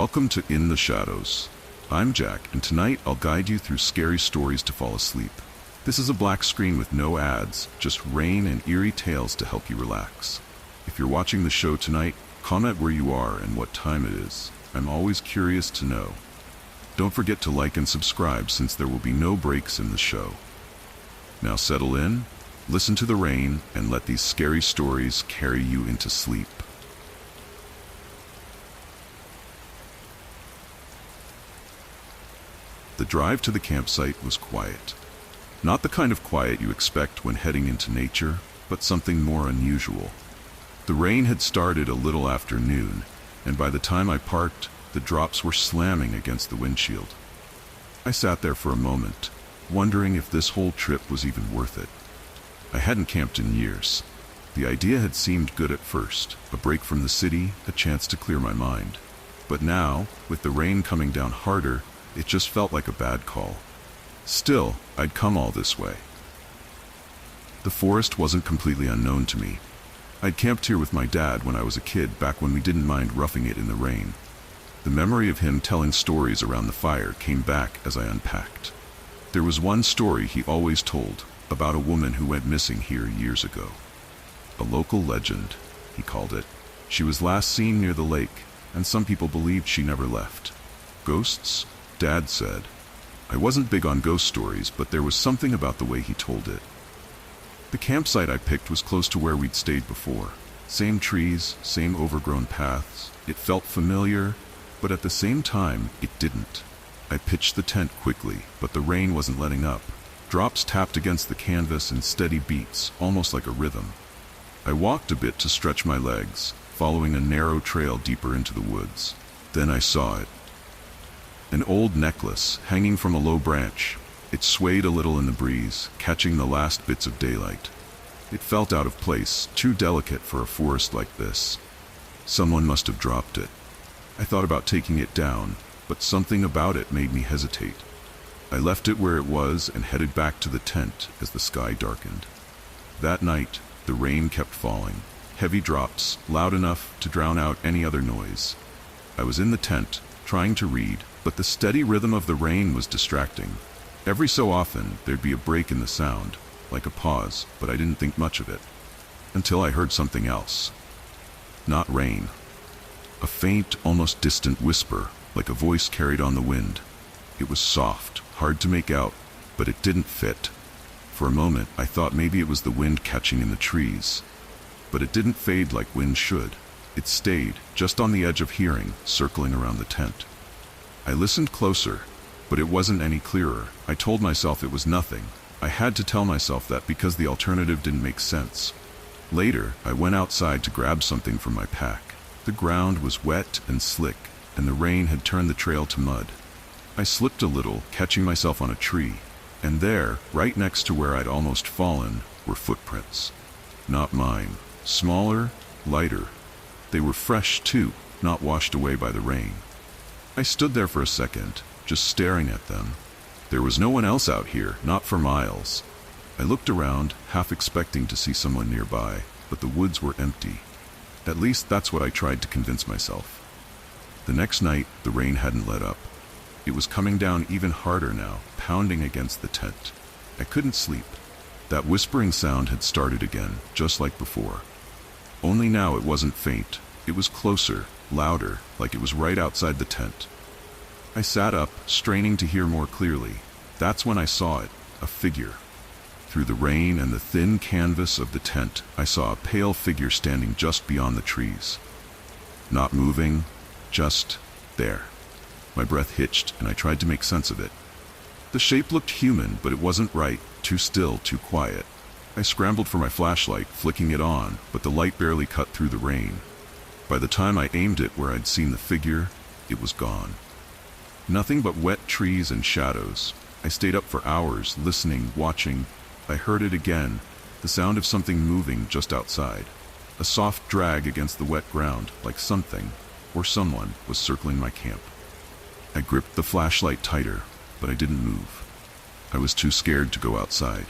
Welcome to In the Shadows. I'm Jack, and tonight I'll guide you through scary stories to fall asleep. This is a black screen with no ads, just rain and eerie tales to help you relax. If you're watching the show tonight, comment where you are and what time it is. I'm always curious to know. Don't forget to like and subscribe since there will be no breaks in the show. Now settle in, listen to the rain, and let these scary stories carry you into sleep. The drive to the campsite was quiet. Not the kind of quiet you expect when heading into nature, but something more unusual. The rain had started a little after noon, and by the time I parked, the drops were slamming against the windshield. I sat there for a moment, wondering if this whole trip was even worth it. I hadn't camped in years. The idea had seemed good at first, a break from the city, a chance to clear my mind. But now, with the rain coming down harder, it just felt like a bad call. Still, I'd come all this way. The forest wasn't completely unknown to me. I'd camped here with my dad when I was a kid, back when we didn't mind roughing it in the rain. The memory of him telling stories around the fire came back as I unpacked. There was one story he always told, about a woman who went missing here years ago. A local legend, he called it. She was last seen near the lake, and some people believed she never left. Ghosts? Dad said. I wasn't big on ghost stories, but there was something about the way he told it. The campsite I picked was close to where we'd stayed before. Same trees, same overgrown paths. It felt familiar, but at the same time, it didn't. I pitched the tent quickly, but the rain wasn't letting up. Drops tapped against the canvas in steady beats, almost like a rhythm. I walked a bit to stretch my legs, following a narrow trail deeper into the woods. Then I saw it. An old necklace hanging from a low branch. It swayed a little in the breeze, catching the last bits of daylight. It felt out of place, too delicate for a forest like this. Someone must have dropped it. I thought about taking it down, but something about it made me hesitate. I left it where it was and headed back to the tent as the sky darkened. That night, the rain kept falling, heavy drops, loud enough to drown out any other noise. I was in the tent, trying to read, but the steady rhythm of the rain was distracting. Every so often, there'd be a break in the sound, like a pause, but I didn't think much of it. Until I heard something else. Not rain. A faint, almost distant whisper, like a voice carried on the wind. It was soft, hard to make out, but it didn't fit. For a moment, I thought maybe it was the wind catching in the trees. But it didn't fade like wind should. It stayed, just on the edge of hearing, circling around the tent. I listened closer, but it wasn't any clearer. I told myself it was nothing. I had to tell myself that because the alternative didn't make sense. Later, I went outside to grab something from my pack. The ground was wet and slick, and the rain had turned the trail to mud. I slipped a little, catching myself on a tree, and there, right next to where I'd almost fallen, were footprints. Not mine. Smaller, lighter. They were fresh too, not washed away by the rain. I stood there for a second, just staring at them. There was no one else out here, not for miles. I looked around, half expecting to see someone nearby, but the woods were empty. At least that's what I tried to convince myself. The next night, the rain hadn't let up. It was coming down even harder now, pounding against the tent. I couldn't sleep. That whispering sound had started again, just like before. Only now it wasn't faint. It was closer, louder, like it was right outside the tent. I sat up, straining to hear more clearly. That's when I saw it, a figure. Through the rain and the thin canvas of the tent, I saw a pale figure standing just beyond the trees. Not moving, just there. My breath hitched, and I tried to make sense of it. The shape looked human, but it wasn't right, too still, too quiet. I scrambled for my flashlight, flicking it on, but the light barely cut through the rain. By the time I aimed it where I'd seen the figure, it was gone. Nothing but wet trees and shadows. I stayed up for hours, listening, watching. I heard it again, the sound of something moving just outside. A soft drag against the wet ground, like something, or someone, was circling my camp. I gripped the flashlight tighter, but I didn't move. I was too scared to go outside.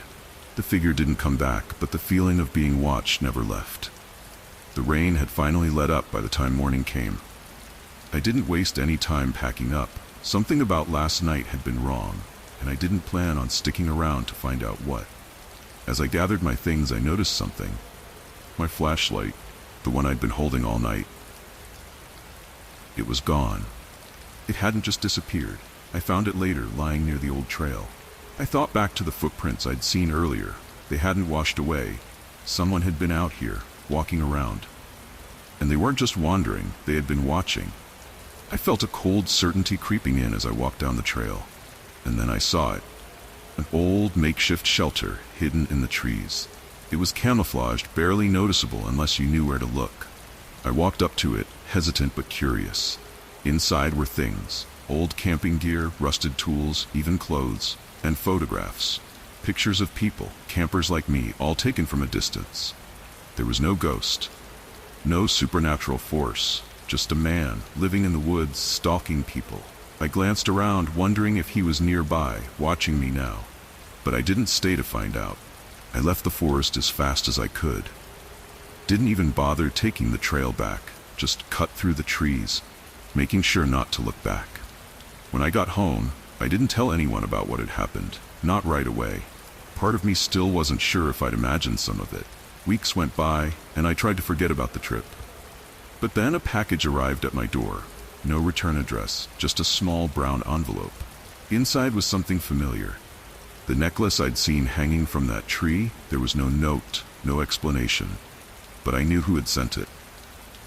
The figure didn't come back, but the feeling of being watched never left. The rain had finally let up by the time morning came. I didn't waste any time packing up. Something about last night had been wrong, and I didn't plan on sticking around to find out what. As I gathered my things, I noticed something. My flashlight, the one I'd been holding all night. It was gone. It hadn't just disappeared. I found it later, lying near the old trail. I thought back to the footprints I'd seen earlier. They hadn't washed away. Someone had been out here, walking around. And they weren't just wandering, they had been watching. I felt a cold certainty creeping in as I walked down the trail. And then I saw it. An old makeshift shelter hidden in the trees. It was camouflaged, barely noticeable unless you knew where to look. I walked up to it, hesitant but curious. Inside were things: old camping gear, rusted tools, even clothes, and photographs. Pictures of people, campers like me, all taken from a distance. There was no ghost, no supernatural force, just a man living in the woods, stalking people. I glanced around, wondering if he was nearby, watching me now. But I didn't stay to find out. I left the forest as fast as I could. Didn't even bother taking the trail back, just cut through the trees, making sure not to look back. When I got home, I didn't tell anyone about what had happened, not right away. Part of me still wasn't sure if I'd imagined some of it. Weeks went by, and I tried to forget about the trip. But then a package arrived at my door. No return address, just a small brown envelope. Inside was something familiar. The necklace I'd seen hanging from that tree. There was no note, no explanation. But I knew who had sent it.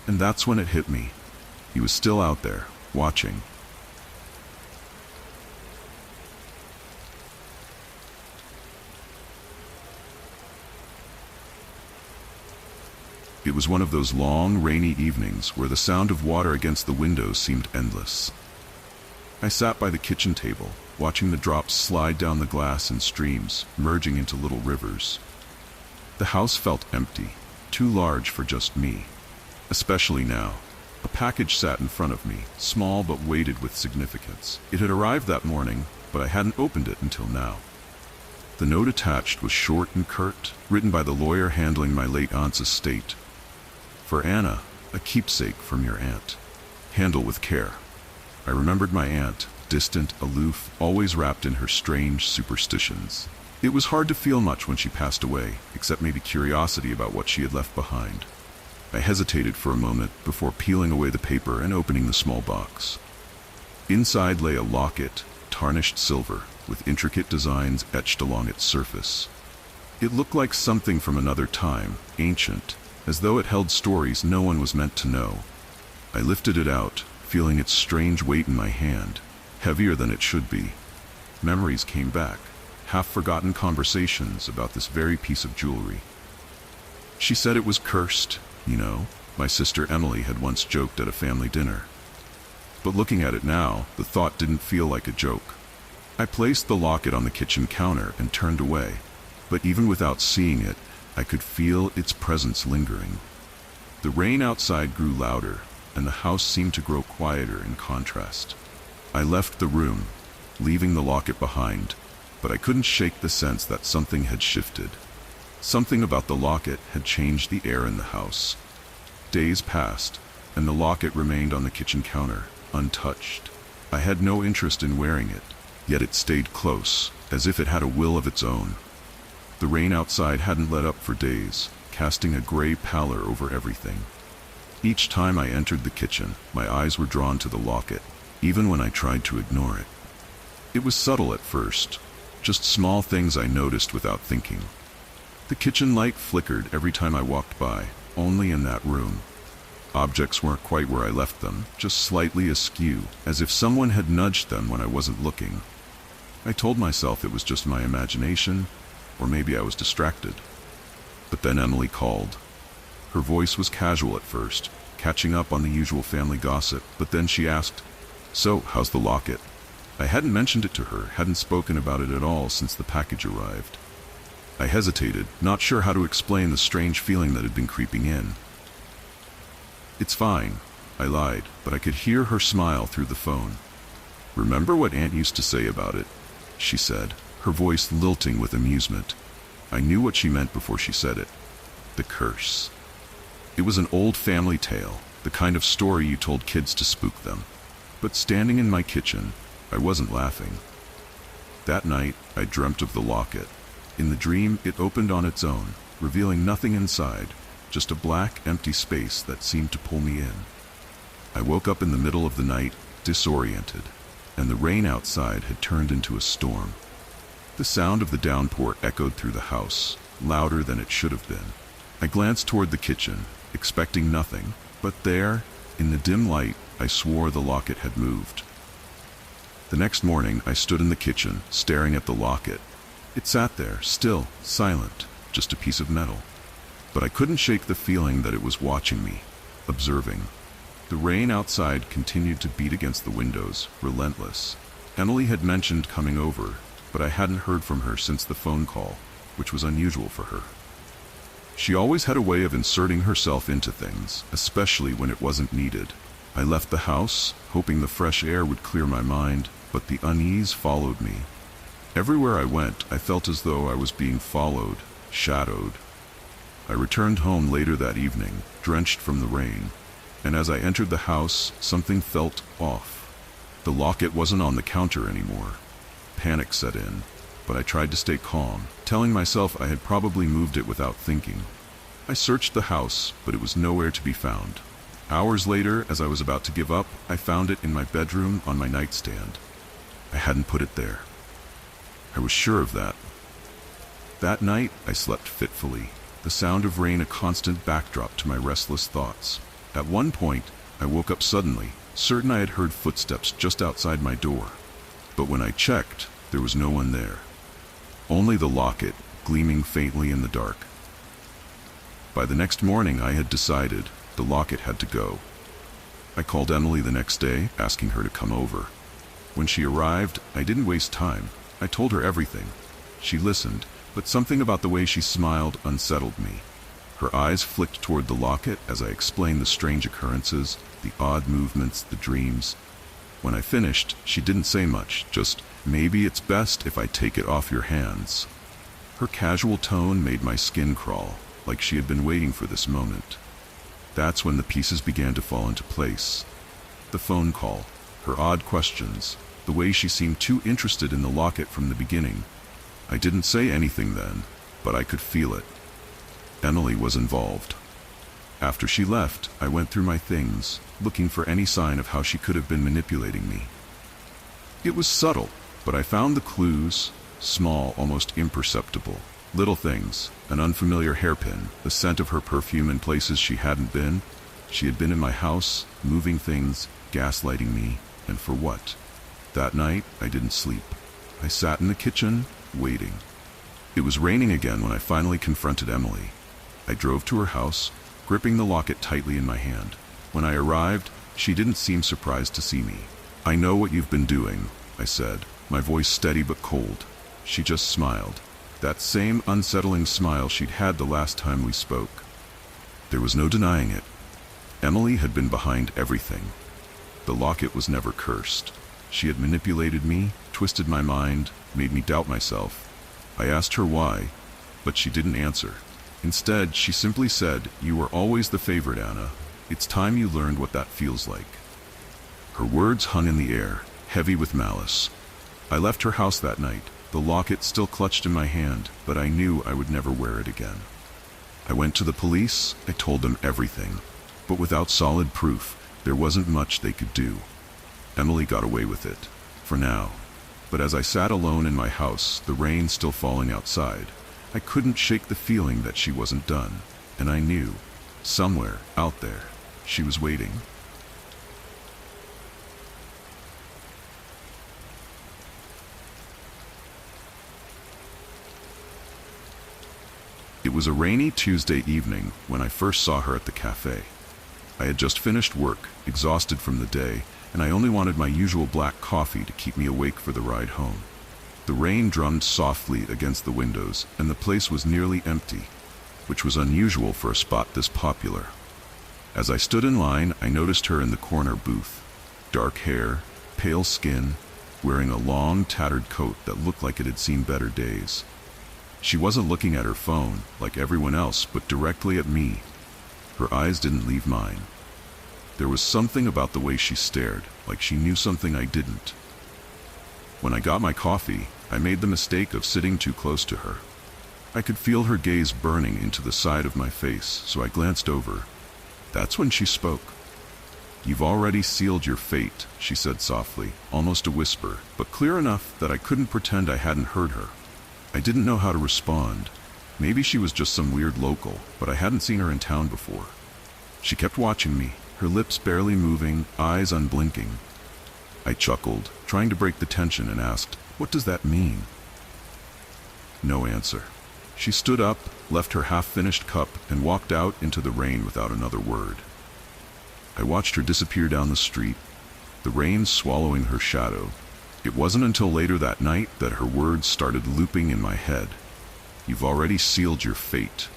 And that's when it hit me. He was still out there, watching. It was one of those long, rainy evenings where the sound of water against the windows seemed endless. I sat by the kitchen table, watching the drops slide down the glass in streams, merging into little rivers. The house felt empty, too large for just me. Especially now. A package sat in front of me, small but weighted with significance. It had arrived that morning, but I hadn't opened it until now. The note attached was short and curt, written by the lawyer handling my late aunt's estate. For Anna, a keepsake from your aunt. Handle with care. I remembered my aunt, distant, aloof, always wrapped in her strange superstitions. It was hard to feel much when she passed away, except maybe curiosity about what she had left behind. I hesitated for a moment before peeling away the paper and opening the small box. Inside lay a locket, tarnished silver, with intricate designs etched along its surface. It looked like something from another time, ancient, as though it held stories no one was meant to know. I lifted it out, feeling its strange weight in my hand, heavier than it should be. Memories came back, half-forgotten conversations about this very piece of jewelry. She said it was cursed, you know. My sister Emily had once joked at a family dinner. But looking at it now, the thought didn't feel like a joke. I placed the locket on the kitchen counter and turned away, but even without seeing it, I could feel its presence lingering. The rain outside grew louder, and the house seemed to grow quieter in contrast. I left the room, leaving the locket behind, but I couldn't shake the sense that something had shifted. Something about the locket had changed the air in the house. Days passed, and the locket remained on the kitchen counter, untouched. I had no interest in wearing it, yet it stayed close, as if it had a will of its own. The rain outside hadn't let up for days, casting a gray pallor over everything. Each time I entered the kitchen, my eyes were drawn to the locket, even when I tried to ignore it. It was subtle at first, just small things I noticed without thinking. The kitchen light flickered every time I walked by, only in that room. Objects weren't quite where I left them, just slightly askew, as if someone had nudged them when I wasn't looking. I told myself it was just my imagination, or maybe I was distracted. But then Emily called. Her voice was casual at first, catching up on the usual family gossip, but then she asked, "So, how's the locket?" I hadn't mentioned it to her, hadn't spoken about it at all since the package arrived. I hesitated, not sure how to explain the strange feeling that had been creeping in. "It's fine," I lied, but I could hear her smile through the phone. "Remember what Aunt used to say about it?" she said, her voice lilting with amusement. I knew what she meant before she said it. The curse. It was an old family tale, the kind of story you told kids to spook them. But standing in my kitchen, I wasn't laughing. That night, I dreamt of the locket. In the dream, it opened on its own, revealing nothing inside, just a black, empty space that seemed to pull me in. I woke up in the middle of the night, disoriented, and the rain outside had turned into a storm. The sound of the downpour echoed through the house, louder than it should have been. I glanced toward the kitchen, expecting nothing, but there, in the dim light, I swore the locket had moved. The next morning, I stood in the kitchen, staring at the locket. It sat there, still, silent, just a piece of metal. But I couldn't shake the feeling that it was watching me, observing. The rain outside continued to beat against the windows, relentless. Emily had mentioned coming over, but I hadn't heard from her since the phone call, which was unusual for her. She always had a way of inserting herself into things, especially when it wasn't needed. I left the house, hoping the fresh air would clear my mind, but the unease followed me. Everywhere I went, I felt as though I was being followed, shadowed. I returned home later that evening, drenched from the rain, and as I entered the house, something felt off. The locket wasn't on the counter anymore. Panic set in, but I tried to stay calm, telling myself I had probably moved it without thinking. I searched the house, but it was nowhere to be found. Hours later, as I was about to give up, I found it in my bedroom on my nightstand. I hadn't put it there. I was sure of that. That night, I slept fitfully, the sound of rain a constant backdrop to my restless thoughts. At one point, I woke up suddenly, certain I had heard footsteps just outside my door. But when I checked, there was no one there. Only the locket, gleaming faintly in the dark. By the next morning, I had decided the locket had to go. I called Emily the next day, asking her to come over. When she arrived, I didn't waste time. I told her everything. She listened, but something about the way she smiled unsettled me. Her eyes flicked toward the locket as I explained the strange occurrences, the odd movements, the dreams. When I finished, she didn't say much, just, "Maybe it's best if I take it off your hands." Her casual tone made my skin crawl, like she had been waiting for this moment. That's when the pieces began to fall into place. The phone call, her odd questions, the way she seemed too interested in the locket from the beginning. I didn't say anything then, but I could feel it. Emily was involved. After she left, I went through my things, looking for any sign of how she could have been manipulating me. It was subtle, but I found the clues, small, almost imperceptible. Little things, an unfamiliar hairpin, the scent of her perfume in places she hadn't been. She had been in my house, moving things, gaslighting me, and for what? That night, I didn't sleep. I sat in the kitchen, waiting. It was raining again when I finally confronted Emily. I drove to her house, gripping the locket tightly in my hand. When I arrived, she didn't seem surprised to see me. "I know what you've been doing," I said, my voice steady but cold. She just smiled. That same unsettling smile she'd had the last time we spoke. There was no denying it. Emily had been behind everything. The locket was never cursed. She had manipulated me, twisted my mind, made me doubt myself. I asked her why, but she didn't answer. Instead, she simply said, "You were always the favorite, Anna. It's time you learned what that feels like." Her words hung in the air, heavy with malice. I left her house that night, the locket still clutched in my hand, but I knew I would never wear it again. I went to the police, I told them everything, but without solid proof, there wasn't much they could do. Emily got away with it, for now. But as I sat alone in my house, the rain still falling outside, I couldn't shake the feeling that she wasn't done, and I knew, somewhere out there, she was waiting. It was a rainy Tuesday evening when I first saw her at the cafe. I had just finished work, exhausted from the day, and I only wanted my usual black coffee to keep me awake for the ride home. The rain drummed softly against the windows, and the place was nearly empty, which was unusual for a spot this popular. As I stood in line, I noticed her in the corner booth. Dark hair, pale skin, wearing a long, tattered coat that looked like it had seen better days. She wasn't looking at her phone, like everyone else, but directly at me. Her eyes didn't leave mine. There was something about the way she stared, like she knew something I didn't. When I got my coffee, I made the mistake of sitting too close to her. I could feel her gaze burning into the side of my face, so I glanced over. That's when she spoke. "You've already sealed your fate," she said softly, almost a whisper, but clear enough that I couldn't pretend I hadn't heard her. I didn't know how to respond. Maybe she was just some weird local, but I hadn't seen her in town before. She kept watching me, her lips barely moving, eyes unblinking. I chuckled, trying to break the tension, and asked, "What does that mean?" No answer. She stood up, left her half-finished cup, and walked out into the rain without another word. I watched her disappear down the street, the rain swallowing her shadow. It wasn't until later that night that her words started looping in my head. "You've already sealed your fate."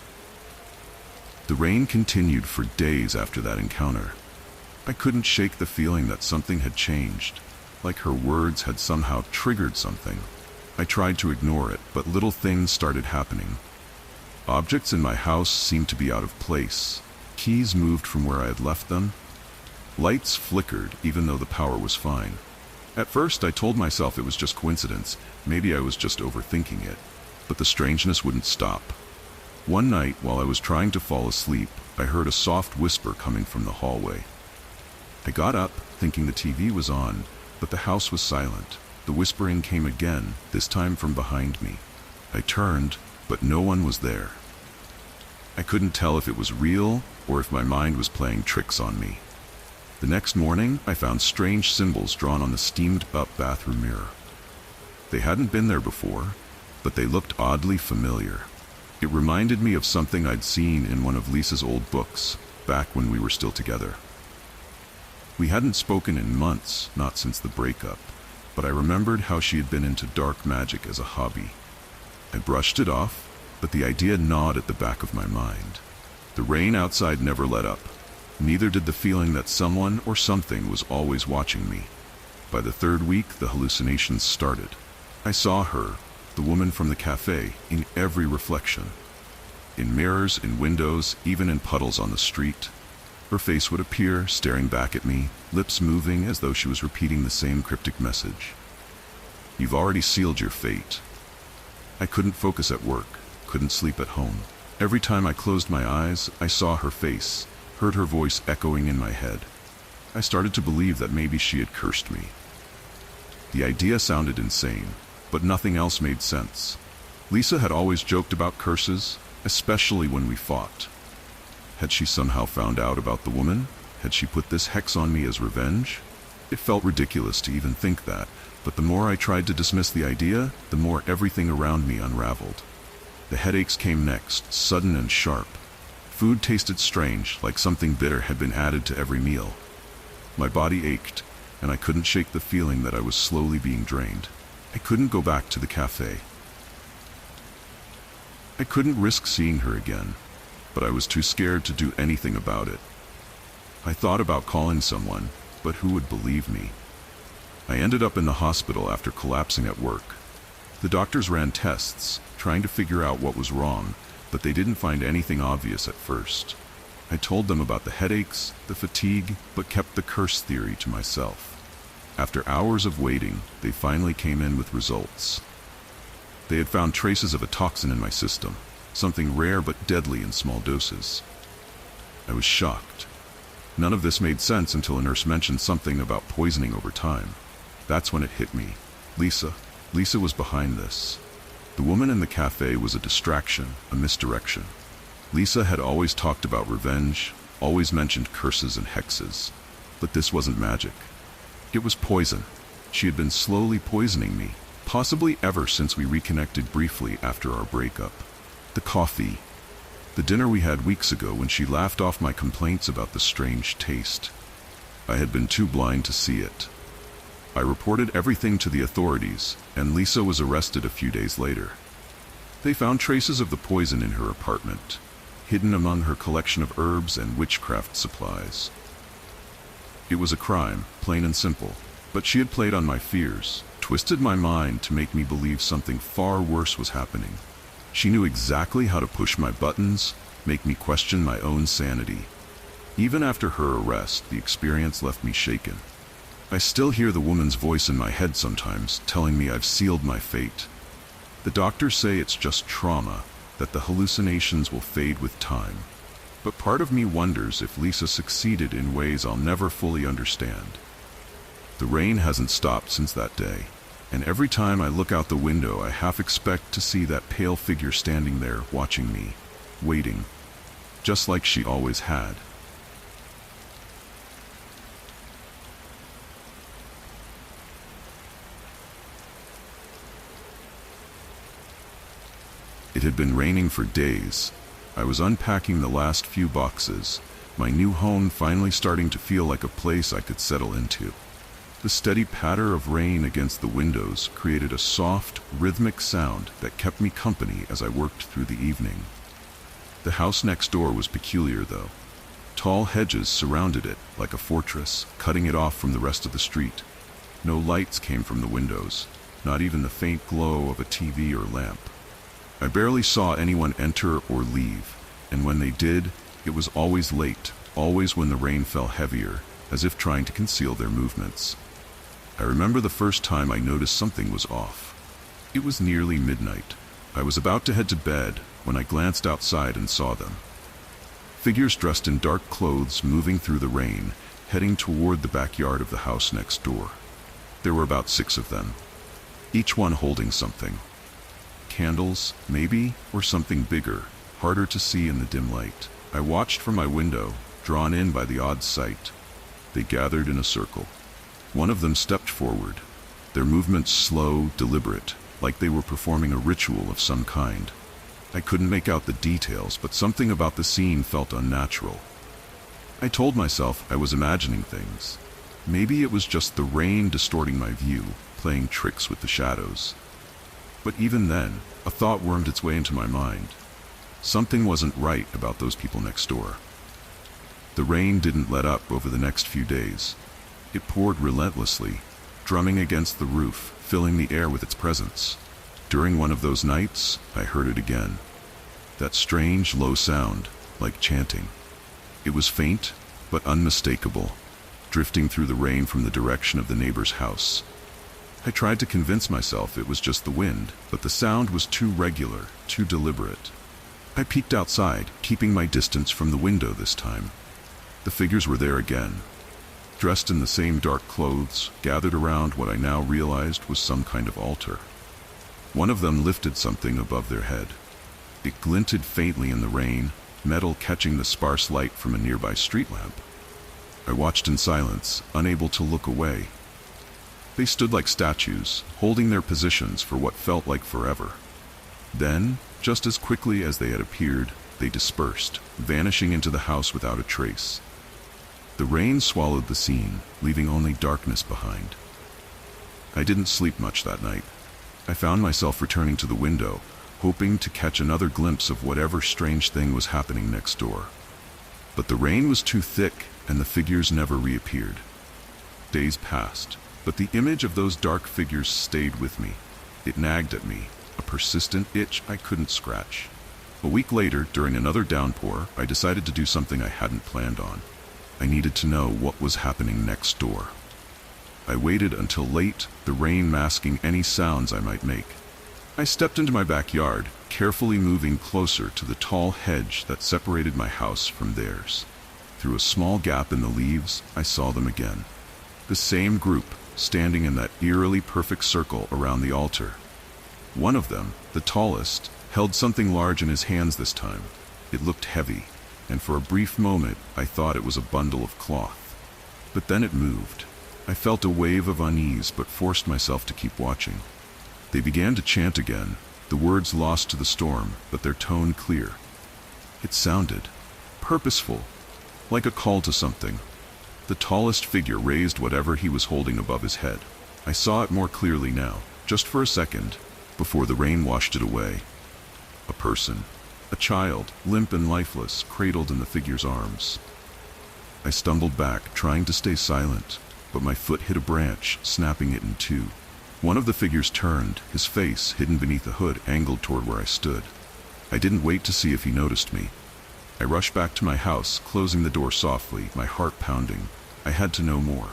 The rain continued for days after that encounter. I couldn't shake the feeling that something had changed, like her words had somehow triggered something. I tried to ignore it, but little things started happening. Objects in my house seemed to be out of place. Keys moved from where I had left them. Lights flickered, even though the power was fine. At first, I told myself it was just coincidence. Maybe I was just overthinking it. But the strangeness wouldn't stop. One night, while I was trying to fall asleep, I heard a soft whisper coming from the hallway. I got up, thinking the TV was on, but the house was silent. The whispering came again, this time from behind me. I turned, but no one was there. I couldn't tell if it was real or if my mind was playing tricks on me. The next morning, I found strange symbols drawn on the steamed-up bathroom mirror. They hadn't been there before, but they looked oddly familiar. It reminded me of something I'd seen in one of Lisa's old books, back when we were still together. We hadn't spoken in months, not since the breakup, but I remembered how she had been into dark magic as a hobby. I brushed it off, but the idea gnawed at the back of my mind. The rain outside never let up. Neither did the feeling that someone or something was always watching me. By the third week, the hallucinations started. I saw her, the woman from the cafe, in every reflection. In mirrors, in windows, even in puddles on the street. Her face would appear, staring back at me, lips moving as though she was repeating the same cryptic message. "You've already sealed your fate." I couldn't focus at work, couldn't sleep at home. Every time I closed my eyes, I saw her face, heard her voice echoing in my head. I started to believe that maybe she had cursed me. The idea sounded insane, but nothing else made sense. Lisa had always joked about curses, especially when we fought. Had she somehow found out about the woman? Had she put this hex on me as revenge? It felt ridiculous to even think that, but the more I tried to dismiss the idea, the more everything around me unraveled. The headaches came next, sudden and sharp. Food tasted strange, like something bitter had been added to every meal. My body ached, and I couldn't shake the feeling that I was slowly being drained. I couldn't go back to the cafe. I couldn't risk seeing her again, but I was too scared to do anything about it. I thought about calling someone, but who would believe me? I ended up in the hospital after collapsing at work. The doctors ran tests, trying to figure out what was wrong, but they didn't find anything obvious at first. I told them about the headaches, the fatigue, but kept the curse theory to myself. After hours of waiting, they finally came in with results. They had found traces of a toxin in my system, something rare but deadly in small doses. I was shocked. None of this made sense until a nurse mentioned something about poisoning over time. That's when it hit me. Lisa was behind this. The woman in the cafe was a distraction, a misdirection. Lisa had always talked about revenge, always mentioned curses and hexes. But this wasn't magic. It was poison. She had been slowly poisoning me, possibly ever since we reconnected briefly after our breakup. The coffee. The dinner we had weeks ago when she laughed off my complaints about the strange taste. I had been too blind to see it. I reported everything to the authorities, and Lisa was arrested a few days later. They found traces of the poison in her apartment, hidden among her collection of herbs and witchcraft supplies. It was a crime, plain and simple, but she had played on my fears, twisted my mind to make me believe something far worse was happening. She knew exactly how to push my buttons, make me question my own sanity. Even after her arrest, the experience left me shaken. I still hear the woman's voice in my head sometimes, telling me I've sealed my fate. The doctors say it's just trauma, that the hallucinations will fade with time. But part of me wonders if Lisa succeeded in ways I'll never fully understand. The rain hasn't stopped since that day, and every time I look out the window I half expect to see that pale figure standing there watching me, waiting, just like she always had. It had been raining for days. I was unpacking the last few boxes, my new home finally starting to feel like a place I could settle into. The steady patter of rain against the windows created a soft, rhythmic sound that kept me company as I worked through the evening. The house next door was peculiar, though. Tall hedges surrounded it like a fortress, cutting it off from the rest of the street. No lights came from the windows, not even the faint glow of a TV or lamp. I barely saw anyone enter or leave, and when they did, it was always late, always when the rain fell heavier, as if trying to conceal their movements. I remember the first time I noticed something was off. It was nearly midnight. I was about to head to bed when I glanced outside and saw them. Figures dressed in dark clothes moving through the rain, heading toward the backyard of the house next door. There were about 6 of them, each one holding something. Candles, maybe, or something bigger, harder to see in the dim light. I watched from my window, drawn in by the odd sight. They gathered in a circle. One of them stepped forward, their movements slow, deliberate, like they were performing a ritual of some kind. I couldn't make out the details, but something about the scene felt unnatural. I told myself I was imagining things. Maybe it was just the rain distorting my view, playing tricks with the shadows. But even then, a thought wormed its way into my mind. Something wasn't right about those people next door. The rain didn't let up over the next few days. It poured relentlessly, drumming against the roof, filling the air with its presence. During one of those nights, I heard it again. That strange, low sound, like chanting. It was faint, but unmistakable, drifting through the rain from the direction of the neighbor's house. I tried to convince myself it was just the wind, but the sound was too regular, too deliberate. I peeked outside, keeping my distance from the window this time. The figures were there again, dressed in the same dark clothes, gathered around what I now realized was some kind of altar. One of them lifted something above their head. It glinted faintly in the rain, metal catching the sparse light from a nearby street lamp. I watched in silence, unable to look away. They stood like statues, holding their positions for what felt like forever. Then, just as quickly as they had appeared, they dispersed, vanishing into the house without a trace. The rain swallowed the scene, leaving only darkness behind. I didn't sleep much that night. I found myself returning to the window, hoping to catch another glimpse of whatever strange thing was happening next door. But the rain was too thick, and the figures never reappeared. Days passed, but the image of those dark figures stayed with me. It nagged at me, a persistent itch I couldn't scratch. A week later, during another downpour, I decided to do something I hadn't planned on. I needed to know what was happening next door. I waited until late, the rain masking any sounds I might make. I stepped into my backyard, carefully moving closer to the tall hedge that separated my house from theirs. Through a small gap in the leaves, I saw them again. The same group, standing in that eerily perfect circle around the altar. One of them, the tallest, held something large in his hands this time. It looked heavy, and for a brief moment I thought it was a bundle of cloth. But then it moved. I felt a wave of unease but forced myself to keep watching. They began to chant again, the words lost to the storm, but their tone clear. It sounded purposeful, like a call to something. The tallest figure raised whatever he was holding above his head. I saw it more clearly now, just for a second, before the rain washed it away. A person, a child, limp and lifeless, cradled in the figure's arms. I stumbled back, trying to stay silent, but my foot hit a branch, snapping it in two. One of the figures turned, his face, hidden beneath a hood, angled toward where I stood. I didn't wait to see if he noticed me. I rushed back to my house, closing the door softly, my heart pounding. I had to know more.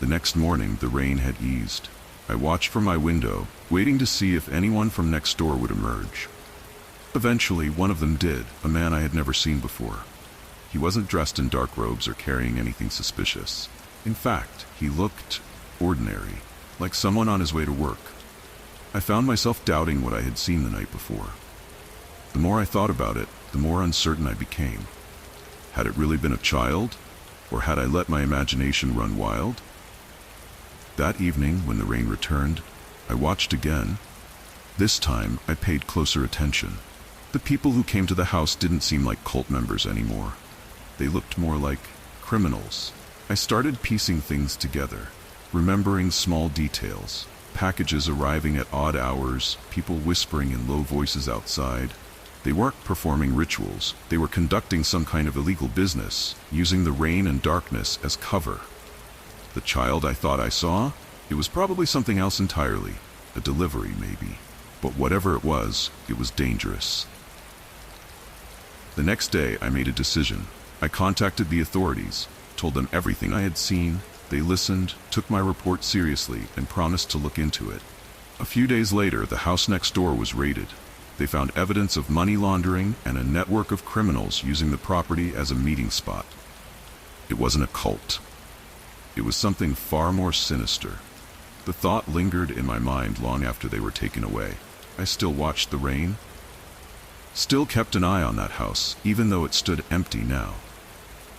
The next morning, the rain had eased. I watched from my window, waiting to see if anyone from next door would emerge. Eventually, one of them did, a man I had never seen before. He wasn't dressed in dark robes or carrying anything suspicious. In fact, he looked ordinary, like someone on his way to work. I found myself doubting what I had seen the night before. The more I thought about it, the more uncertain I became. Had it really been a child? Or had I let my imagination run wild? That evening, when the rain returned, I watched again. This time, I paid closer attention. The people who came to the house didn't seem like cult members anymore. They looked more like criminals. I started piecing things together, remembering small details. Packages arriving at odd hours, people whispering in low voices outside. They weren't performing rituals. They were conducting some kind of illegal business, using the rain and darkness as cover. The child I thought I saw? It was probably something else entirely. A delivery, maybe. But whatever it was dangerous. The next day, I made a decision. I contacted the authorities, told them everything I had seen. They listened, took my report seriously, and promised to look into it. A few days later, the house next door was raided. They found evidence of money laundering and a network of criminals using the property as a meeting spot. It wasn't a cult. It was something far more sinister. The thought lingered in my mind long after they were taken away. I still watched the rain, still kept an eye on that house, even though it stood empty now.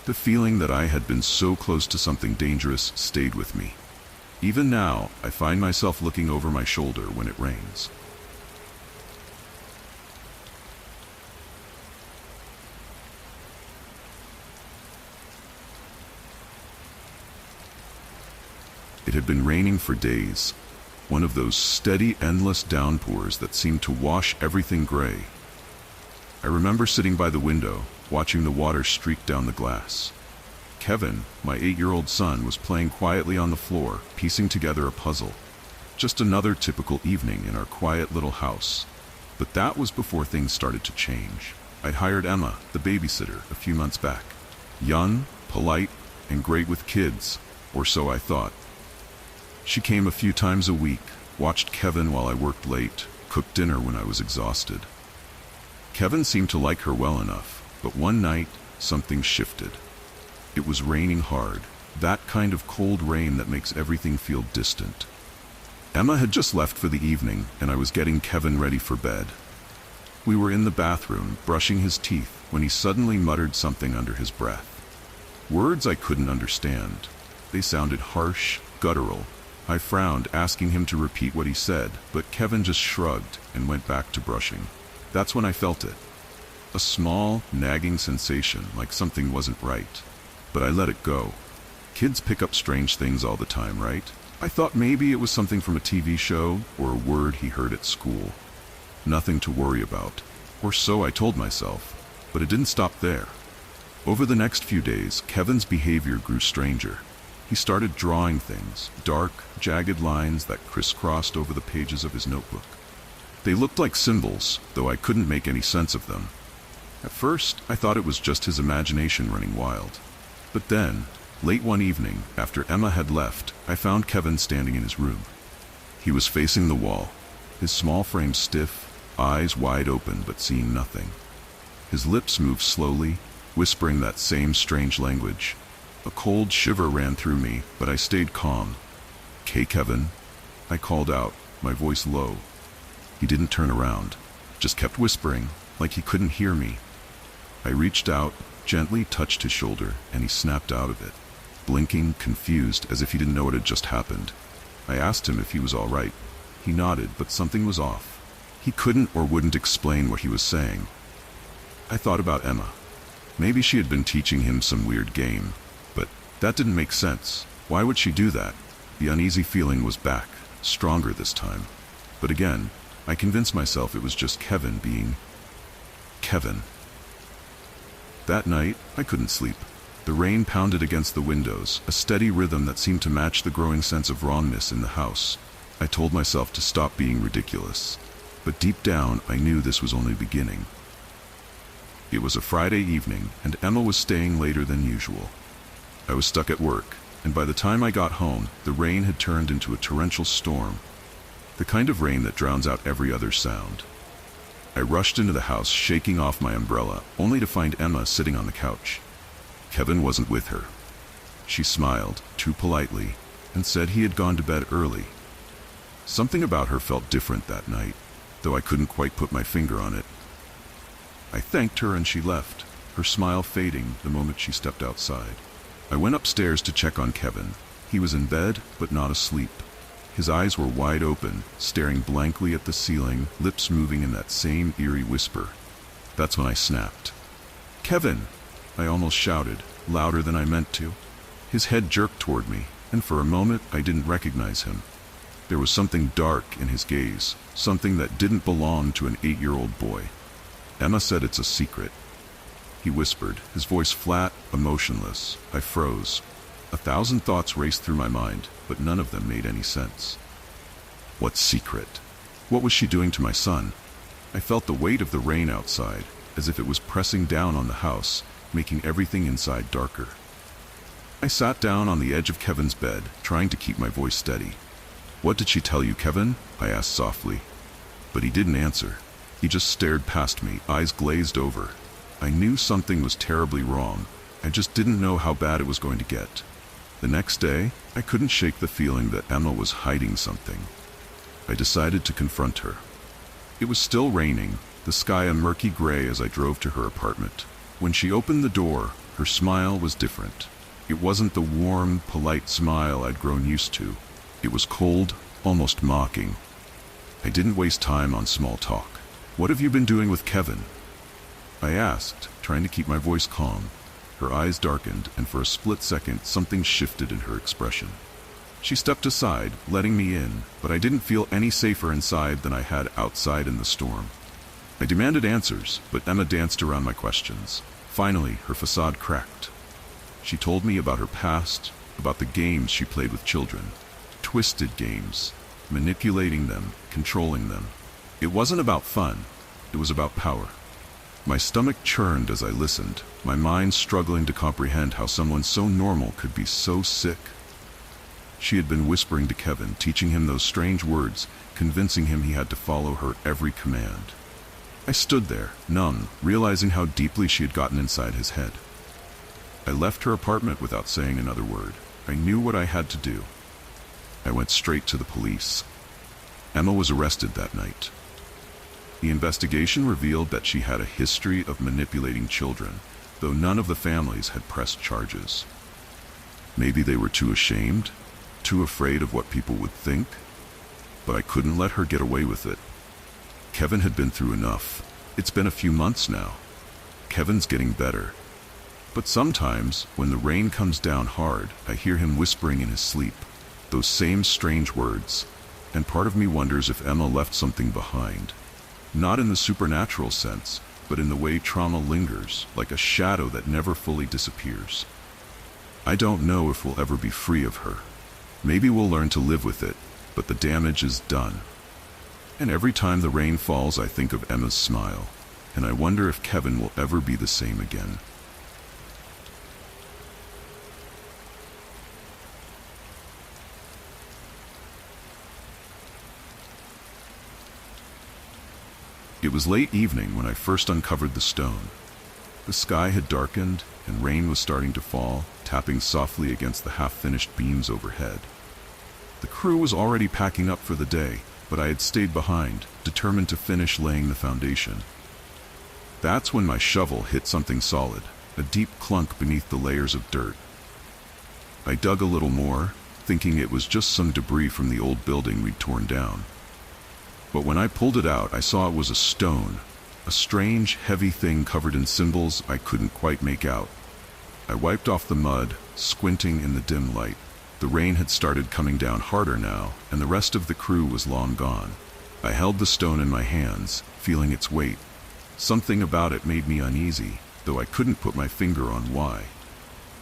The feeling that I had been so close to something dangerous stayed with me. Even now, I find myself looking over my shoulder when it rains. It had been raining for days, one of those steady, endless downpours that seemed to wash everything gray. I remember sitting by the window, watching the water streak down the glass. Kevin, my 8-year-old son, was playing quietly on the floor, piecing together a puzzle. Just another typical evening in our quiet little house. But that was before things started to change. I'd hired Emma, the babysitter, a few months back. Young, polite, and great with kids, or so I thought. She came a few times a week, watched Kevin while I worked late, cooked dinner when I was exhausted. Kevin seemed to like her well enough, but one night, something shifted. It was raining hard, that kind of cold rain that makes everything feel distant. Emma had just left for the evening, and I was getting Kevin ready for bed. We were in the bathroom, brushing his teeth, when he suddenly muttered something under his breath. Words I couldn't understand. They sounded harsh, guttural. I frowned, asking him to repeat what he said, but Kevin just shrugged and went back to brushing. That's when I felt it. A small, nagging sensation, like something wasn't right. But I let it go. Kids pick up strange things all the time, right? I thought maybe it was something from a TV show or a word he heard at school. Nothing to worry about. Or so I told myself. But it didn't stop there. Over the next few days, Kevin's behavior grew stranger. He started drawing things, dark, jagged lines that crisscrossed over the pages of his notebook. They looked like symbols, though I couldn't make any sense of them. At first, I thought it was just his imagination running wild. But then, late one evening, after Emma had left, I found Kevin standing in his room. He was facing the wall, his small frame stiff, eyes wide open but seeing nothing. His lips moved slowly, whispering that same strange language. A cold shiver ran through me, but I stayed calm. "'Kay, Kevin," I called out, my voice low. He didn't turn around, just kept whispering, like he couldn't hear me. I reached out, gently touched his shoulder, and he snapped out of it, blinking, confused, as if he didn't know what had just happened. I asked him if he was all right. He nodded, but something was off. He couldn't or wouldn't explain what he was saying. I thought about Emma. Maybe she had been teaching him some weird game, but that didn't make sense. Why would she do that? The uneasy feeling was back, stronger this time. But again, I convinced myself it was just Kevin being Kevin. That night, I couldn't sleep. The rain pounded against the windows, a steady rhythm that seemed to match the growing sense of wrongness in the house. I told myself to stop being ridiculous. But deep down, I knew this was only beginning. It was a Friday evening, and Emma was staying later than usual. I was stuck at work, and by the time I got home, the rain had turned into a torrential storm, the kind of rain that drowns out every other sound. I rushed into the house, shaking off my umbrella, only to find Emma sitting on the couch. Kevin wasn't with her. She smiled, too politely, and said he had gone to bed early. Something about her felt different that night, though I couldn't quite put my finger on it. I thanked her and she left, her smile fading the moment she stepped outside. I went upstairs to check on Kevin. He was in bed, but not asleep. His eyes were wide open, staring blankly at the ceiling, lips moving in that same eerie whisper. That's when I snapped. "Kevin!" I almost shouted, louder than I meant to. His head jerked toward me, and for a moment I didn't recognize him. There was something dark in his gaze, something that didn't belong to an 8-year-old boy. "Emma said it's a secret," he whispered, his voice flat, emotionless. I froze. 1,000 thoughts raced through my mind, but none of them made any sense. What secret? What was she doing to my son? I felt the weight of the rain outside, as if it was pressing down on the house, making everything inside darker. I sat down on the edge of Kevin's bed, trying to keep my voice steady. "What did she tell you, Kevin?" I asked softly. But he didn't answer. He just stared past me, eyes glazed over. I knew something was terribly wrong. I just didn't know how bad it was going to get. The next day, I couldn't shake the feeling that Emma was hiding something. I decided to confront her. It was still raining, the sky a murky gray as I drove to her apartment. When she opened the door, her smile was different. It wasn't the warm, polite smile I'd grown used to. It was cold, almost mocking. I didn't waste time on small talk. "What have you been doing with Kevin?" I asked, trying to keep my voice calm. Her eyes darkened, and for a split second, something shifted in her expression. She stepped aside, letting me in, but I didn't feel any safer inside than I had outside in the storm. I demanded answers, but Emma danced around my questions. Finally, her facade cracked. She told me about her past, about the games she played with children. Twisted games, manipulating them, controlling them. It wasn't about fun, it was about power. My stomach churned as I listened, my mind struggling to comprehend how someone so normal could be so sick. She had been whispering to Kevin, teaching him those strange words, convincing him he had to follow her every command. I stood there, numb, realizing how deeply she had gotten inside his head. I left her apartment without saying another word. I knew what I had to do. I went straight to the police. Emma was arrested that night. The investigation revealed that she had a history of manipulating children, though none of the families had pressed charges. Maybe they were too ashamed, too afraid of what people would think, but I couldn't let her get away with it. Kevin had been through enough. It's been a few months now. Kevin's getting better. But sometimes, when the rain comes down hard, I hear him whispering in his sleep, those same strange words, and part of me wonders if Emma left something behind. Not in the supernatural sense, but in the way trauma lingers, like a shadow that never fully disappears. I don't know if we'll ever be free of her. Maybe we'll learn to live with it, but the damage is done. And every time the rain falls, I think of Emma's smile, and I wonder if Kevin will ever be the same again. It was late evening when I first uncovered the stone. The sky had darkened, and rain was starting to fall, tapping softly against the half-finished beams overhead. The crew was already packing up for the day, but I had stayed behind, determined to finish laying the foundation. That's when my shovel hit something solid, a deep clunk beneath the layers of dirt. I dug a little more, thinking it was just some debris from the old building we'd torn down. But when I pulled it out, I saw it was a stone, a strange, heavy thing covered in symbols I couldn't quite make out. I wiped off the mud, squinting in the dim light. The rain had started coming down harder now, and the rest of the crew was long gone. I held the stone in my hands, feeling its weight. Something about it made me uneasy, though I couldn't put my finger on why.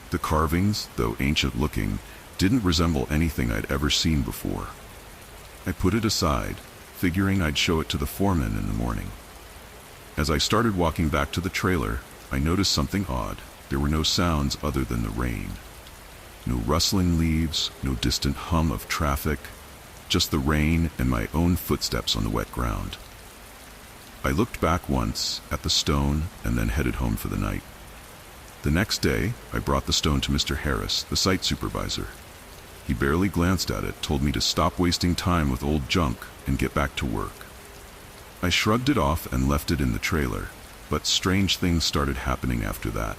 The carvings, though ancient-looking, didn't resemble anything I'd ever seen before. I put it aside, figuring I'd show it to the foreman in the morning. As I started walking back to the trailer, I noticed something odd. There were no sounds other than the rain. No rustling leaves, no distant hum of traffic, just the rain and my own footsteps on the wet ground. I looked back once at the stone and then headed home for the night. The next day, I brought the stone to Mr. Harris, the site supervisor. He barely glanced at it, told me to stop wasting time with old junk and get back to work. I shrugged it off and left it in the trailer, but strange things started happening after that.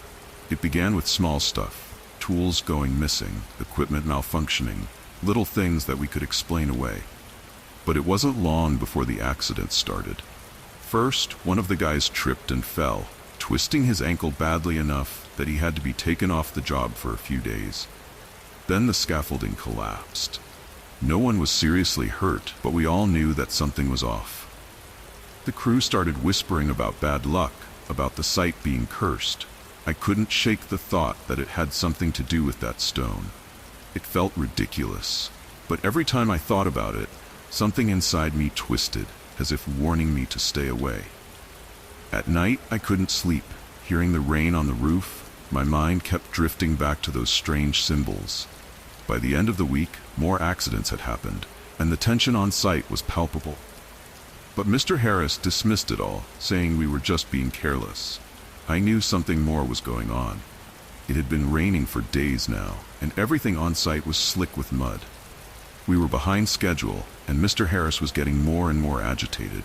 It began with small stuff, tools going missing, equipment malfunctioning, little things that we could explain away. But it wasn't long before the accidents started. First, one of the guys tripped and fell, twisting his ankle badly enough that he had to be taken off the job for a few days. Then the scaffolding collapsed. No one was seriously hurt, but we all knew that something was off. The crew started whispering about bad luck, about the site being cursed. I couldn't shake the thought that it had something to do with that stone. It felt ridiculous, but every time I thought about it, something inside me twisted, as if warning me to stay away. At night, I couldn't sleep. Hearing the rain on the roof, my mind kept drifting back to those strange symbols. By the end of the week, more accidents had happened, and the tension on site was palpable. But Mr. Harris dismissed it all, saying we were just being careless. I knew something more was going on. It had been raining for days now, and everything on site was slick with mud. We were behind schedule, and Mr. Harris was getting more and more agitated.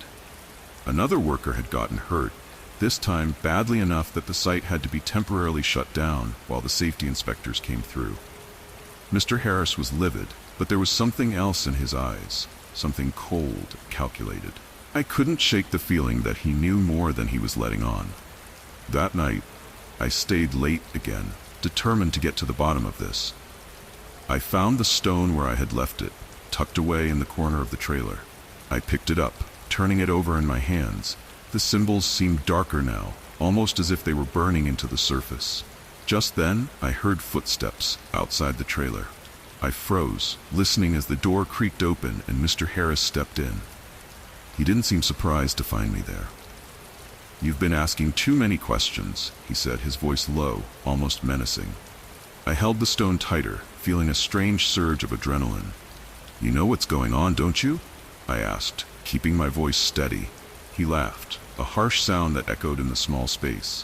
Another worker had gotten hurt, this time badly enough that the site had to be temporarily shut down while the safety inspectors came through. Mr. Harris was livid, but there was something else in his eyes, something cold, calculated. I couldn't shake the feeling that he knew more than he was letting on. That night, I stayed late again, determined to get to the bottom of this. I found the stone where I had left it, tucked away in the corner of the trailer. I picked it up, turning it over in my hands. The symbols seemed darker now, almost as if they were burning into the surface. Just then, I heard footsteps outside the trailer. I froze, listening as the door creaked open and Mr. Harris stepped in. He didn't seem surprised to find me there. "You've been asking too many questions," he said, his voice low, almost menacing. I held the stone tighter, feeling a strange surge of adrenaline. "You know what's going on, don't you?" I asked, keeping my voice steady. He laughed, a harsh sound that echoed in the small space.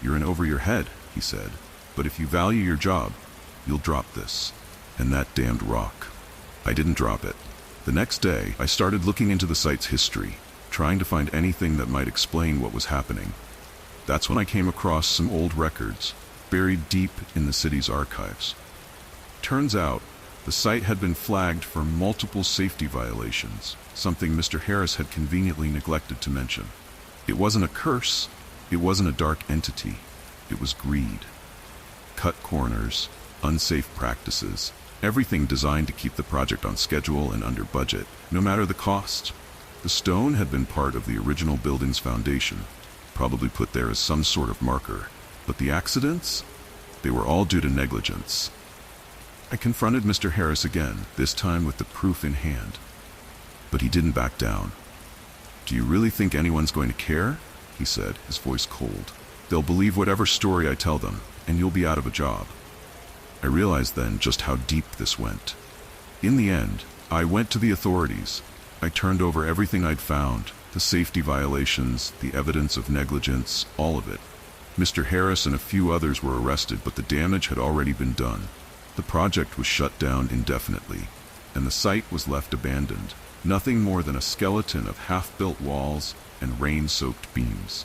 "You're in over your head," he said, "but if you value your job, you'll drop this. And that damned rock." I didn't drop it. The next day, I started looking into the site's history, trying to find anything that might explain what was happening. That's when I came across some old records, buried deep in the city's archives. Turns out, the site had been flagged for multiple safety violations, something Mr. Harris had conveniently neglected to mention. It wasn't a curse, it wasn't a dark entity, it was greed. Cut corners, unsafe practices, everything designed to keep the project on schedule and under budget, no matter the cost. The stone had been part of the original building's foundation, probably put there as some sort of marker. But the accidents? They were all due to negligence. I confronted Mr. Harris again, this time with the proof in hand. But he didn't back down. "Do you really think anyone's going to care?" he said, his voice cold. "They'll believe whatever story I tell them, and you'll be out of a job." I realized then just how deep this went. In the end, I went to the authorities. I turned over everything I'd found, the safety violations, the evidence of negligence, all of it. Mr. Harris and a few others were arrested, but the damage had already been done. The project was shut down indefinitely, and the site was left abandoned, nothing more than a skeleton of half-built walls and rain-soaked beams.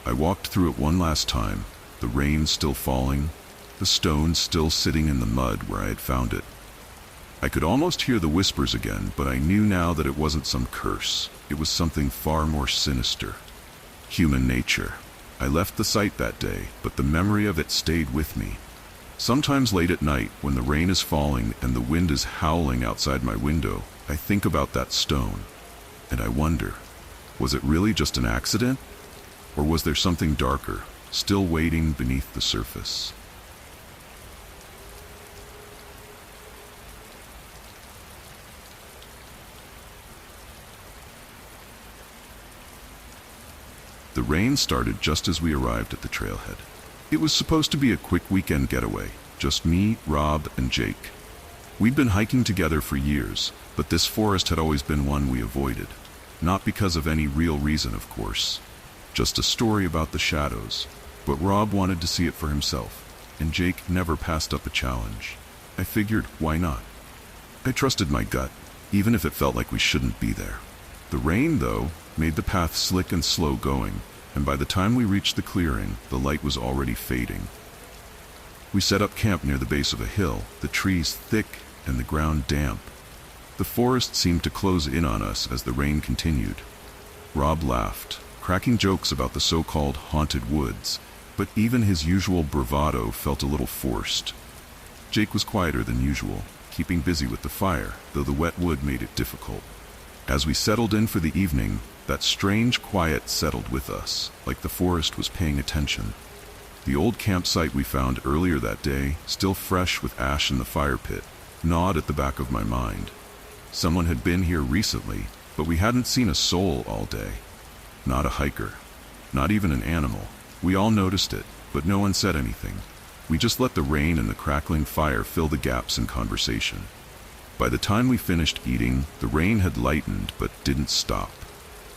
I walked through it one last time, the rain still falling, the stone still sitting in the mud where I had found it. I could almost hear the whispers again, but I knew now that it wasn't some curse. It was something far more sinister. Human nature. I left the site that day, but the memory of it stayed with me. Sometimes late at night, when the rain is falling and the wind is howling outside my window, I think about that stone, and I wonder, was it really just an accident? Or was there something darker, still waiting beneath the surface? The rain started just as we arrived at the trailhead. It was supposed to be a quick weekend getaway, just me, Rob, and Jake. We'd been hiking together for years, but this forest had always been one we avoided. Not because of any real reason, of course. Just a story about the shadows. But Rob wanted to see it for himself, and Jake never passed up a challenge. I figured, why not? I trusted my gut, even if it felt like we shouldn't be there. The rain, though, made the path slick and slow going, and by the time we reached the clearing, the light was already fading. We set up camp near the base of a hill, the trees thick and the ground damp. The forest seemed to close in on us as the rain continued. Rob laughed, cracking jokes about the so-called haunted woods, but even his usual bravado felt a little forced. Jake was quieter than usual, keeping busy with the fire, though the wet wood made it difficult. As we settled in for the evening, that strange quiet settled with us, like the forest was paying attention. The old campsite we found earlier that day, still fresh with ash in the fire pit, gnawed at the back of my mind. Someone had been here recently, but we hadn't seen a soul all day. Not a hiker. Not even an animal. We all noticed it, but no one said anything. We just let the rain and the crackling fire fill the gaps in conversation. By the time we finished eating, the rain had lightened but didn't stop.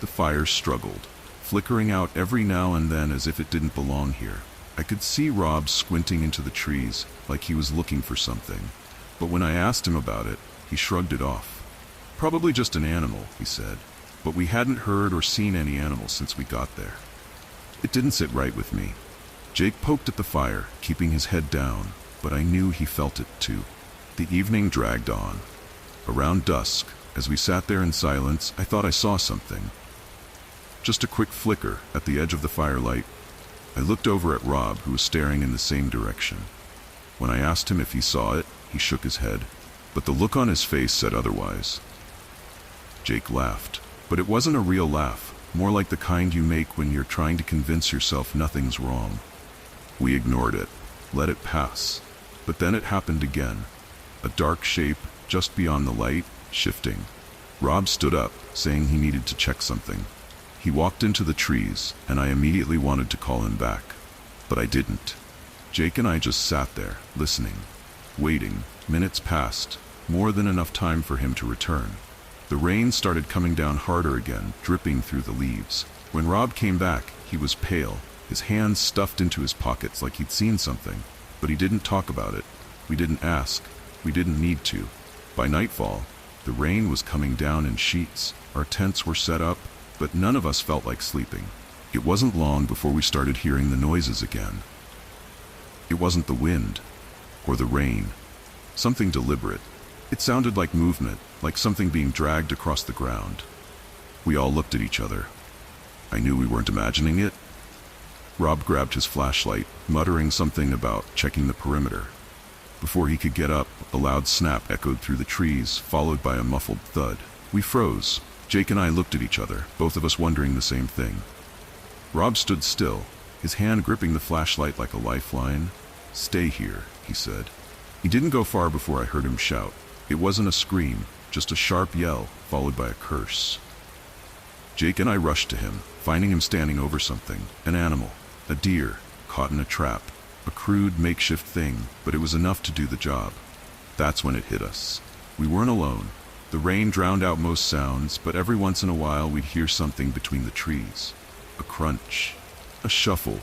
The fire struggled, flickering out every now and then as if it didn't belong here. I could see Rob squinting into the trees, like he was looking for something. But when I asked him about it, he shrugged it off. Probably just an animal, he said. But we hadn't heard or seen any animals since we got there. It didn't sit right with me. Jake poked at the fire, keeping his head down, but I knew he felt it too. The evening dragged on. Around dusk, as we sat there in silence, I thought I saw something. Just a quick flicker at the edge of the firelight. I looked over at Rob, who was staring in the same direction. When I asked him if he saw it, he shook his head, but the look on his face said otherwise. Jake laughed, but it wasn't a real laugh, more like the kind you make when you're trying to convince yourself nothing's wrong. We ignored it, let it pass, but then it happened again. A dark shape, just beyond the light, shifting. Rob stood up, saying he needed to check something. He walked into the trees, and I immediately wanted to call him back, but I didn't. Jake and I just sat there, listening, waiting. Minutes passed, more than enough time for him to return. The rain started coming down harder again, dripping through the leaves. When Rob came back, he was pale, his hands stuffed into his pockets like he'd seen something, but he didn't talk about it. We didn't ask. We didn't need to. By nightfall, the rain was coming down in sheets. Our tents were set up, but none of us felt like sleeping. It wasn't long before we started hearing the noises again. It wasn't the wind, or the rain. Something deliberate. It sounded like movement, like something being dragged across the ground. We all looked at each other. I knew we weren't imagining it. Rob grabbed his flashlight, muttering something about checking the perimeter. Before he could get up, a loud snap echoed through the trees, followed by a muffled thud. We froze. Jake and I looked at each other, both of us wondering the same thing. Rob stood still, his hand gripping the flashlight like a lifeline. "Stay here," he said. He didn't go far before I heard him shout. It wasn't a scream, just a sharp yell, followed by a curse. Jake and I rushed to him, finding him standing over something. An animal, a deer, caught in a trap. A crude, makeshift thing, but it was enough to do the job. That's when it hit us. We weren't alone. The rain drowned out most sounds, but every once in a while we'd hear something between the trees. A crunch, a shuffle.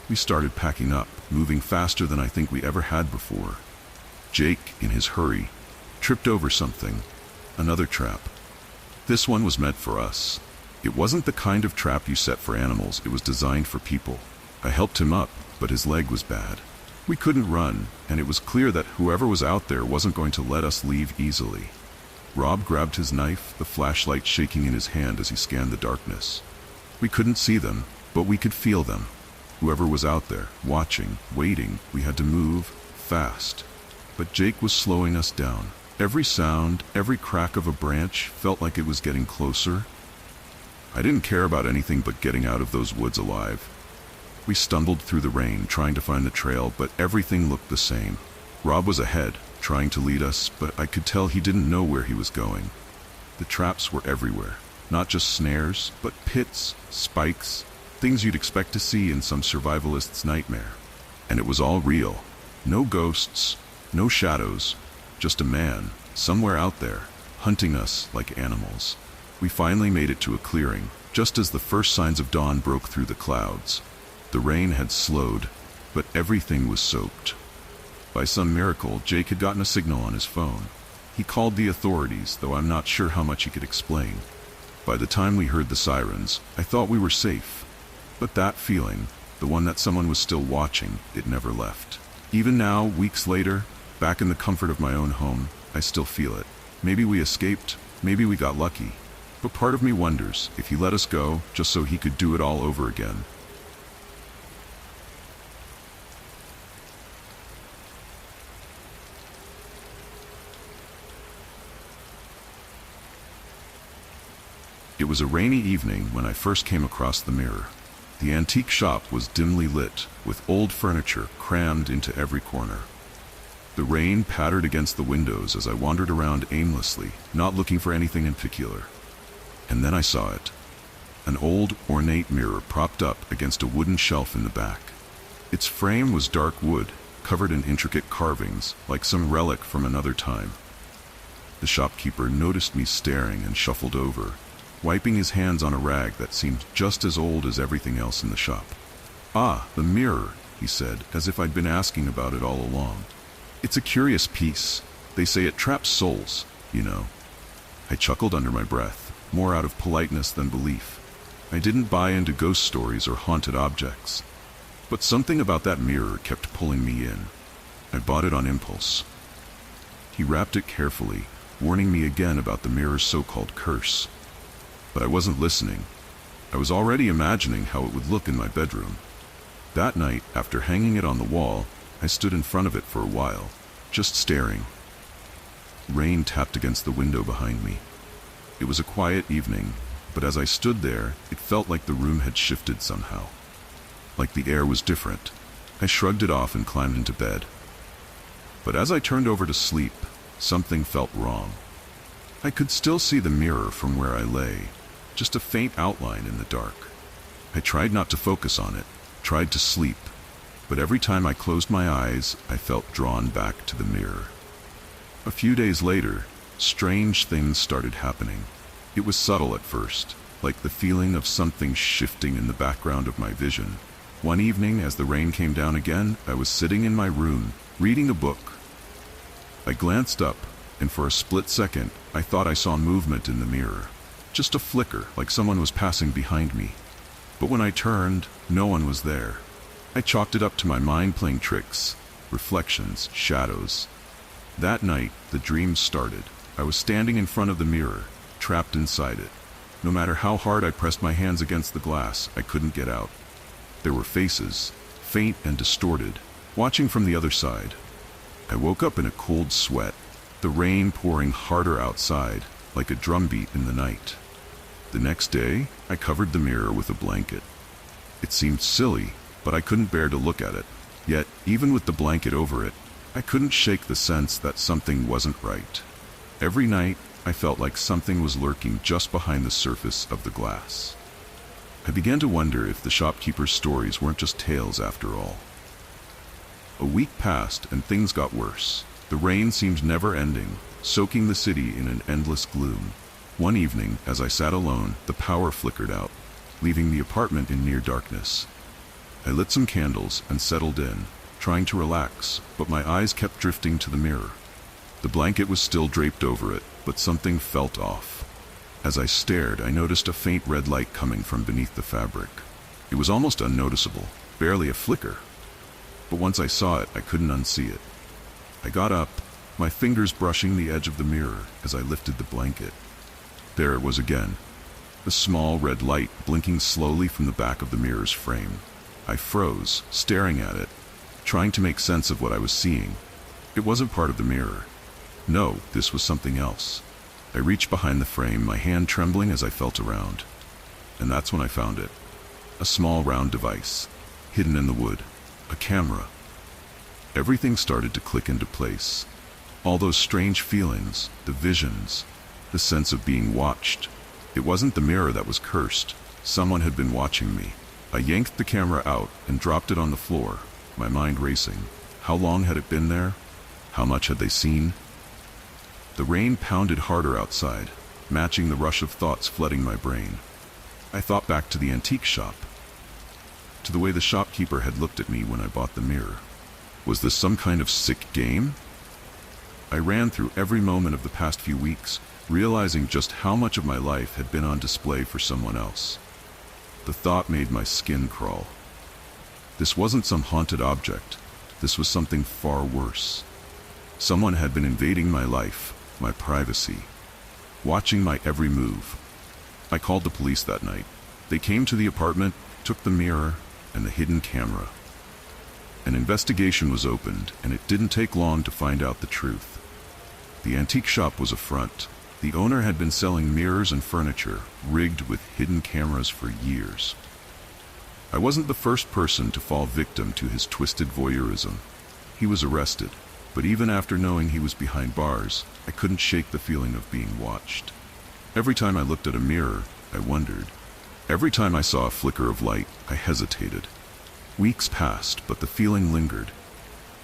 We started packing up, moving faster than I think we ever had before. Jake, in his hurry, tripped over something. Another trap. This one was meant for us. It wasn't the kind of trap you set for animals, it was designed for people. I helped him up, but his leg was bad. We couldn't run, and it was clear that whoever was out there wasn't going to let us leave easily. Rob grabbed his knife, the flashlight shaking in his hand as he scanned the darkness. We couldn't see them, but we could feel them. Whoever was out there, watching, waiting, we had to move fast. But Jake was slowing us down. Every sound, every crack of a branch felt like it was getting closer. I didn't care about anything but getting out of those woods alive. We stumbled through the rain, trying to find the trail, but everything looked the same. Rob was ahead, trying to lead us, but I could tell he didn't know where he was going. The traps were everywhere, not just snares, but pits, spikes. Things you'd expect to see in some survivalist's nightmare. And it was all real. No ghosts, no shadows, just a man, somewhere out there, hunting us like animals. We finally made it to a clearing, just as the first signs of dawn broke through the clouds. The rain had slowed, but everything was soaked. By some miracle, Jake had gotten a signal on his phone. He called the authorities, though I'm not sure how much he could explain. By the time we heard the sirens, I thought we were safe. But that feeling, the one that someone was still watching, it never left. Even now, weeks later, back in the comfort of my own home, I still feel it. Maybe we escaped, maybe we got lucky. But part of me wonders if he let us go just so he could do it all over again. It was a rainy evening when I first came across the mirror. The antique shop was dimly lit, with old furniture crammed into every corner. The rain pattered against the windows as I wandered around aimlessly, not looking for anything in particular. And then I saw it. An old, ornate mirror propped up against a wooden shelf in the back. Its frame was dark wood, covered in intricate carvings, like some relic from another time. The shopkeeper noticed me staring and shuffled over, wiping his hands on a rag that seemed just as old as everything else in the shop. "Ah, the mirror," he said, as if I'd been asking about it all along. "It's a curious piece. They say it traps souls, you know." I chuckled under my breath, more out of politeness than belief. I didn't buy into ghost stories or haunted objects. But something about that mirror kept pulling me in. I bought it on impulse. He wrapped it carefully, warning me again about the mirror's so-called curse. But I wasn't listening. I was already imagining how it would look in my bedroom. That night, after hanging it on the wall, I stood in front of it for a while, just staring. Rain tapped against the window behind me. It was a quiet evening, but as I stood there, it felt like the room had shifted somehow. Like the air was different. I shrugged it off and climbed into bed. But as I turned over to sleep, something felt wrong. I could still see the mirror from where I lay, just a faint outline in the dark. I tried not to focus on it, tried to sleep, but every time I closed my eyes, I felt drawn back to the mirror. A few days later, strange things started happening. It was subtle at first, like the feeling of something shifting in the background of my vision. One evening, as the rain came down again, I was sitting in my room, reading a book. I glanced up, and for a split second, I thought I saw movement in the mirror. Just a flicker, like someone was passing behind me. But when I turned, no one was there. I chalked it up to my mind playing tricks, reflections, shadows. That night, the dream started. I was standing in front of the mirror, trapped inside it. No matter how hard I pressed my hands against the glass, I couldn't get out. There were faces, faint and distorted, watching from the other side. I woke up in a cold sweat, the rain pouring harder outside, like a drumbeat in the night. The next day, I covered the mirror with a blanket. It seemed silly, but I couldn't bear to look at it. Yet, even with the blanket over it, I couldn't shake the sense that something wasn't right. Every night, I felt like something was lurking just behind the surface of the glass. I began to wonder if the shopkeeper's stories weren't just tales after all. A week passed and things got worse. The rain seemed never-ending, soaking the city in an endless gloom. One evening, as I sat alone, the power flickered out, leaving the apartment in near darkness. I lit some candles and settled in, trying to relax, but my eyes kept drifting to the mirror. The blanket was still draped over it, but something felt off. As I stared, I noticed a faint red light coming from beneath the fabric. It was almost unnoticeable, barely a flicker. But once I saw it, I couldn't unsee it. I got up, my fingers brushing the edge of the mirror as I lifted the blanket. There it was again, the small red light blinking slowly from the back of the mirror's frame. I froze, staring at it, trying to make sense of what I was seeing. It wasn't part of the mirror. No, this was something else. I reached behind the frame, my hand trembling as I felt around. And that's when I found it. A small round device, hidden in the wood. A camera. Everything started to click into place. All those strange feelings, the visions, the sense of being watched. It wasn't the mirror that was cursed. Someone had been watching me. I yanked the camera out and dropped it on the floor, my mind racing. How long had it been there? How much had they seen? The rain pounded harder outside, matching the rush of thoughts flooding my brain. I thought back to the antique shop, to the way the shopkeeper had looked at me when I bought the mirror. Was this some kind of sick game? I ran through every moment of the past few weeks, realizing just how much of my life had been on display for someone else. The thought made my skin crawl. This wasn't some haunted object. This was something far worse. Someone had been invading my life, my privacy, watching my every move. I called the police that night. They came to the apartment, took the mirror and the hidden camera. An investigation was opened, and it didn't take long to find out the truth. The antique shop was a front. The owner had been selling mirrors and furniture, rigged with hidden cameras for years. I wasn't the first person to fall victim to his twisted voyeurism. He was arrested, but even after knowing he was behind bars, I couldn't shake the feeling of being watched. Every time I looked at a mirror, I wondered. Every time I saw a flicker of light, I hesitated. Weeks passed, but the feeling lingered.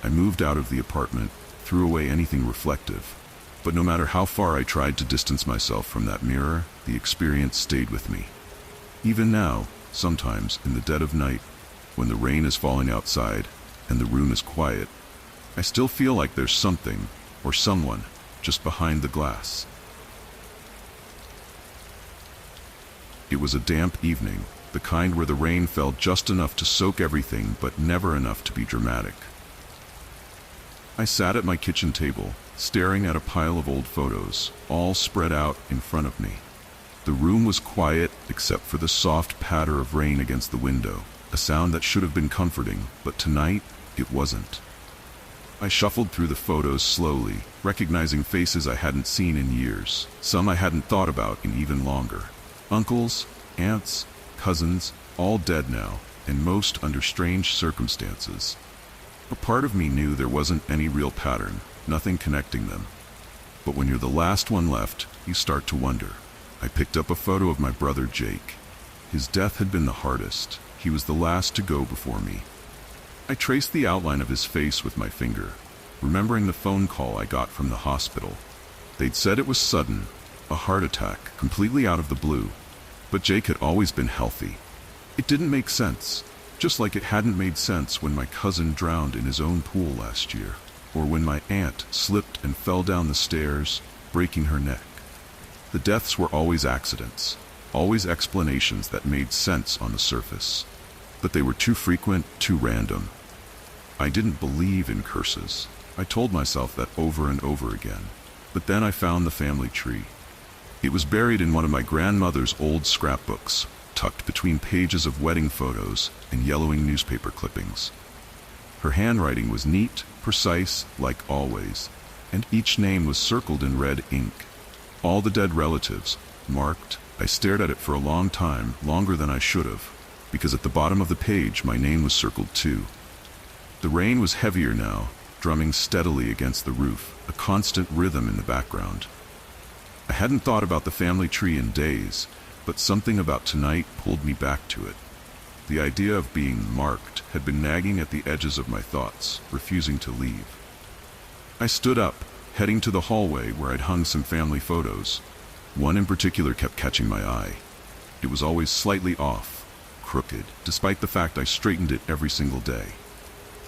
I moved out of the apartment, threw away anything reflective. But no matter how far I tried to distance myself from that mirror, the experience stayed with me. Even now, sometimes in the dead of night, when the rain is falling outside and the room is quiet, I still feel like there's something or someone just behind the glass. It was a damp evening, the kind where the rain fell just enough to soak everything but never enough to be dramatic. I sat at my kitchen table, staring at a pile of old photos, all spread out in front of me. The room was quiet except for the soft patter of rain against the window, a sound that should have been comforting, but tonight it wasn't. I shuffled through the photos slowly, recognizing faces I hadn't seen in years, some I hadn't thought about in even longer. Uncles, aunts, cousins, all dead now, and most under strange circumstances. A part of me knew there wasn't any real pattern, nothing connecting them. But when you're the last one left, you start to wonder. I picked up a photo of my brother Jake. His death had been the hardest. He was the last to go before me. I traced the outline of his face with my finger, remembering the phone call I got from the hospital. They'd said it was sudden, a heart attack, completely out of the blue. But Jake had always been healthy. It didn't make sense, just like it hadn't made sense when my cousin drowned in his own pool last year, or when my aunt slipped and fell down the stairs, breaking her neck. The deaths were always accidents, always explanations that made sense on the surface. But they were too frequent, too random. I didn't believe in curses. I told myself that over and over again. But then I found the family tree. It was buried in one of my grandmother's old scrapbooks, tucked between pages of wedding photos and yellowing newspaper clippings. Her handwriting was neat, precise, like always, and each name was circled in red ink. All the dead relatives, marked. I stared at it for a long time, longer than I should have, because at the bottom of the page my name was circled too. The rain was heavier now, drumming steadily against the roof, a constant rhythm in the background. I hadn't thought about the family tree in days, but something about tonight pulled me back to it. The idea of being marked had been nagging at the edges of my thoughts, refusing to leave. I stood up, heading to the hallway where I'd hung some family photos. One in particular kept catching my eye. It was always slightly off, crooked, despite the fact I straightened it every single day.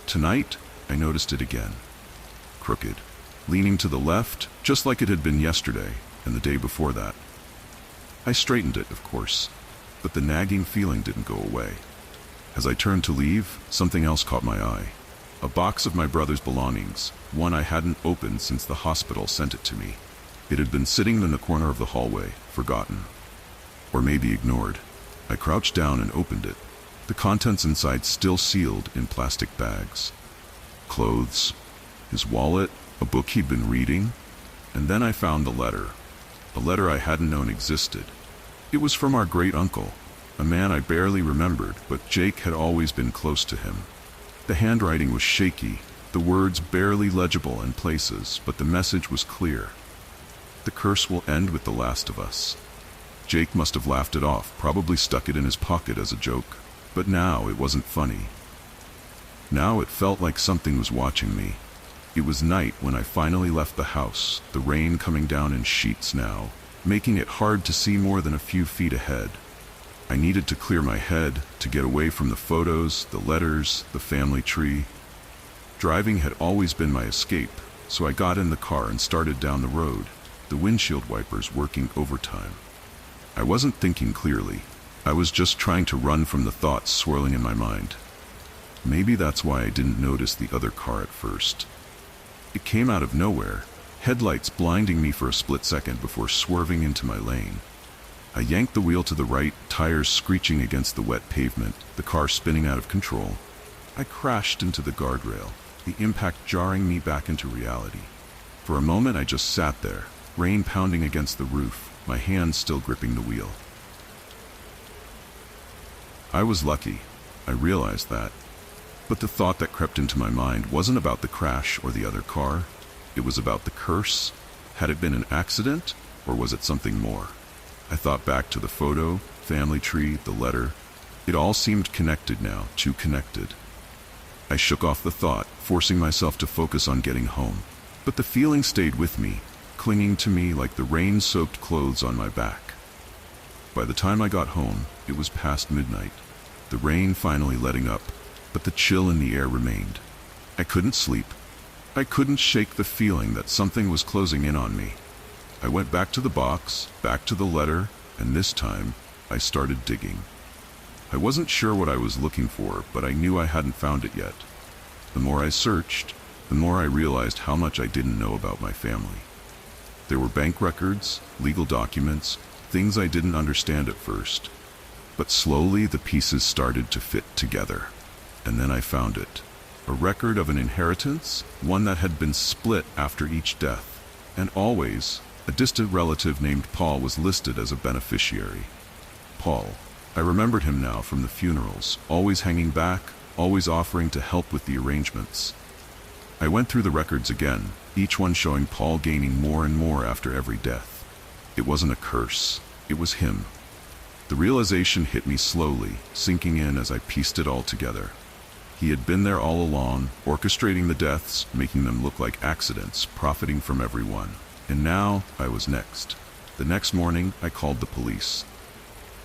Tonight, I noticed it again. Crooked, leaning to the left, just like it had been yesterday and the day before that. I straightened it, of course, but the nagging feeling didn't go away. As I turned to leave, something else caught my eye. A box of my brother's belongings, one I hadn't opened since the hospital sent it to me. It had been sitting in the corner of the hallway, forgotten. Or maybe ignored. I crouched down and opened it. The contents inside still sealed in plastic bags. Clothes, his wallet, a book he'd been reading, and then I found the letter. A letter I hadn't known existed. It was from our great-uncle, a man I barely remembered, but Jake had always been close to him. The handwriting was shaky, the words barely legible in places, but the message was clear. The curse will end with the last of us. Jake must have laughed it off, probably stuck it in his pocket as a joke. But now it wasn't funny. Now it felt like something was watching me. It was night when I finally left the house, the rain coming down in sheets now, making it hard to see more than a few feet ahead. I needed to clear my head, to get away from the photos, the letters, the family tree. Driving had always been my escape, so I got in the car and started down the road, the windshield wipers working overtime. I wasn't thinking clearly. I was just trying to run from the thoughts swirling in my mind. Maybe that's why I didn't notice the other car at first. It came out of nowhere, headlights blinding me for a split second before swerving into my lane. I yanked the wheel to the right, tires screeching against the wet pavement, the car spinning out of control. I crashed into the guardrail, the impact jarring me back into reality. For a moment I just sat there, rain pounding against the roof, my hands still gripping the wheel. I was lucky, I realized that. But the thought that crept into my mind wasn't about the crash or the other car. It was about the curse. Had it been an accident, or was it something more? I thought back to the photo, family tree, the letter. It all seemed connected now, too connected. I shook off the thought, forcing myself to focus on getting home. But the feeling stayed with me, clinging to me like the rain-soaked clothes on my back. By the time I got home, it was past midnight. The rain finally letting up, but the chill in the air remained. I couldn't sleep. I couldn't shake the feeling that something was closing in on me. I went back to the box, back to the letter, and this time, I started digging. I wasn't sure what I was looking for, but I knew I hadn't found it yet. The more I searched, the more I realized how much I didn't know about my family. There were bank records, legal documents, things I didn't understand at first. But slowly the pieces started to fit together. And then I found it. A record of an inheritance, one that had been split after each death. And always, a distant relative named Paul was listed as a beneficiary. Paul. I remembered him now from the funerals, always hanging back, always offering to help with the arrangements. I went through the records again, each one showing Paul gaining more and more after every death. It wasn't a curse, it was him. The realization hit me slowly, sinking in as I pieced it all together. He had been there all along, orchestrating the deaths, making them look like accidents, profiting from everyone. And now, I was next. The next morning, I called the police.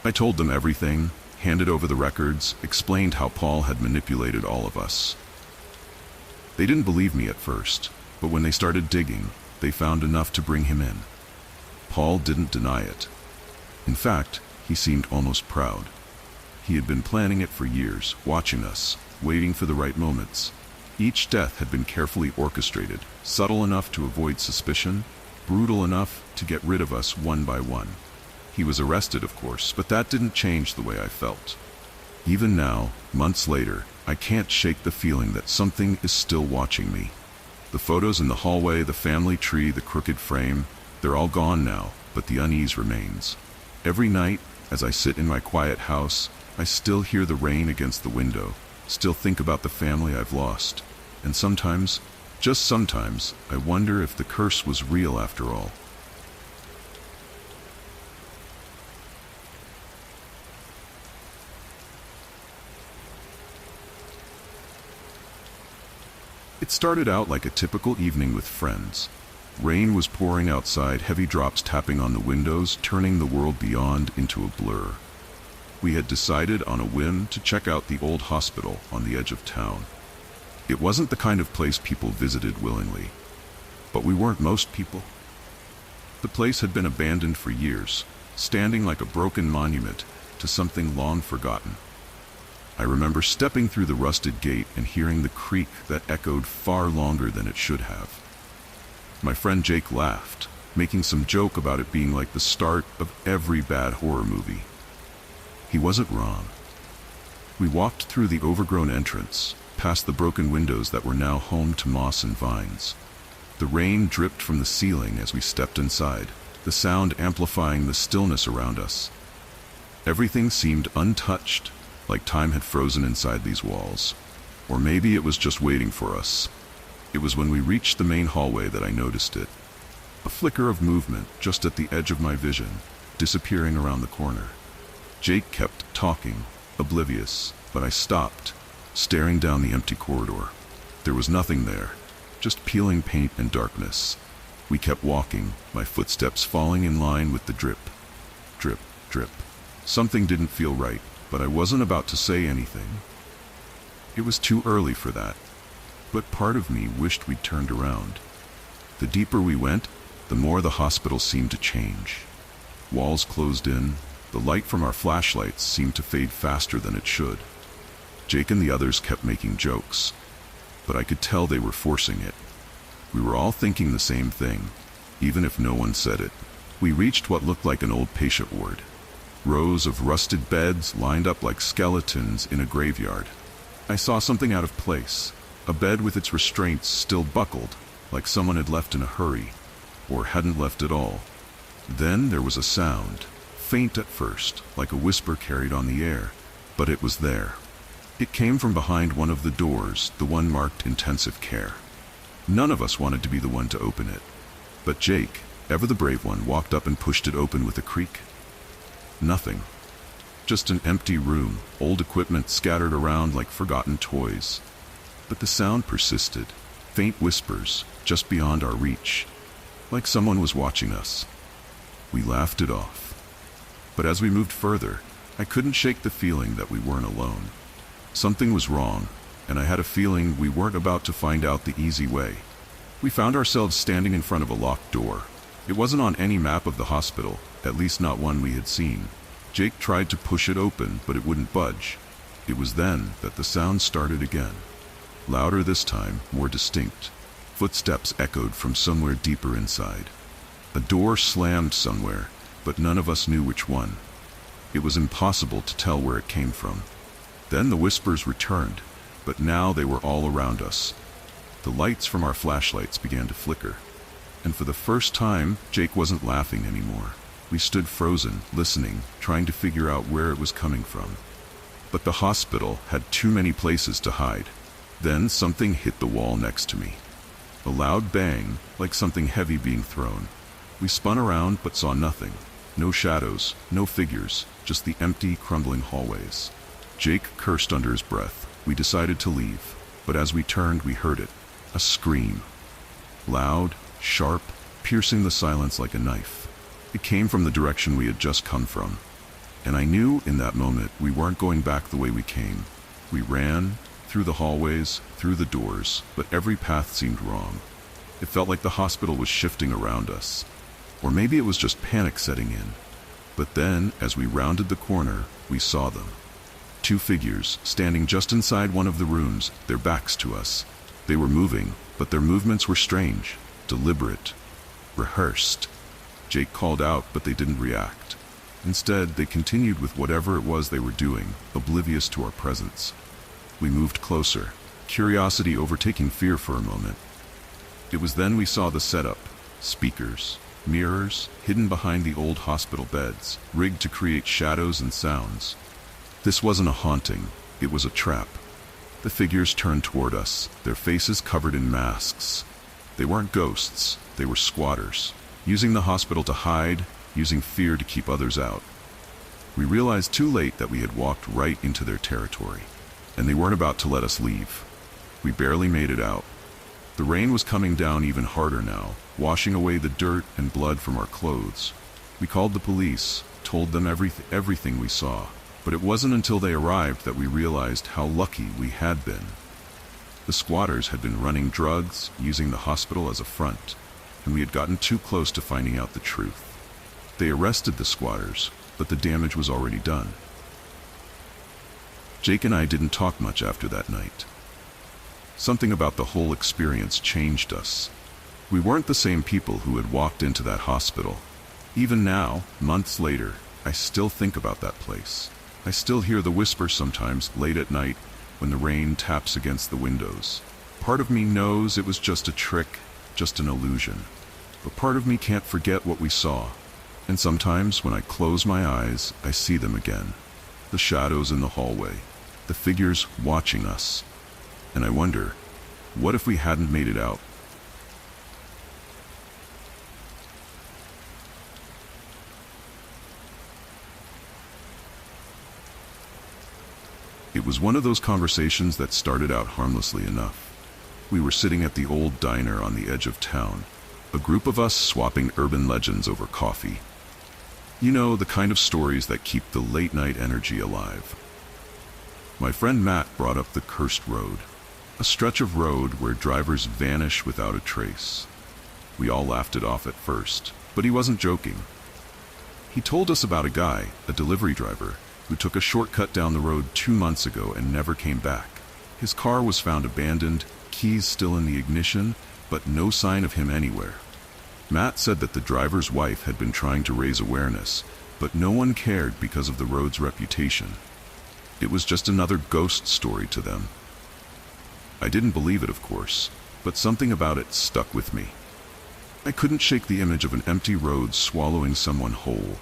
I told them everything, handed over the records, explained how Paul had manipulated all of us. They didn't believe me at first, but when they started digging, they found enough to bring him in. Paul didn't deny it. In fact, he seemed almost proud. He had been planning it for years, watching us, waiting for the right moments. Each death had been carefully orchestrated, subtle enough to avoid suspicion, brutal enough to get rid of us one by one. He was arrested, of course, but that didn't change the way I felt. Even now, months later, I can't shake the feeling that something is still watching me. The photos in the hallway, the family tree, the crooked frame, they're all gone now, but the unease remains. Every night, as I sit in my quiet house, I still hear the rain against the window, still think about the family I've lost. And sometimes, just sometimes, I wonder if the curse was real after all. It started out like a typical evening with friends. Rain was pouring outside, heavy drops tapping on the windows, turning the world beyond into a blur. We had decided on a whim to check out the old hospital on the edge of town. It wasn't the kind of place people visited willingly. But we weren't most people. The place had been abandoned for years, standing like a broken monument to something long forgotten. I remember stepping through the rusted gate and hearing the creak that echoed far longer than it should have. My friend Jake laughed, making some joke about it being like the start of every bad horror movie. He wasn't wrong. We walked through the overgrown entrance, past the broken windows that were now home to moss and vines. The rain dripped from the ceiling as we stepped inside, the sound amplifying the stillness around us. Everything seemed untouched, like time had frozen inside these walls. Or maybe it was just waiting for us. It was when we reached the main hallway that I noticed it. A flicker of movement just at the edge of my vision, disappearing around the corner. Jake kept talking, oblivious, but I stopped, staring down the empty corridor. There was nothing there, just peeling paint and darkness. We kept walking, my footsteps falling in line with the drip, drip, drip. Something didn't feel right, but I wasn't about to say anything. It was too early for that, but part of me wished we'd turned around. The deeper we went, the more the hospital seemed to change. Walls closed in, the light from our flashlights seemed to fade faster than it should. Jake and the others kept making jokes, but I could tell they were forcing it. We were all thinking the same thing, even if no one said it. We reached what looked like an old patient ward. Rows of rusted beds lined up like skeletons in a graveyard. I saw something out of place, a bed with its restraints still buckled, like someone had left in a hurry, or hadn't left at all. Then there was a sound, faint at first, like a whisper carried on the air, but it was there. It came from behind one of the doors, the one marked intensive care. None of us wanted to be the one to open it, but Jake, ever the brave one, walked up and pushed it open with a creak. Nothing. Just an empty room, old equipment scattered around like forgotten toys. But the sound persisted, faint whispers, just beyond our reach, like someone was watching us. We laughed it off. But as we moved further, I couldn't shake the feeling that we weren't alone. Something was wrong, and I had a feeling we weren't about to find out the easy way. We found ourselves standing in front of a locked door. It wasn't on any map of the hospital, at least not one we had seen. Jake tried to push it open, but it wouldn't budge. It was then that the sound started again. Louder this time, more distinct. Footsteps echoed from somewhere deeper inside. A door slammed somewhere, but none of us knew which one. It was impossible to tell where it came from. Then the whispers returned, but now they were all around us. The lights from our flashlights began to flicker. And for the first time, Jake wasn't laughing anymore. We stood frozen, listening, trying to figure out where it was coming from. But the hospital had too many places to hide. Then something hit the wall next to me. A loud bang, like something heavy being thrown. We spun around but saw nothing. No shadows, no figures, just the empty, crumbling hallways. Jake cursed under his breath. We decided to leave, but as we turned, we heard it. A scream. Loud, sharp, piercing the silence like a knife. It came from the direction we had just come from. And I knew in that moment we weren't going back the way we came. We ran, through the hallways, through the doors, but every path seemed wrong. It felt like the hospital was shifting around us. Or maybe it was just panic setting in. But then, as we rounded the corner, we saw them. Two figures, standing just inside one of the rooms, their backs to us. They were moving, but their movements were strange, deliberate, rehearsed. Jake called out, but they didn't react. Instead, they continued with whatever it was they were doing, oblivious to our presence. We moved closer, curiosity overtaking fear for a moment. It was then we saw the setup: speakers, mirrors, hidden behind the old hospital beds, rigged to create shadows and sounds. This wasn't a haunting, it was a trap. The figures turned toward us, their faces covered in masks. They weren't ghosts, they were squatters, using the hospital to hide, using fear to keep others out. We realized too late that we had walked right into their territory, and they weren't about to let us leave. We barely made it out. The rain was coming down even harder now, washing away the dirt and blood from our clothes. We called the police, told them everything we saw, but it wasn't until they arrived that we realized how lucky we had been. The squatters had been running drugs, using the hospital as a front, and we had gotten too close to finding out the truth. They arrested the squatters, but the damage was already done. Jake and I didn't talk much after that night. Something about the whole experience changed us. We weren't the same people who had walked into that hospital. Even now, months later, I still think about that place. I still hear the whisper sometimes late at night when the rain taps against the windows. Part of me knows it was just a trick, just an illusion. But part of me can't forget what we saw. And sometimes when I close my eyes, I see them again. The shadows in the hallway, the figures watching us. And I wonder, what if we hadn't made it out? It was one of those conversations that started out harmlessly enough. We were sitting at the old diner on the edge of town, a group of us swapping urban legends over coffee. You know, the kind of stories that keep the late-night energy alive. My friend Matt brought up the cursed road, a stretch of road where drivers vanish without a trace. We all laughed it off at first, but he wasn't joking. He told us about a guy, a delivery driver, who took a shortcut down the road 2 months ago and never came back. His car was found abandoned, keys still in the ignition, but no sign of him anywhere. Matt said that the driver's wife had been trying to raise awareness, but no one cared because of the road's reputation. It was just another ghost story to them. I didn't believe it, of course, but something about it stuck with me. I couldn't shake the image of an empty road swallowing someone whole.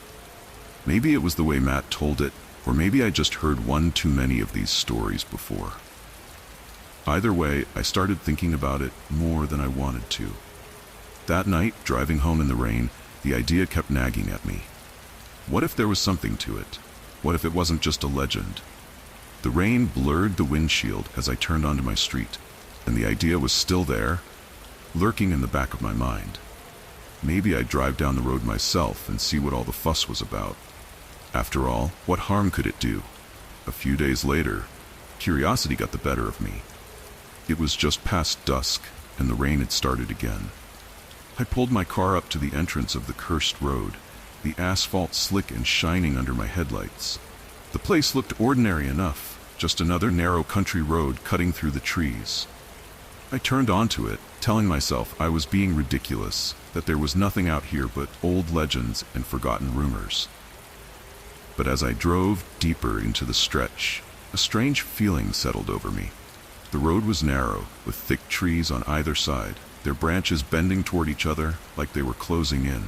Maybe it was the way Matt told it, or maybe I just heard one too many of these stories before. Either way, I started thinking about it more than I wanted to. That night, driving home in the rain, the idea kept nagging at me. What if there was something to it? What if it wasn't just a legend? The rain blurred the windshield as I turned onto my street, and the idea was still there, lurking in the back of my mind. Maybe I'd drive down the road myself and see what all the fuss was about. After all, what harm could it do? A few days later, curiosity got the better of me. It was just past dusk, and the rain had started again. I pulled my car up to the entrance of the cursed road, the asphalt slick and shining under my headlights. The place looked ordinary enough, just another narrow country road cutting through the trees. I turned onto it, telling myself I was being ridiculous, that there was nothing out here but old legends and forgotten rumors. But as I drove deeper into the stretch, a strange feeling settled over me. The road was narrow, with thick trees on either side, their branches bending toward each other like they were closing in.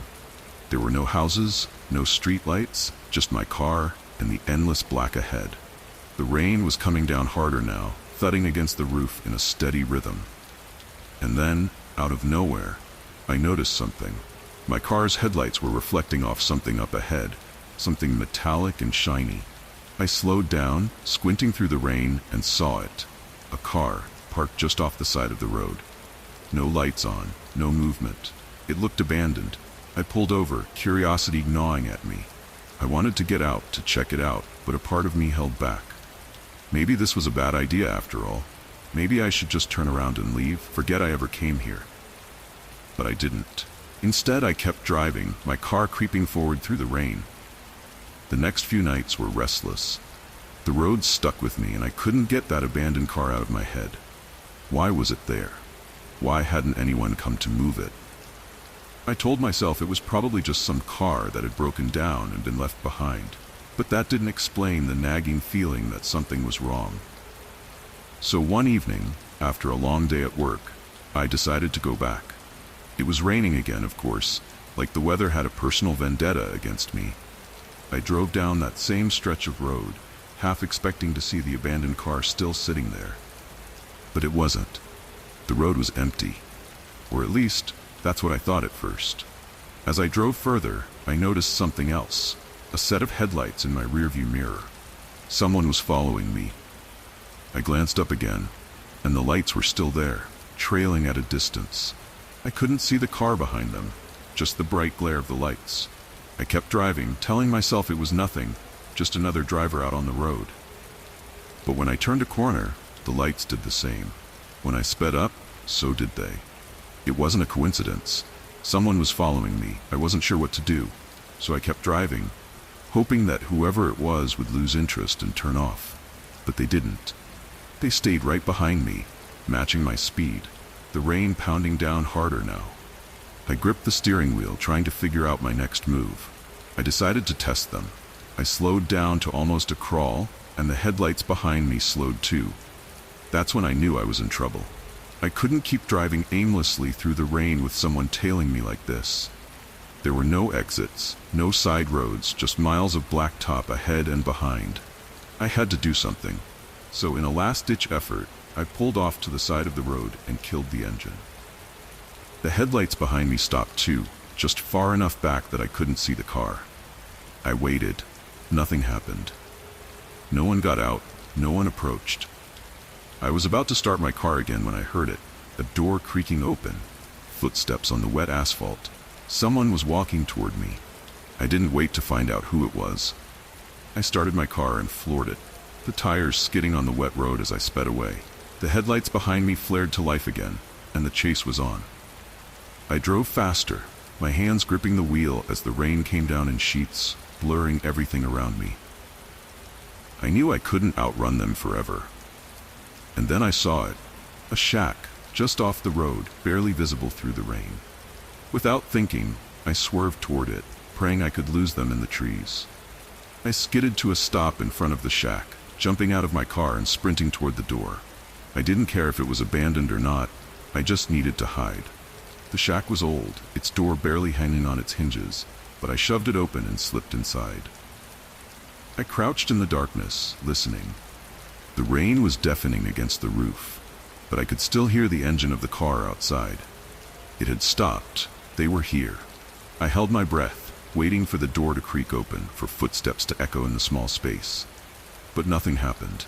There were no houses, no streetlights, just my car and the endless black ahead. The rain was coming down harder now, thudding against the roof in a steady rhythm. And then, out of nowhere, I noticed something. My car's headlights were reflecting off something up ahead, something metallic and shiny. I slowed down, squinting through the rain, and saw it. A car, parked just off the side of the road. No lights on, no movement. It looked abandoned. I pulled over, curiosity gnawing at me. I wanted to get out, to check it out, but a part of me held back. Maybe this was a bad idea after all. Maybe I should just turn around and leave, forget I ever came here. But I didn't. Instead, I kept driving, my car creeping forward through the rain. The next few nights were restless. The road stuck with me, and I couldn't get that abandoned car out of my head. Why was it there? Why hadn't anyone come to move it? I told myself it was probably just some car that had broken down and been left behind, but that didn't explain the nagging feeling that something was wrong. So one evening, after a long day at work, I decided to go back. It was raining again, of course, like the weather had a personal vendetta against me. I drove down that same stretch of road, half expecting to see the abandoned car still sitting there. But it wasn't. The road was empty. Or at least, that's what I thought at first. As I drove further, I noticed something else. A set of headlights in my rearview mirror. Someone was following me. I glanced up again, and the lights were still there, trailing at a distance. I couldn't see the car behind them, just the bright glare of the lights. I kept driving, telling myself it was nothing, just another driver out on the road. But when I turned a corner, the lights did the same. When I sped up, so did they. It wasn't a coincidence. Someone was following me. I wasn't sure what to do, so I kept driving, hoping that whoever it was would lose interest and turn off. But they didn't. They stayed right behind me, matching my speed, the rain pounding down harder now. I gripped the steering wheel, trying to figure out my next move. I decided to test them. I slowed down to almost a crawl, and the headlights behind me slowed too. That's when I knew I was in trouble. I couldn't keep driving aimlessly through the rain with someone tailing me like this. There were no exits, no side roads, just miles of blacktop ahead and behind. I had to do something. So in a last-ditch effort, I pulled off to the side of the road and killed the engine. The headlights behind me stopped too, just far enough back that I couldn't see the car. I waited. Nothing happened. No one got out, No one approached. I was about to start my car again when I heard it, a door creaking open, footsteps on the wet asphalt. Someone was walking toward me. I didn't wait to find out who it was. I started my car and floored it, the tires skidding on the wet road as I sped away. The headlights behind me flared to life again, and the chase was on. I drove faster, my hands gripping the wheel as the rain came down in sheets, blurring everything around me. I knew I couldn't outrun them forever. And then I saw it, a shack, just off the road, barely visible through the rain. Without thinking, I swerved toward it, praying I could lose them in the trees. I skidded to a stop in front of the shack, jumping out of my car and sprinting toward the door. I didn't care if it was abandoned or not, I just needed to hide. The shack was old, its door barely hanging on its hinges, but I shoved it open and slipped inside. I crouched in the darkness, listening. The rain was deafening against the roof, but I could still hear the engine of the car outside. It had stopped. They were here. I held my breath, waiting for the door to creak open, for footsteps to echo in the small space. But nothing happened.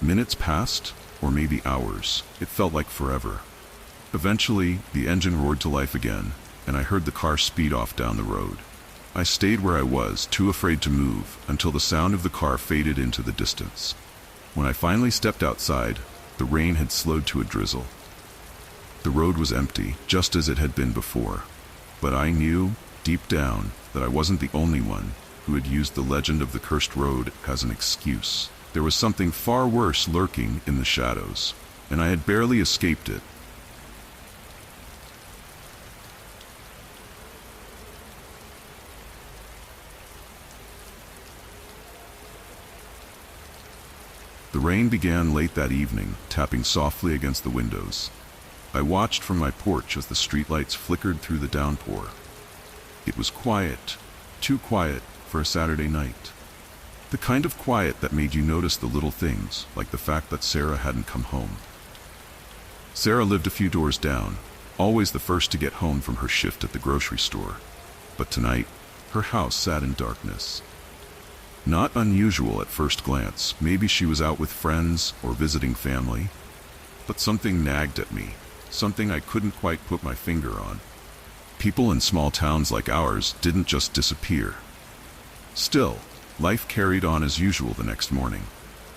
Minutes passed, or maybe hours. It felt like forever. Eventually, the engine roared to life again, and I heard the car speed off down the road. I stayed where I was, too afraid to move, until the sound of the car faded into the distance. When I finally stepped outside, the rain had slowed to a drizzle. The road was empty, just as it had been before. But I knew, deep down, that I wasn't the only one who had used the legend of the cursed road as an excuse. There was something far worse lurking in the shadows, and I had barely escaped it. The rain began late that evening, tapping softly against the windows. I watched from my porch as the streetlights flickered through the downpour. It was quiet, too quiet for a Saturday night. The kind of quiet that made you notice the little things, like the fact that Sarah hadn't come home. Sarah lived a few doors down, always the first to get home from her shift at the grocery store. But tonight, her house sat in darkness. Not unusual at first glance, maybe she was out with friends or visiting family. But something nagged at me, something I couldn't quite put my finger on. People in small towns like ours didn't just disappear. Still, life carried on as usual the next morning.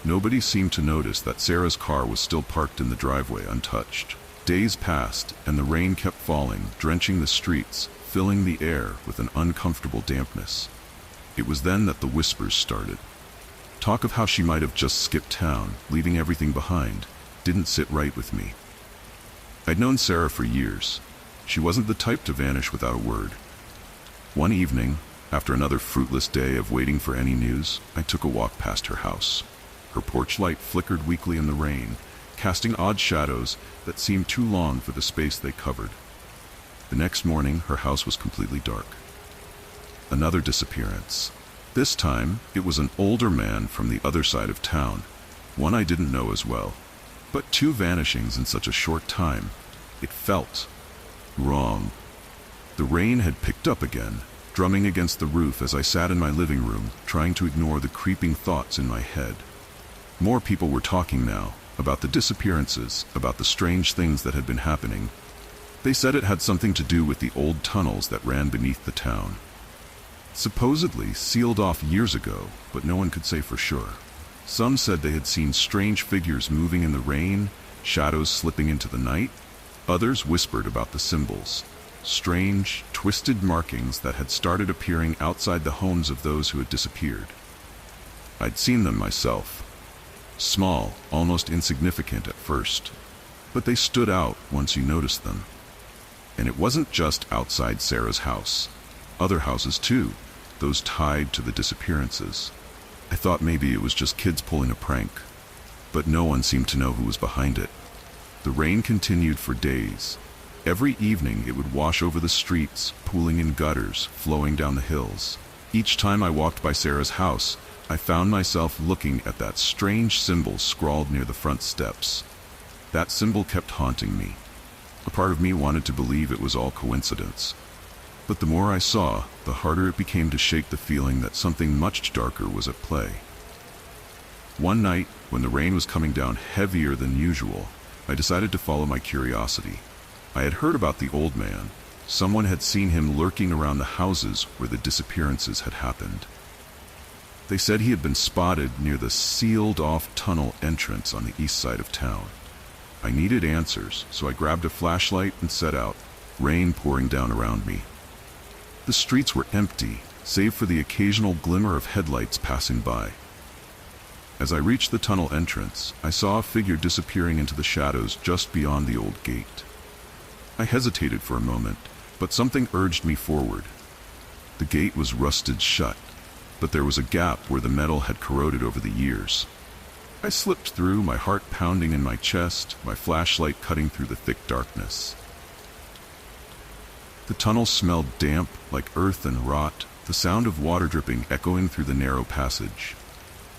Nobody seemed to notice that Sarah's car was still parked in the driveway untouched. Days passed, and the rain kept falling, drenching the streets, filling the air with an uncomfortable dampness. It was then that the whispers started. Talk of how she might have just skipped town, leaving everything behind, didn't sit right with me. I'd known Sarah for years. She wasn't the type to vanish without a word. One evening, after another fruitless day of waiting for any news, I took a walk past her house. Her porch light flickered weakly in the rain, casting odd shadows that seemed too long for the space they covered. The next morning, her house was completely dark. Another disappearance. This time, it was an older man from the other side of town, one I didn't know as well. But two vanishings in such a short time. It felt wrong. The rain had picked up again, drumming against the roof as I sat in my living room, trying to ignore the creeping thoughts in my head. More people were talking now, about the disappearances, about the strange things that had been happening. They said it had something to do with the old tunnels that ran beneath the town. Supposedly sealed off years ago, but no one could say for sure. Some said they had seen strange figures moving in the rain, shadows slipping into the night. Others whispered about the symbols, strange, twisted markings that had started appearing outside the homes of those who had disappeared. I'd seen them myself. Small, almost insignificant at first, but they stood out once you noticed them. And it wasn't just outside Sarah's house. Other houses too, those tied to the disappearances. I thought maybe it was just kids pulling a prank, but no one seemed to know who was behind it. The rain continued for days. Every evening it would wash over the streets, pooling in gutters, flowing down the hills. Each time I walked by Sarah's house, I found myself looking at that strange symbol scrawled near the front steps. That symbol kept haunting me. A part of me wanted to believe it was all coincidence. But the more I saw, the harder it became to shake the feeling that something much darker was at play. One night, when the rain was coming down heavier than usual, I decided to follow my curiosity. I had heard about the old man. Someone had seen him lurking around the houses where the disappearances had happened. They said he had been spotted near the sealed-off tunnel entrance on the east side of town. I needed answers, so I grabbed a flashlight and set out, rain pouring down around me. The streets were empty, save for the occasional glimmer of headlights passing by. As I reached the tunnel entrance, I saw a figure disappearing into the shadows just beyond the old gate. I hesitated for a moment, but something urged me forward. The gate was rusted shut, but there was a gap where the metal had corroded over the years. I slipped through, my heart pounding in my chest, my flashlight cutting through the thick darkness. The tunnel smelled damp, like earth and rot, the sound of water dripping echoing through the narrow passage.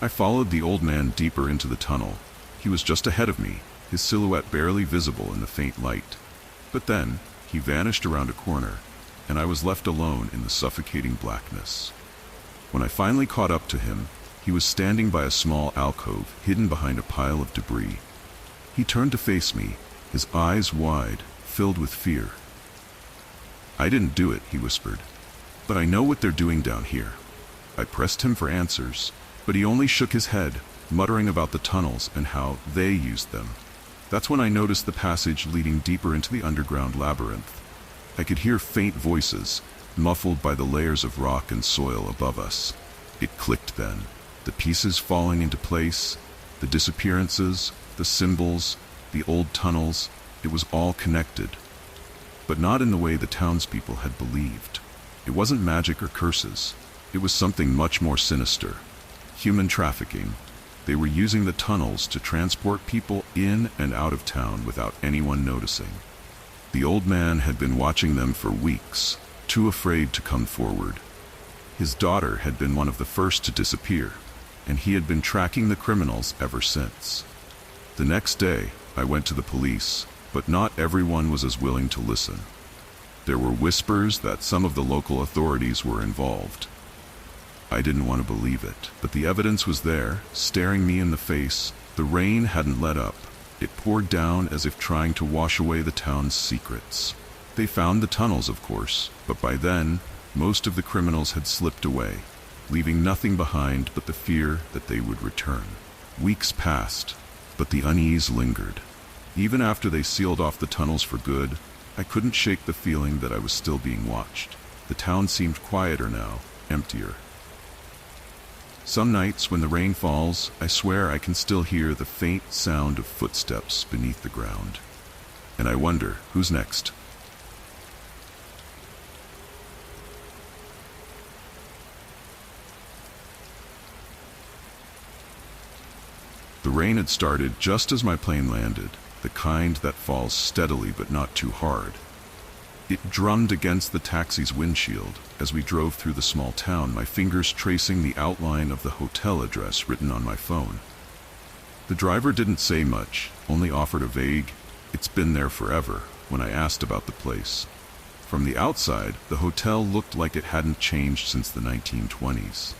I followed the old man deeper into the tunnel. He was just ahead of me, his silhouette barely visible in the faint light. But then, he vanished around a corner, and I was left alone in the suffocating blackness. When I finally caught up to him, he was standing by a small alcove hidden behind a pile of debris. He turned to face me, his eyes wide, filled with fear. "I didn't do it," he whispered, "but I know what they're doing down here." I pressed him for answers, but he only shook his head, muttering about the tunnels and how they used them. That's when I noticed the passage leading deeper into the underground labyrinth. I could hear faint voices, muffled by the layers of rock and soil above us. It clicked then, the pieces falling into place, the disappearances, the symbols, the old tunnels. It was all connected, but not in the way the townspeople had believed. It wasn't magic or curses. It was something much more sinister. Human trafficking. They were using the tunnels to transport people in and out of town without anyone noticing. The old man had been watching them for weeks, too afraid to come forward. His daughter had been one of the first to disappear, and he had been tracking the criminals ever since. The next day, I went to the police, but not everyone was as willing to listen. There were whispers that some of the local authorities were involved. I didn't want to believe it, but the evidence was there, staring me in the face. The rain hadn't let up. It poured down as if trying to wash away the town's secrets. They found the tunnels, of course, but by then, most of the criminals had slipped away, leaving nothing behind but the fear that they would return. Weeks passed, but the unease lingered. Even after they sealed off the tunnels for good, I couldn't shake the feeling that I was still being watched. The town seemed quieter now, emptier. Some nights when the rain falls, I swear I can still hear the faint sound of footsteps beneath the ground. And I wonder, who's next? The rain had started just as my plane landed, the kind that falls steadily but not too hard. It drummed against the taxi's windshield as we drove through the small town, my fingers tracing the outline of the hotel address written on my phone. The driver didn't say much, only offered a vague, "It's been there forever," when I asked about the place. From the outside, the hotel looked like it hadn't changed since the 1920s.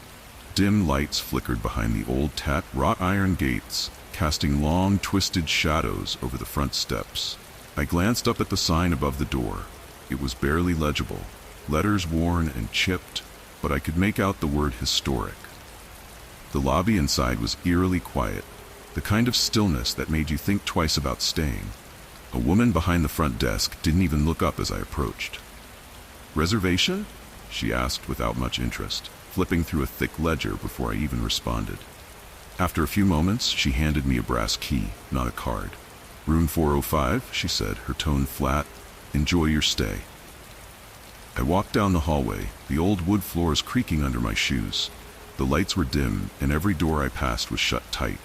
Dim lights flickered behind the old wrought iron gates, casting long, twisted shadows over the front steps. I glanced up at the sign above the door. It was barely legible, letters worn and chipped, but I could make out the word historic. The lobby inside was eerily quiet, the kind of stillness that made you think twice about staying. A woman behind the front desk didn't even look up as I approached. "Reservation?" she asked without much interest, flipping through a thick ledger before I even responded. After a few moments, she handed me a brass key, not a card. "Room 405, she said, her tone flat. "Enjoy your stay." I walked down the hallway, the old wood floors creaking under my shoes. The lights were dim, and every door I passed was shut tight.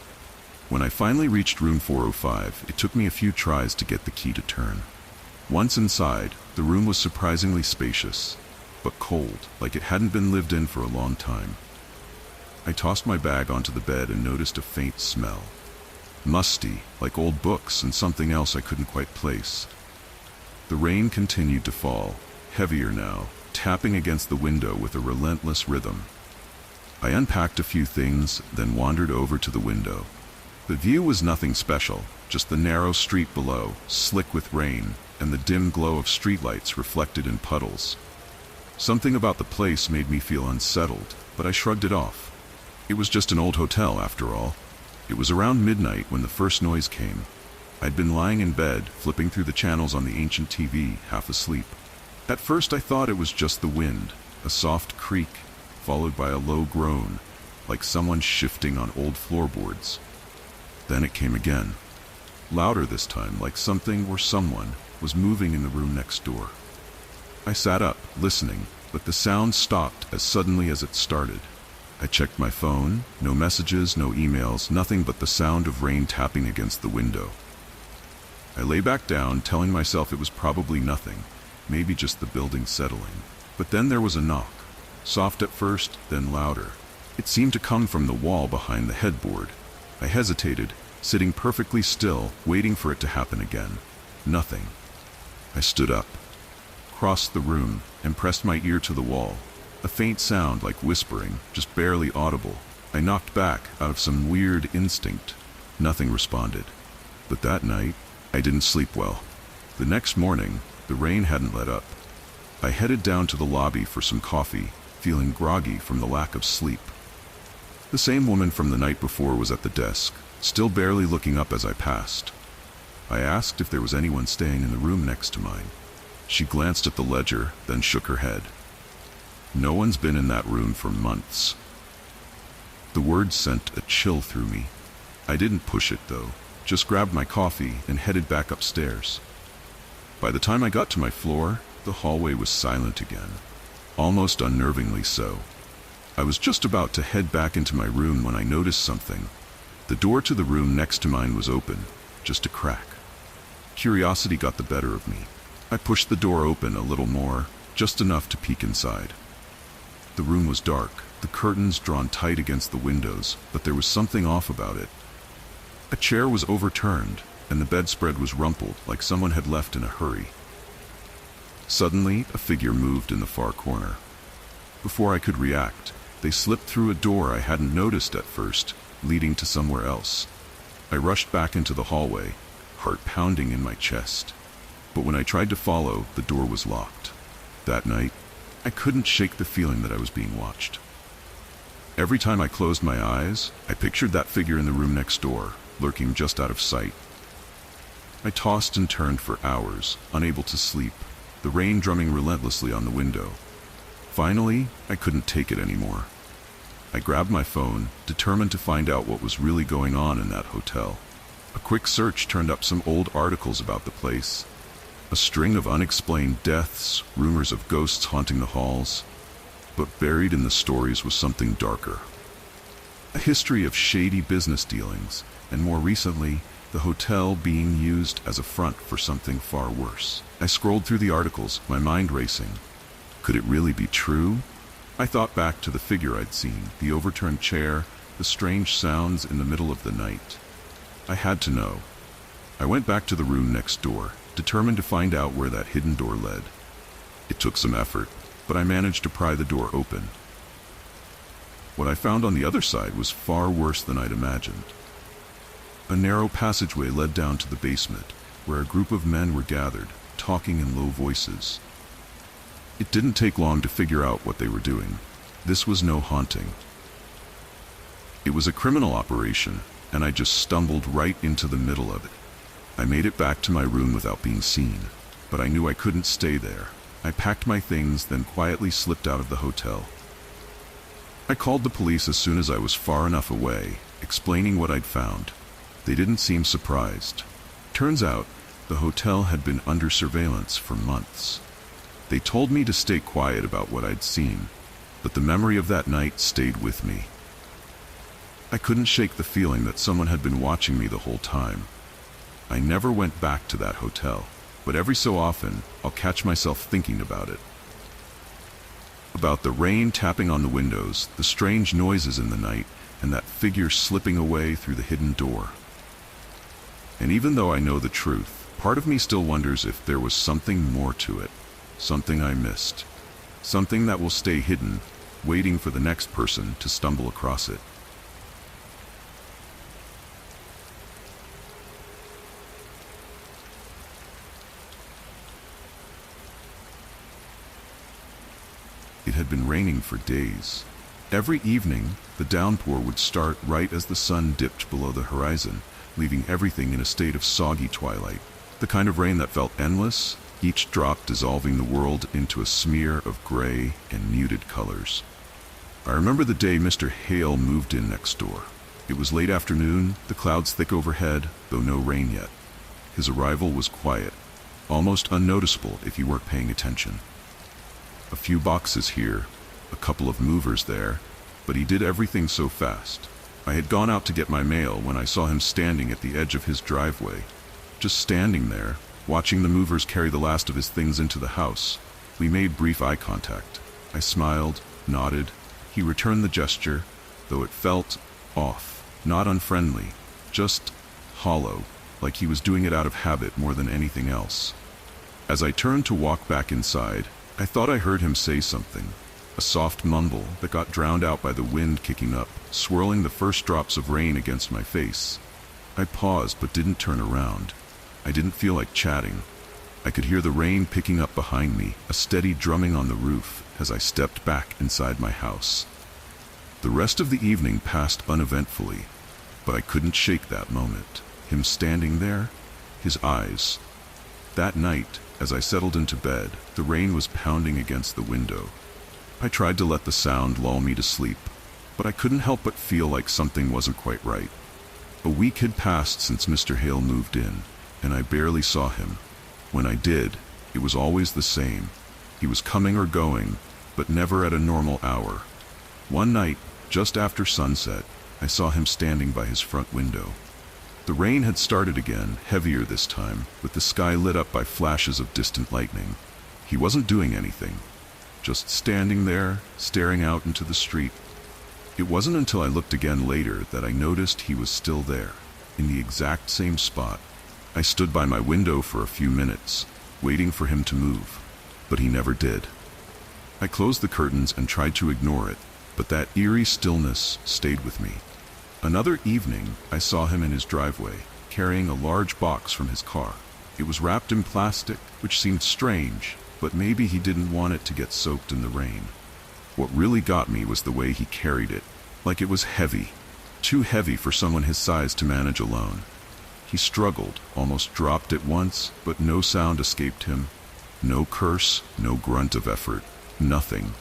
When I finally reached room 405, it took me a few tries to get the key to turn. Once inside, the room was surprisingly spacious, but cold, like it hadn't been lived in for a long time. I tossed my bag onto the bed and noticed a faint smell. Musty, like old books and something else I couldn't quite place. The rain continued to fall, heavier now, tapping against the window with a relentless rhythm. I unpacked a few things, then wandered over to the window. The view was nothing special, just the narrow street below, slick with rain, and the dim glow of streetlights reflected in puddles. Something about the place made me feel unsettled, but I shrugged it off. It was just an old hotel, after all. It was around midnight when the first noise came. I'd been lying in bed, flipping through the channels on the ancient TV, half asleep. At first I thought it was just the wind, a soft creak, followed by a low groan, like someone shifting on old floorboards. Then it came again. Louder this time, like something or someone was moving in the room next door. I sat up, listening, but the sound stopped as suddenly as it started. I checked my phone, no messages, no emails, nothing but the sound of rain tapping against the window. I lay back down, telling myself it was probably nothing, maybe just the building settling. But then there was a knock, soft at first, then louder. It seemed to come from the wall behind the headboard. I hesitated, sitting perfectly still, waiting for it to happen again. Nothing. I stood up, crossed the room, and pressed my ear to the wall. A faint sound like whispering, just barely audible. I knocked back out of some weird instinct. Nothing responded. But that night, I didn't sleep well. The next morning, the rain hadn't let up. I headed down to the lobby for some coffee, feeling groggy from the lack of sleep. The same woman from the night before was at the desk, still barely looking up as I passed. I asked if there was anyone staying in the room next to mine. She glanced at the ledger, then shook her head. No one's been in that room for months. The words sent a chill through me. I didn't push it though, just grabbed my coffee and headed back upstairs. By the time I got to my floor, the hallway was silent again, almost unnervingly so. I was just about to head back into my room when I noticed something. The door to the room next to mine was open, just a crack. Curiosity got the better of me. I pushed the door open a little more, just enough to peek inside. The room was dark, the curtains drawn tight against the windows, but there was something off about it. A chair was overturned, and the bedspread was rumpled like someone had left in a hurry. Suddenly, a figure moved in the far corner. Before I could react, they slipped through a door I hadn't noticed at first, leading to somewhere else. I rushed back into the hallway, heart pounding in my chest. But when I tried to follow, the door was locked. That night, I couldn't shake the feeling that I was being watched. Every time I closed my eyes, I pictured that figure in the room next door, lurking just out of sight. I tossed and turned for hours, unable to sleep, the rain drumming relentlessly on the window. Finally, I couldn't take it anymore. I grabbed my phone, determined to find out what was really going on in that hotel. A quick search turned up some old articles about the place. A string of unexplained deaths, rumors of ghosts haunting the halls. But buried in the stories was something darker. A history of shady business dealings, and more recently, the hotel being used as a front for something far worse. I scrolled through the articles, my mind racing. Could it really be true? I thought back to the figure I'd seen, the overturned chair, the strange sounds in the middle of the night. I had to know. I went back to the room next door, determined to find out where that hidden door led. It took some effort, but I managed to pry the door open. What I found on the other side was far worse than I'd imagined. A narrow passageway led down to the basement, where a group of men were gathered, talking in low voices. It didn't take long to figure out what they were doing. This was no haunting. It was a criminal operation, and I just stumbled right into the middle of it. I made it back to my room without being seen, but I knew I couldn't stay there. I packed my things, then quietly slipped out of the hotel. I called the police as soon as I was far enough away, explaining what I'd found. They didn't seem surprised. Turns out, the hotel had been under surveillance for months. They told me to stay quiet about what I'd seen, but the memory of that night stayed with me. I couldn't shake the feeling that someone had been watching me the whole time. I never went back to that hotel, but every so often, I'll catch myself thinking about it. About the rain tapping on the windows, the strange noises in the night, and that figure slipping away through the hidden door. And even though I know the truth, part of me still wonders if there was something more to it, something I missed, something that will stay hidden waiting for the next person to stumble across it. It had been raining for days. Every evening, the downpour would start right as the sun dipped below the horizon, leaving everything in a state of soggy twilight. The kind of rain that felt endless, each drop dissolving the world into a smear of gray and muted colors. I remember the day Mr. Hale moved in next door. It was late afternoon, the clouds thick overhead, though no rain yet. His arrival was quiet, almost unnoticeable if you weren't paying attention. A few boxes here, a couple of movers there, but he did everything so fast. I had gone out to get my mail when I saw him standing at the edge of his driveway, just standing there, watching the movers carry the last of his things into the house. We made brief eye contact. I smiled, nodded. He returned the gesture, though it felt off, not unfriendly, just hollow, like he was doing it out of habit more than anything else. As I turned to walk back inside, I thought I heard him say something, a soft mumble that got drowned out by the wind kicking up, swirling the first drops of rain against my face. I paused but didn't turn around. I didn't feel like chatting. I could hear the rain picking up behind me, a steady drumming on the roof as I stepped back inside my house. The rest of the evening passed uneventfully, but I couldn't shake that moment. Him standing there, his eyes. That night, as I settled into bed, the rain was pounding against the window. I tried to let the sound lull me to sleep, but I couldn't help but feel like something wasn't quite right. A week had passed since Mr. Hale moved in, and I barely saw him. When I did, it was always the same. He was coming or going, but never at a normal hour. One night, just after sunset, I saw him standing by his front window. The rain had started again, heavier this time, with the sky lit up by flashes of distant lightning. He wasn't doing anything, just standing there, staring out into the street. It wasn't until I looked again later that I noticed he was still there, in the exact same spot. I stood by my window for a few minutes, waiting for him to move, but he never did. I closed the curtains and tried to ignore it, but that eerie stillness stayed with me. Another evening, I saw him in his driveway, carrying a large box from his car. It was wrapped in plastic, which seemed strange, but maybe he didn't want it to get soaked in the rain. What really got me was the way he carried it, like it was heavy, too heavy for someone his size to manage alone. He struggled, almost dropped it once, but no sound escaped him. No curse, no grunt of effort, nothing.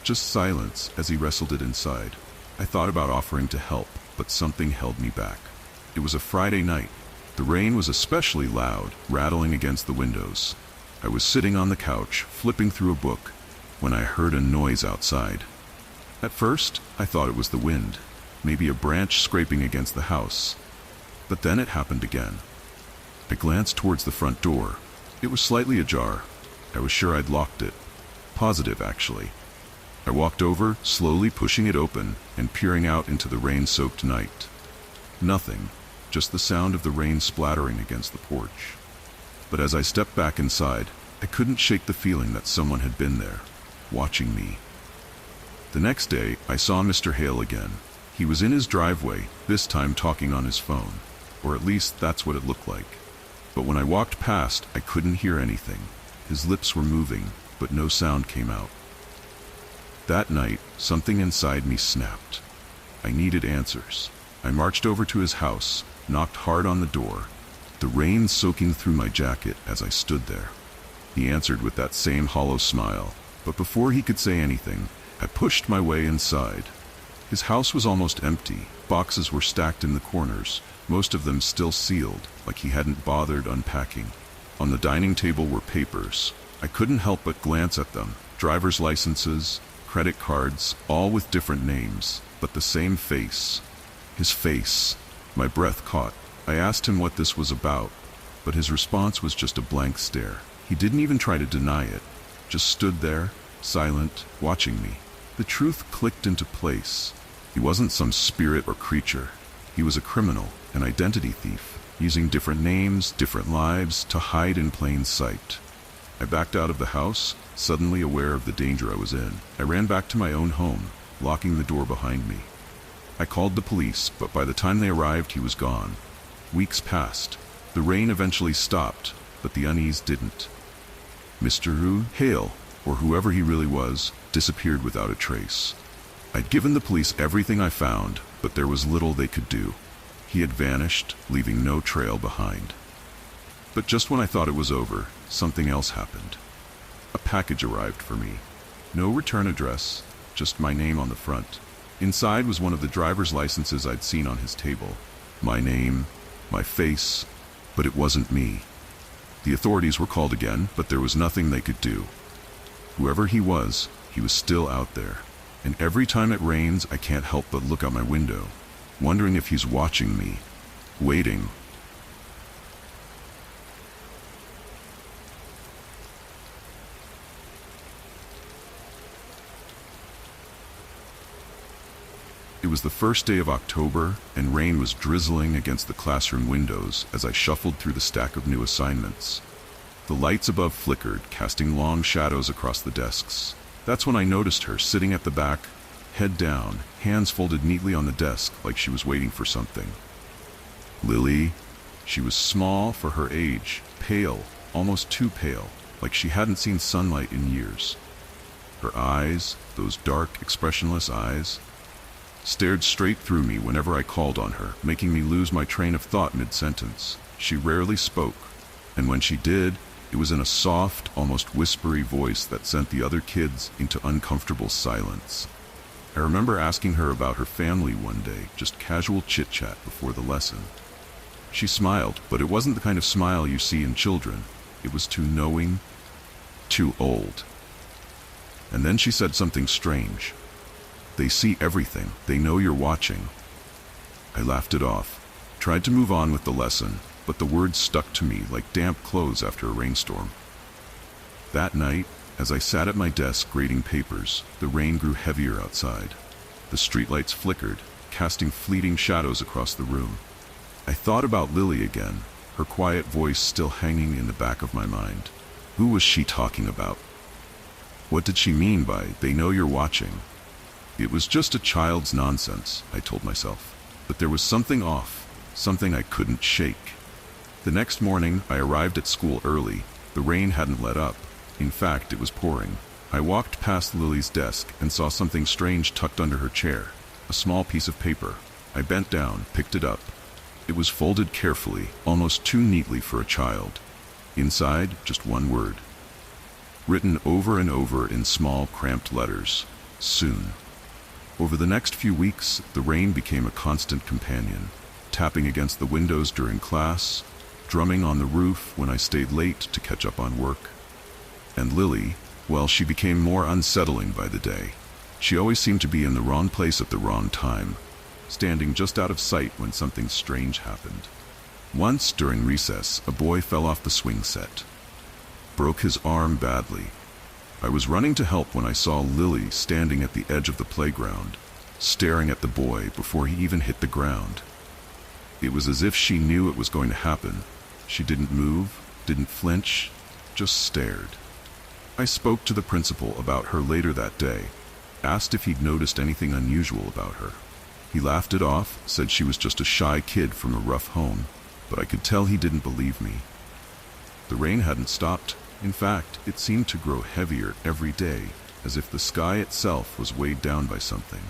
Just silence as he wrestled it inside. I thought about offering to help, but something held me back. It was a Friday night. The rain was especially loud, rattling against the windows. I was sitting on the couch, flipping through a book, when I heard a noise outside. At first, I thought it was the wind, maybe a branch scraping against the house. But then it happened again. I glanced towards the front door. It was slightly ajar. I was sure I'd locked it. Positive, actually. I walked over, slowly pushing it open and peering out into the rain-soaked night. Nothing, just the sound of the rain splattering against the porch. But as I stepped back inside, I couldn't shake the feeling that someone had been there, watching me. The next day, I saw Mr. Hale again. He was in his driveway, this time talking on his phone, or at least that's what it looked like. But when I walked past, I couldn't hear anything. His lips were moving, but no sound came out. That night, something inside me snapped. I needed answers. I marched over to his house, knocked hard on the door, the rain soaking through my jacket as I stood there. He answered with that same hollow smile, but before he could say anything, I pushed my way inside. His house was almost empty. Boxes were stacked in the corners, most of them still sealed, like he hadn't bothered unpacking. On the dining table were papers. I couldn't help but glance at them. Driver's licenses, credit cards, all with different names, but the same face. His face. My breath caught. I asked him what this was about, but his response was just a blank stare. He didn't even try to deny it, just stood there, silent, watching me. The truth clicked into place. He wasn't some spirit or creature. He was a criminal, an identity thief, using different names, different lives to hide in plain sight. I backed out of the house, suddenly aware of the danger I was in. I ran back to my own home, locking the door behind me. I called the police, but by the time they arrived, he was gone. Weeks passed. The rain eventually stopped, but the unease didn't. Mr. Hale, or whoever he really was, disappeared without a trace. I'd given the police everything I found, but there was little they could do. He had vanished, leaving no trail behind. But just when I thought it was over, something else happened. A package arrived for me. No return address, just my name on the front. Inside was one of the driver's licenses I'd seen on his table. My name, my face, but it wasn't me. The authorities were called again, but there was nothing they could do. Whoever he was still out there. And every time it rains, I can't help but look out my window, wondering if he's watching me, waiting. It was the first day of October, and rain was drizzling against the classroom windows as I shuffled through the stack of new assignments. The lights above flickered, casting long shadows across the desks. That's when I noticed her sitting at the back, head down, hands folded neatly on the desk like she was waiting for something. Lily. She was small for her age, pale, almost too pale, like she hadn't seen sunlight in years. Her eyes, those dark, expressionless eyes, stared straight through me whenever I called on her, making me lose my train of thought mid-sentence. She rarely spoke, and when she did, it was in a soft, almost whispery voice that sent the other kids into uncomfortable silence. I remember asking her about her family one day, just casual chit-chat before the lesson. She smiled, but it wasn't the kind of smile you see in children. It was too knowing, too old. And then she said something strange. They see everything. They know you're watching. I laughed it off, tried to move on with the lesson, but the words stuck to me like damp clothes after a rainstorm. That night, as I sat at my desk grading papers, the rain grew heavier outside. The streetlights flickered, casting fleeting shadows across the room. I thought about Lily again, her quiet voice still hanging in the back of my mind. Who was she talking about? What did she mean by, "They know you're watching"? It was just a child's nonsense, I told myself. But there was something off, something I couldn't shake. The next morning, I arrived at school early. The rain hadn't let up. In fact, it was pouring. I walked past Lily's desk and saw something strange tucked under her chair. A small piece of paper. I bent down, picked it up. It was folded carefully, almost too neatly for a child. Inside, just one word. Written over and over in small, cramped letters. Soon. Over the next few weeks, the rain became a constant companion, tapping against the windows during class, drumming on the roof when I stayed late to catch up on work. And Lily, well, she became more unsettling by the day. She always seemed to be in the wrong place at the wrong time, standing just out of sight when something strange happened. Once, during recess, a boy fell off the swing set. Broke his arm badly. I was running to help when I saw Lily standing at the edge of the playground, staring at the boy before he even hit the ground. It was as if she knew it was going to happen. She didn't move, didn't flinch, just stared. I spoke to the principal about her later that day, asked if he'd noticed anything unusual about her. He laughed it off, said she was just a shy kid from a rough home, but I could tell he didn't believe me. The rain hadn't stopped. In fact, it seemed to grow heavier every day, as if the sky itself was weighed down by something.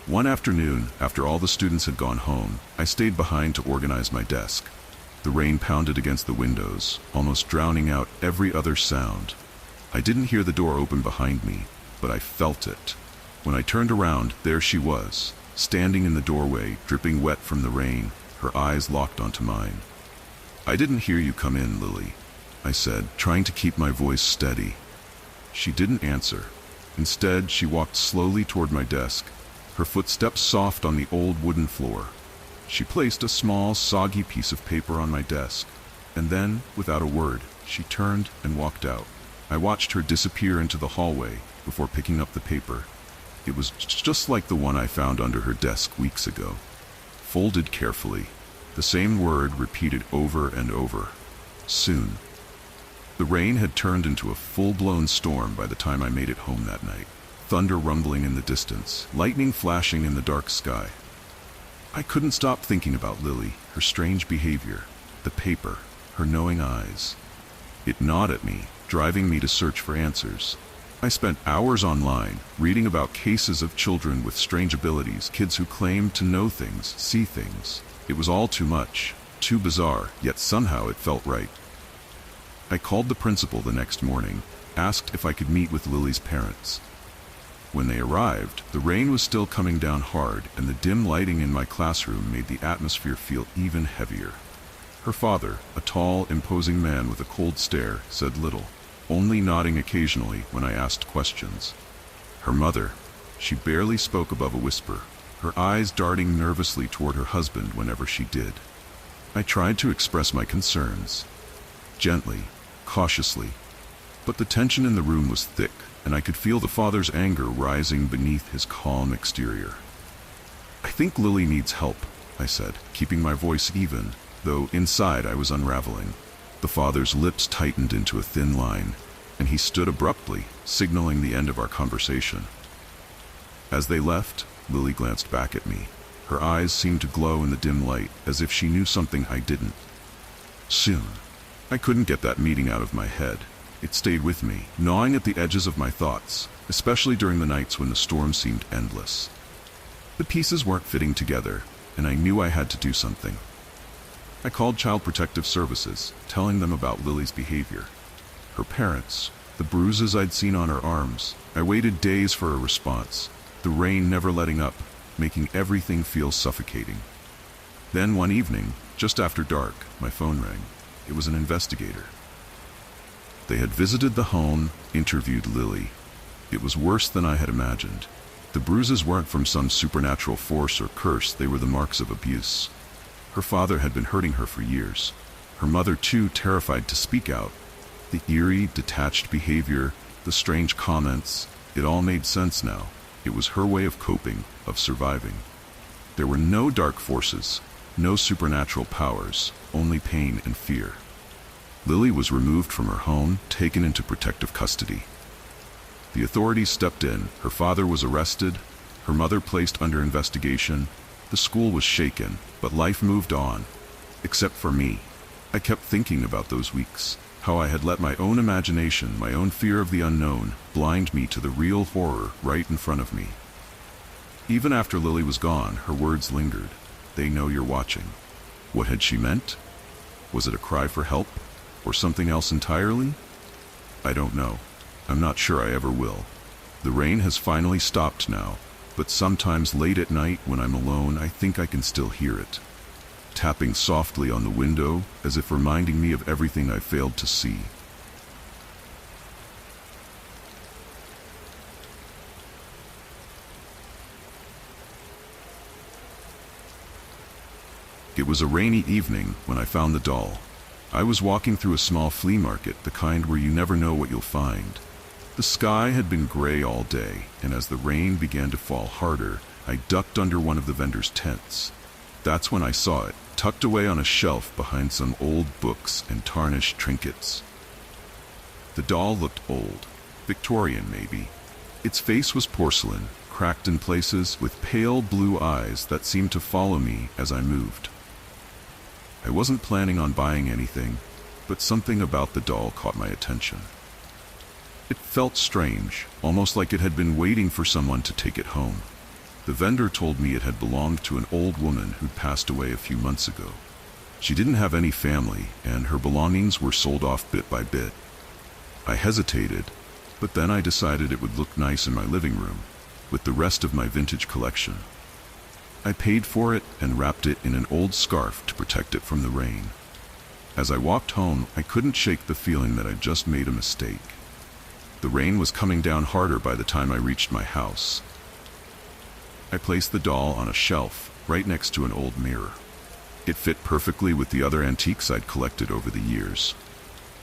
One afternoon, after all the students had gone home, I stayed behind to organize my desk. The rain pounded against the windows, almost drowning out every other sound. I didn't hear the door open behind me, but I felt it. When I turned around, there she was, standing in the doorway, dripping wet from the rain, her eyes locked onto mine. "I didn't hear you come in, Lily," I said, trying to keep my voice steady. She didn't answer. Instead, she walked slowly toward my desk, her footsteps soft on the old wooden floor. She placed a small, soggy piece of paper on my desk, and then, without a word, she turned and walked out. I watched her disappear into the hallway before picking up the paper. It was just like the one I found under her desk weeks ago. Folded carefully, the same word repeated over and over. Soon. The rain had turned into a full-blown storm by the time I made it home that night. Thunder rumbling in the distance, lightning flashing in the dark sky. I couldn't stop thinking about Lily, her strange behavior, the paper, her knowing eyes. It gnawed at me, driving me to search for answers. I spent hours online, reading about cases of children with strange abilities, kids who claimed to know things, see things. It was all too much, too bizarre, yet somehow it felt right. I called the principal the next morning, asked if I could meet with Lily's parents. When they arrived, the rain was still coming down hard, and the dim lighting in my classroom made the atmosphere feel even heavier. Her father, a tall, imposing man with a cold stare, said little, only nodding occasionally when I asked questions. Her mother, she barely spoke above a whisper, her eyes darting nervously toward her husband whenever she did. I tried to express my concerns, gently, cautiously, but the tension in the room was thick, and I could feel the father's anger rising beneath his calm exterior. "I think Lily needs help," I said, keeping my voice even, though inside I was unraveling. The father's lips tightened into a thin line, and he stood abruptly, signaling the end of our conversation. As they left, Lily glanced back at me. Her eyes seemed to glow in the dim light, as if she knew something I didn't. Soon. I couldn't get that meeting out of my head. It stayed with me, gnawing at the edges of my thoughts, especially during the nights when the storm seemed endless. The pieces weren't fitting together, and I knew I had to do something. I called Child Protective Services, telling them about Lily's behavior. Her parents, the bruises I'd seen on her arms. I waited days for a response, the rain never letting up, making everything feel suffocating. Then one evening, just after dark, my phone rang. It was an investigator. They had visited the home, interviewed Lily. It was worse than I had imagined. The bruises weren't from some supernatural force or curse, they were the marks of abuse. Her father had been hurting her for years. Her mother, too, terrified to speak out. The eerie, detached behavior, the strange comments, it all made sense now. It was her way of coping, of surviving. There were no dark forces, no supernatural powers, only pain and fear. Lily was removed from her home, taken into protective custody. The authorities stepped in, her father was arrested, her mother placed under investigation. The school was shaken, but life moved on. Except for me. I kept thinking about those weeks, how I had let my own imagination, my own fear of the unknown, blind me to the real horror right in front of me. Even after Lily was gone, her words lingered. "They know you're watching." What had she meant? Was it a cry for help? Or something else entirely? I don't know. I'm not sure I ever will. The rain has finally stopped now, but sometimes late at night when I'm alone, I think I can still hear it, tapping softly on the window as if reminding me of everything I failed to see. It was a rainy evening when I found the doll. I was walking through a small flea market, the kind where you never know what you'll find. The sky had been gray all day, and as the rain began to fall harder, I ducked under one of the vendors' tents. That's when I saw it, tucked away on a shelf behind some old books and tarnished trinkets. The doll looked old, Victorian maybe. Its face was porcelain, cracked in places, with pale blue eyes that seemed to follow me as I moved. I wasn't planning on buying anything, but something about the doll caught my attention. It felt strange, almost like it had been waiting for someone to take it home. The vendor told me it had belonged to an old woman who'd passed away a few months ago. She didn't have any family, and her belongings were sold off bit by bit. I hesitated, but then I decided it would look nice in my living room, with the rest of my vintage collection. I paid for it and wrapped it in an old scarf to protect it from the rain. As I walked home, I couldn't shake the feeling that I'd just made a mistake. The rain was coming down harder by the time I reached my house. I placed the doll on a shelf, right next to an old mirror. It fit perfectly with the other antiques I'd collected over the years.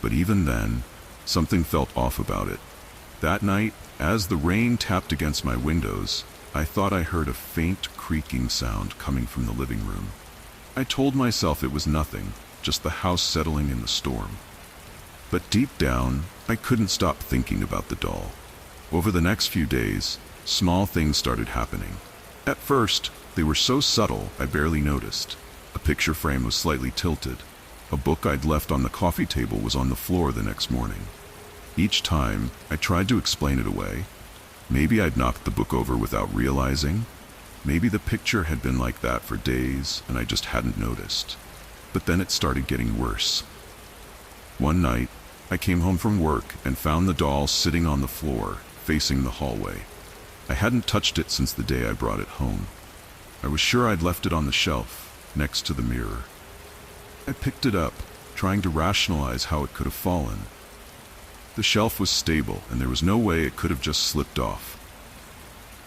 But even then, something felt off about it. That night, as the rain tapped against my windows, I thought I heard a faint creaking sound coming from the living room. I told myself it was nothing, just the house settling in the storm. But deep down, I couldn't stop thinking about the doll. Over the next few days, small things started happening. At first, they were so subtle I barely noticed. A picture frame was slightly tilted. A book I'd left on the coffee table was on the floor the next morning. Each time, I tried to explain it away. Maybe I'd knocked the book over without realizing. Maybe the picture had been like that for days and I just hadn't noticed. But then it started getting worse. One night, I came home from work and found the doll sitting on the floor, facing the hallway. I hadn't touched it since the day I brought it home. I was sure I'd left it on the shelf, next to the mirror. I picked it up, trying to rationalize how it could have fallen. The shelf was stable, and there was no way it could have just slipped off.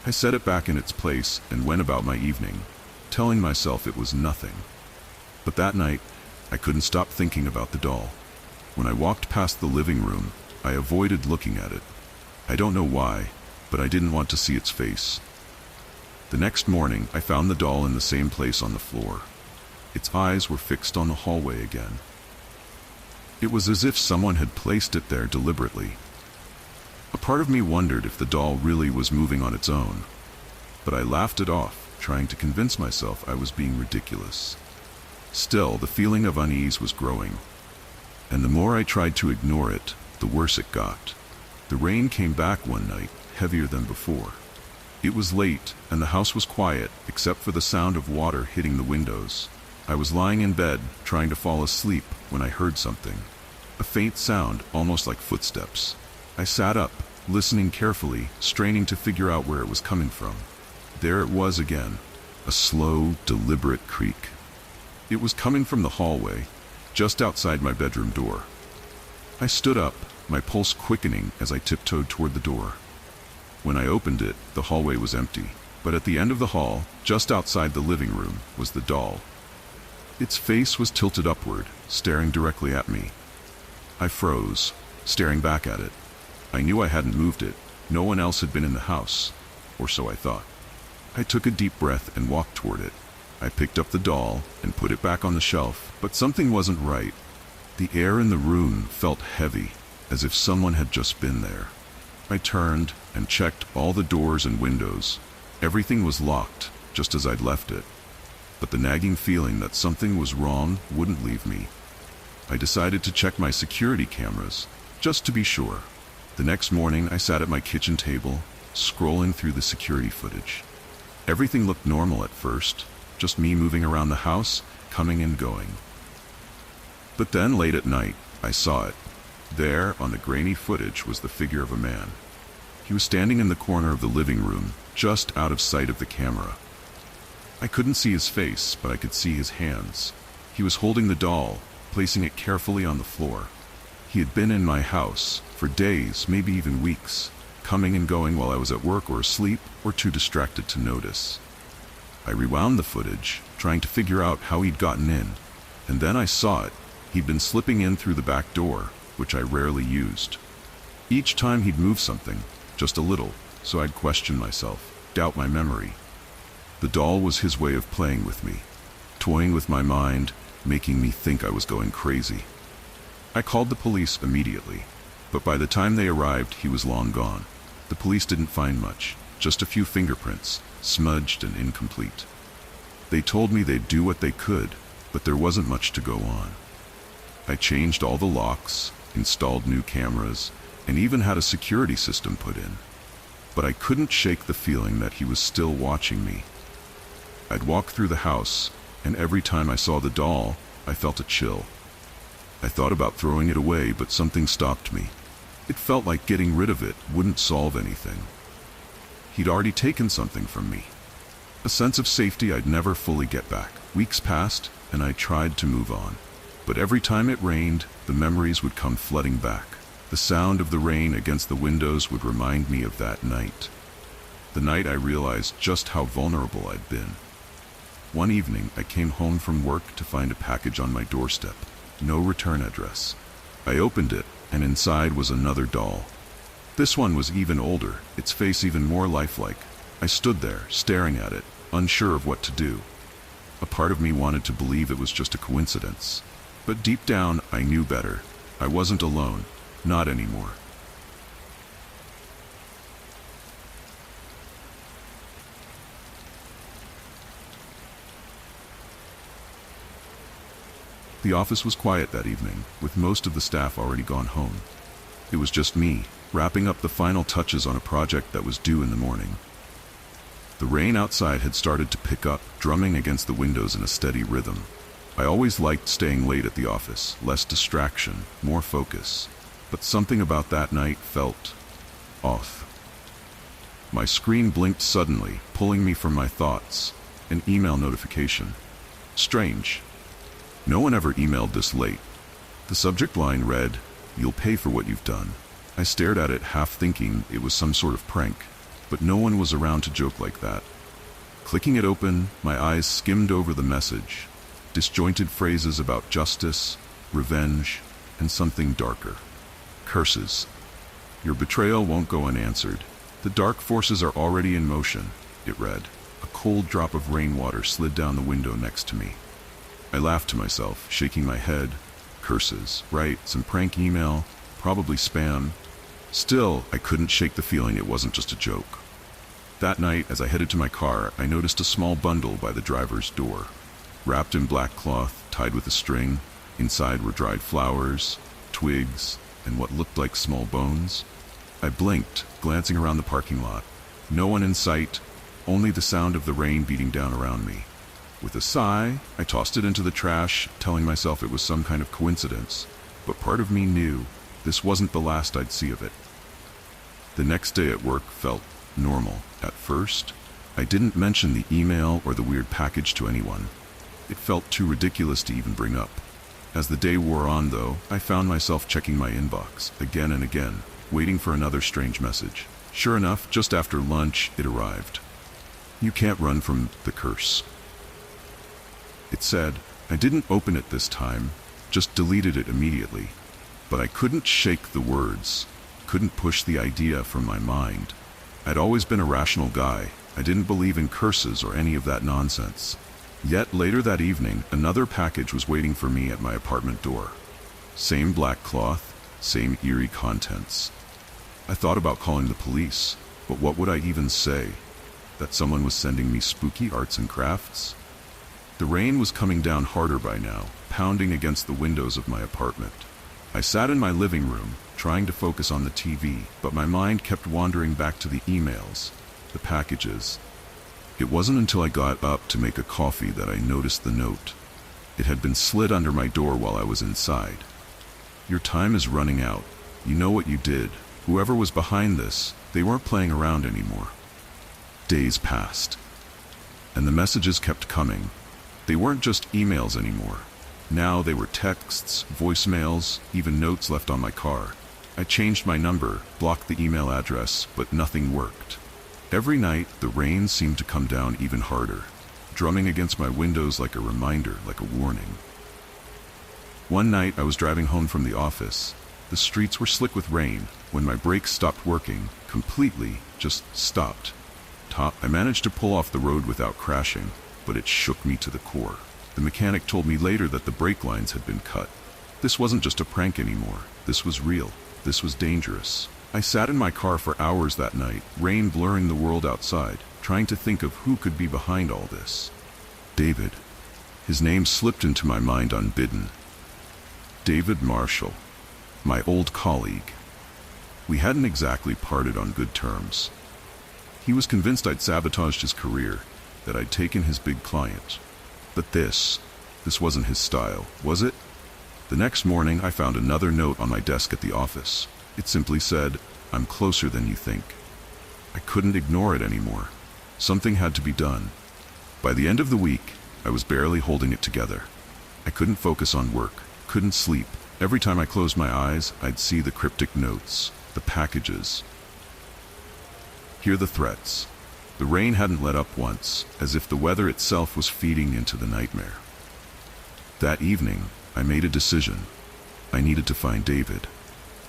I set it back in its place and went about my evening, telling myself it was nothing. But that night, I couldn't stop thinking about the doll. When I walked past the living room, I avoided looking at it. I don't know why, but I didn't want to see its face. The next morning, I found the doll in the same place on the floor. Its eyes were fixed on the hallway again. It was as if someone had placed it there deliberately. A part of me wondered if the doll really was moving on its own, but I laughed it off, trying to convince myself I was being ridiculous. Still, the feeling of unease was growing, and the more I tried to ignore it, the worse it got. The rain came back one night, heavier than before. It was late, and the house was quiet, except for the sound of water hitting the windows. I was lying in bed, trying to fall asleep, when I heard something. A faint sound, almost like footsteps. I sat up, listening carefully, straining to figure out where it was coming from. There it was again, a slow, deliberate creak. It was coming from the hallway, just outside my bedroom door. I stood up, my pulse quickening as I tiptoed toward the door. When I opened it, the hallway was empty, but at the end of the hall, just outside the living room, was the doll. Its face was tilted upward, staring directly at me. I froze, staring back at it. I knew I hadn't moved it. No one else had been in the house, or so I thought. I took a deep breath and walked toward it. I picked up the doll and put it back on the shelf, but something wasn't right. The air in the room felt heavy, as if someone had just been there. I turned and checked all the doors and windows. Everything was locked, just as I'd left it. But the nagging feeling that something was wrong wouldn't leave me. I decided to check my security cameras, just to be sure. The next morning, I sat at my kitchen table, scrolling through the security footage. Everything looked normal at first, just me moving around the house, coming and going. But then, late at night, I saw it. There, on the grainy footage, was the figure of a man. He was standing in the corner of the living room, just out of sight of the camera. I couldn't see his face, but I could see his hands. He was holding the doll, placing it carefully on the floor. He had been in my house for days, maybe even weeks, coming and going while I was at work or asleep or too distracted to notice. I rewound the footage, trying to figure out how he'd gotten in, and then I saw it. He'd been slipping in through the back door, which I rarely used. Each time he'd move something, just a little, so I'd question myself, doubt my memory. The doll was his way of playing with me, toying with my mind, making me think I was going crazy. I called the police immediately, but by the time they arrived, he was long gone. The police didn't find much, just a few fingerprints, smudged and incomplete. They told me they'd do what they could, but there wasn't much to go on. I changed all the locks, installed new cameras, and even had a security system put in. But I couldn't shake the feeling that he was still watching me. I'd walk through the house, and every time I saw the doll, I felt a chill. I thought about throwing it away, but something stopped me. It felt like getting rid of it wouldn't solve anything. He'd already taken something from me. A sense of safety I'd never fully get back. Weeks passed, and I tried to move on. But every time it rained, the memories would come flooding back. The sound of the rain against the windows would remind me of that night. The night I realized just how vulnerable I'd been. One evening, I came home from work to find a package on my doorstep. No return address. I opened it, and inside was another doll. This one was even older, its face even more lifelike. I stood there, staring at it, unsure of what to do. A part of me wanted to believe it was just a coincidence. But deep down, I knew better. I wasn't alone. Not anymore. The office was quiet that evening, with most of the staff already gone home. It was just me, wrapping up the final touches on a project that was due in the morning. The rain outside had started to pick up, drumming against the windows in a steady rhythm. I always liked staying late at the office, less distraction, more focus. But something about that night felt off. My screen blinked suddenly, pulling me from my thoughts. An email notification. Strange. No one ever emailed this late. The subject line read, "You'll pay for what you've done." I stared at it, half thinking it was some sort of prank, but no one was around to joke like that. Clicking it open, my eyes skimmed over the message. Disjointed phrases about justice, revenge, and something darker. Curses. "Your betrayal won't go unanswered. The dark forces are already in motion," it read. A cold drop of rainwater slid down the window next to me. I laughed to myself, shaking my head. Curses, right? Some prank email, probably spam. Still, I couldn't shake the feeling it wasn't just a joke. That night, as I headed to my car, I noticed a small bundle by the driver's door. Wrapped in black cloth, tied with a string, inside were dried flowers, twigs, and what looked like small bones. I blinked, glancing around the parking lot. No one in sight, only the sound of the rain beating down around me. With a sigh, I tossed it into the trash, telling myself it was some kind of coincidence. But part of me knew this wasn't the last I'd see of it. The next day at work felt normal. At first, I didn't mention the email or the weird package to anyone. It felt too ridiculous to even bring up. As the day wore on, though, I found myself checking my inbox again and again, waiting for another strange message. Sure enough, just after lunch, it arrived. "You can't run from the curse," it said. I didn't open it this time, just deleted it immediately. But I couldn't shake the words, couldn't push the idea from my mind. I'd always been a rational guy. I didn't believe in curses or any of that nonsense. Yet later that evening, another package was waiting for me at my apartment door. Same black cloth, same eerie contents. I thought about calling the police, but what would I even say? That someone was sending me spooky arts and crafts? The rain was coming down harder by now, pounding against the windows of my apartment. I sat in my living room, trying to focus on the TV, but my mind kept wandering back to the emails, the packages. It wasn't until I got up to make a coffee that I noticed the note. It had been slid under my door while I was inside. "Your time is running out. You know what you did. Whoever was behind this, they weren't playing around anymore." Days passed, and the messages kept coming. They weren't just emails anymore. Now they were texts, voicemails, even notes left on my car. I changed my number, blocked the email address, but nothing worked. Every night, the rain seemed to come down even harder, drumming against my windows like a reminder, like a warning. One night, I was driving home from the office. The streets were slick with rain. When my brakes stopped working, completely, just stopped. I managed to pull off the road without crashing, but it shook me to the core. The mechanic told me later that the brake lines had been cut. This wasn't just a prank anymore. This was real. This was dangerous. I sat in my car for hours that night, rain blurring the world outside, trying to think of who could be behind all this. David. His name slipped into my mind unbidden. David Marshall, my old colleague. We hadn't exactly parted on good terms. He was convinced I'd sabotaged his career, that I'd taken his big client. But this wasn't his style, was it? The next morning, I found another note on my desk at the office. It simply said, "I'm closer than you think." I couldn't ignore it anymore. Something had to be done. By the end of the week, I was barely holding it together. I couldn't focus on work, couldn't sleep. Every time I closed my eyes, I'd see the cryptic notes, the packages, hear the threats. The rain hadn't let up once, as if the weather itself was feeding into the nightmare. That evening, I made a decision. I needed to find David.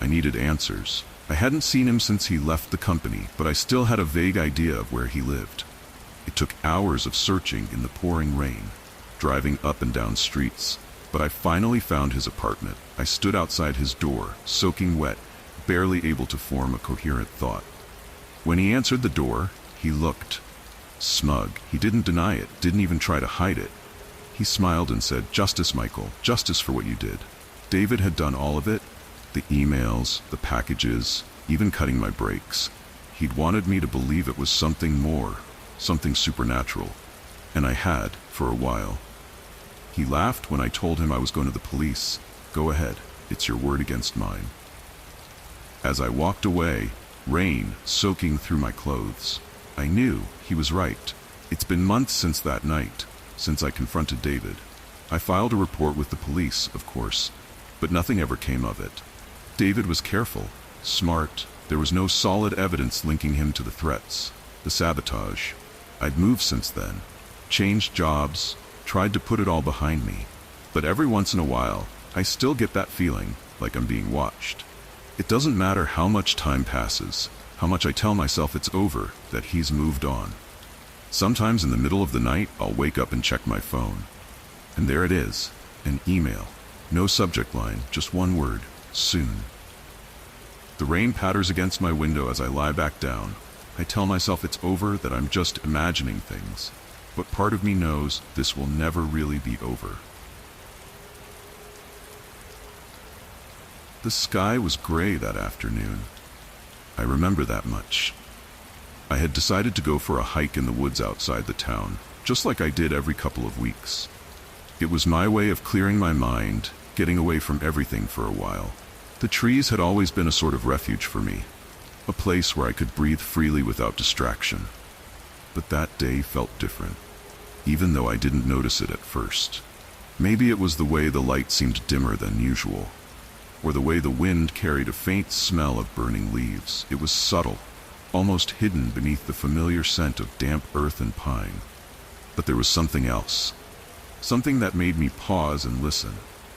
I needed answers. I hadn't seen him since he left the company, but I still had a vague idea of where he lived. It took hours of searching in the pouring rain, driving up and down streets, But I finally found his apartment. I stood outside his door, soaking wet, barely able to form a coherent thought. When he answered the door, he looked smug. He didn't deny it, didn't even try to hide it. He smiled and said, "Justice, Michael, justice for what you did." David had done all of it, the emails, the packages, even cutting my brakes. He'd wanted me to believe it was something more, something supernatural. And I had, for a while. He laughed when I told him I was going to the police. "Go ahead, it's your word against mine." As I walked away, rain soaking through my clothes, I knew he was right. It's been months since that night, since I confronted David. I filed a report with the police, of course, but nothing ever came of it. David was careful, smart. There was no solid evidence linking him to the threats, the sabotage. I'd moved since then, changed jobs, tried to put it all behind me. But every once in a while, I still get that feeling like I'm being watched. It doesn't matter how much time passes, how much I tell myself it's over, that he's moved on. Sometimes in the middle of the night, I'll wake up and check my phone. And there it is, an email. No subject line, just one word, soon. The rain patters against my window as I lie back down. I tell myself it's over, that I'm just imagining things. But part of me knows this will never really be over. The sky was gray that afternoon. I remember that much. I had decided to go for a hike in the woods outside the town, just like I did every couple of weeks. It was my way of clearing my mind, getting away from everything for a while. The trees had always been a sort of refuge for me, a place where I could breathe freely without distraction. But that day felt different, even though I didn't notice it at first. Maybe it was the way the light seemed dimmer than usual, or the way the wind carried a faint smell of burning leaves. It was subtle, almost hidden beneath the familiar scent of damp earth and pine. But there was something else, something that made me pause and listen.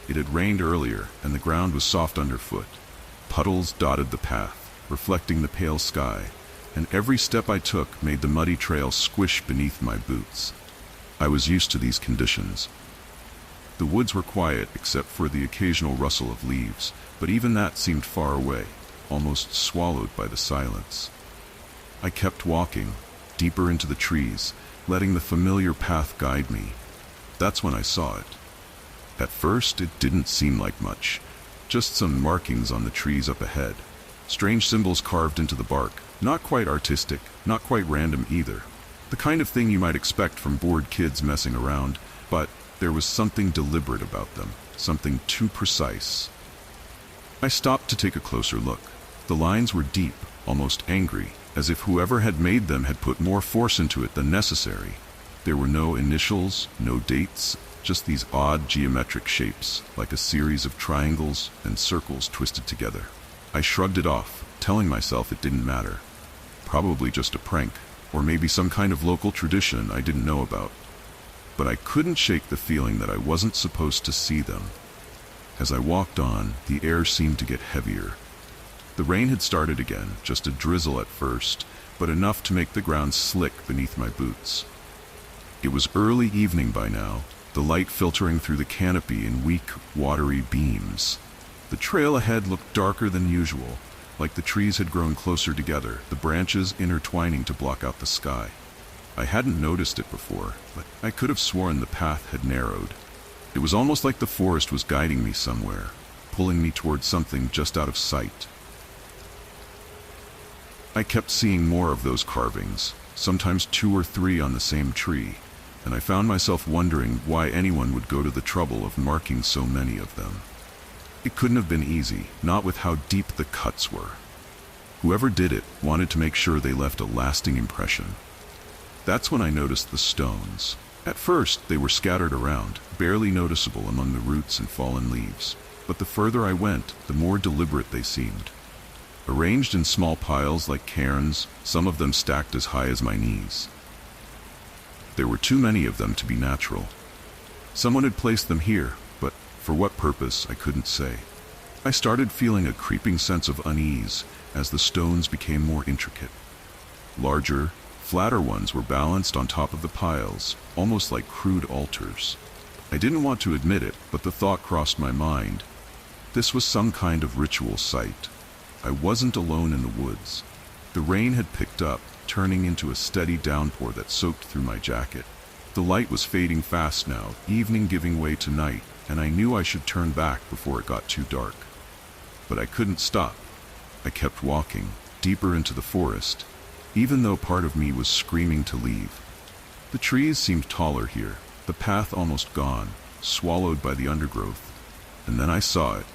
It had rained earlier, and the ground was soft underfoot. Puddles dotted the path, reflecting the pale sky, and every step I took made the muddy trail squish beneath my boots. I was used to these conditions. The woods were quiet except for the occasional rustle of leaves, but even that seemed far away, almost swallowed by the silence. I kept walking, deeper into the trees, letting the familiar path guide me. That's when I saw it. At first, it didn't seem like much, just some markings on the trees up ahead. Strange symbols carved into the bark, not quite artistic, not quite random either. The kind of thing you might expect from bored kids messing around, but there was something deliberate about them, something too precise. I stopped to take a closer look. The lines were deep, almost angry, as if whoever had made them had put more force into it than necessary. There were no initials, no dates, just these odd geometric shapes, like a series of triangles and circles twisted together. I shrugged it off, telling myself it didn't matter. Probably just a prank, or maybe some kind of local tradition I didn't know about. But I couldn't shake the feeling that I wasn't supposed to see them. As I walked on, the air seemed to get heavier. The rain had started again, just a drizzle at first, but enough to make the ground slick beneath my boots. It was early evening by now, the light filtering through the canopy in weak, watery beams. The trail ahead looked darker than usual, like the trees had grown closer together, the branches intertwining to block out the sky. I hadn't noticed it before, but I could have sworn the path had narrowed. It was almost like the forest was guiding me somewhere, pulling me towards something just out of sight. I kept seeing more of those carvings, sometimes 2 or 3 on the same tree, and I found myself wondering why anyone would go to the trouble of marking so many of them. It couldn't have been easy, not with how deep the cuts were. Whoever did it wanted to make sure they left a lasting impression. That's when I noticed the stones. At first, they were scattered around, barely noticeable among the roots and fallen leaves. But the further I went, the more deliberate they seemed. Arranged in small piles like cairns, some of them stacked as high as my knees. There were too many of them to be natural. Someone had placed them here, but for what purpose, I couldn't say. I started feeling a creeping sense of unease as the stones became more intricate. Larger, flatter ones were balanced on top of the piles, almost like crude altars. I didn't want to admit it, but the thought crossed my mind. This was some kind of ritual site. I wasn't alone in the woods. The rain had picked up, turning into a steady downpour that soaked through my jacket. The light was fading fast now, evening giving way to night, and I knew I should turn back before it got too dark. But I couldn't stop. I kept walking, deeper into the forest, even though part of me was screaming to leave. The trees seemed taller here, the path almost gone, swallowed by the undergrowth. And then I saw it.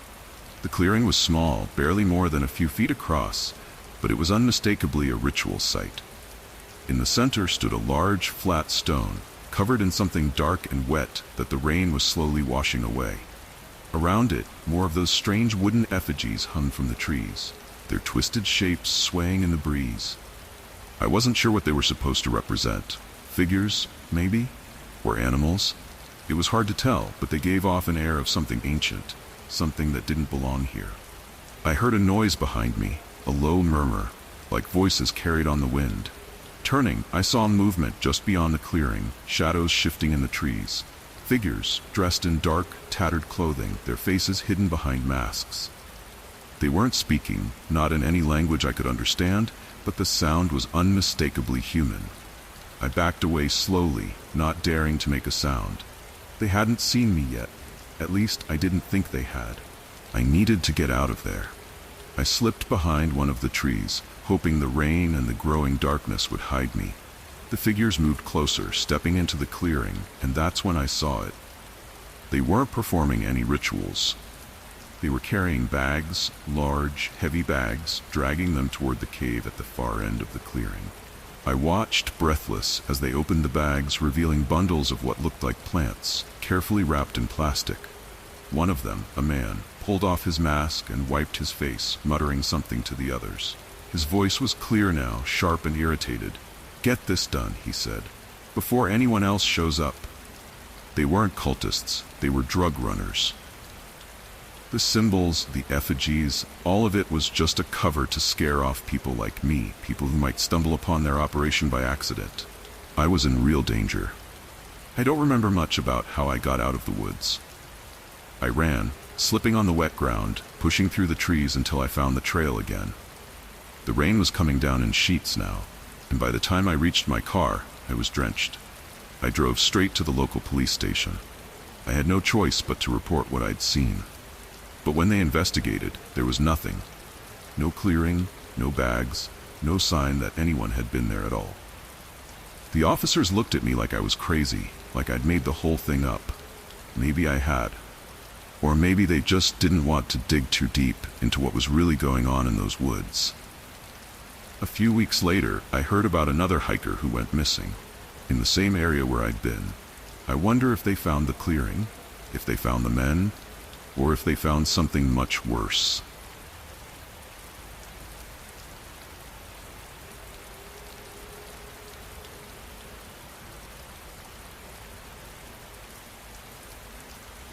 The clearing was small, barely more than a few feet across, but it was unmistakably a ritual site. In the center stood a large, flat stone, covered in something dark and wet that the rain was slowly washing away. Around it, more of those strange wooden effigies hung from the trees, their twisted shapes swaying in the breeze. I wasn't sure what they were supposed to represent. Figures, maybe? Or animals? It was hard to tell, but they gave off an air of something ancient, something that didn't belong here. I heard a noise behind me, a low murmur, like voices carried on the wind. Turning, I saw movement just beyond the clearing, shadows shifting in the trees. Figures, dressed in dark, tattered clothing, their faces hidden behind masks. They weren't speaking, not in any language I could understand, but the sound was unmistakably human. I backed away slowly, not daring to make a sound. They hadn't seen me yet. At least, I didn't think they had. I needed to get out of there. I slipped behind one of the trees, hoping the rain and the growing darkness would hide me. The figures moved closer, stepping into the clearing, and that's when I saw it. They weren't performing any rituals. They were carrying bags, large, heavy bags, dragging them toward the cave at the far end of the clearing. I watched, breathless, as they opened the bags, revealing bundles of what looked like plants, carefully wrapped in plastic. One of them, a man, pulled off his mask and wiped his face, muttering something to the others. His voice was clear now, sharp and irritated. "Get this done," he said, "before anyone else shows up." They weren't cultists, they were drug runners. The symbols, the effigies, all of it was just a cover to scare off people like me, people who might stumble upon their operation by accident. I was in real danger. I don't remember much about how I got out of the woods. I ran, slipping on the wet ground, pushing through the trees until I found the trail again. The rain was coming down in sheets now, and by the time I reached my car, I was drenched. I drove straight to the local police station. I had no choice but to report what I'd seen. But when they investigated, there was nothing. No clearing, no bags, no sign that anyone had been there at all. The officers looked at me like I was crazy, like I'd made the whole thing up. Maybe I had. Or maybe they just didn't want to dig too deep into what was really going on in those woods. A few weeks later, I heard about another hiker who went missing, in the same area where I'd been. I wonder if they found the clearing, if they found the men, or if they found something much worse.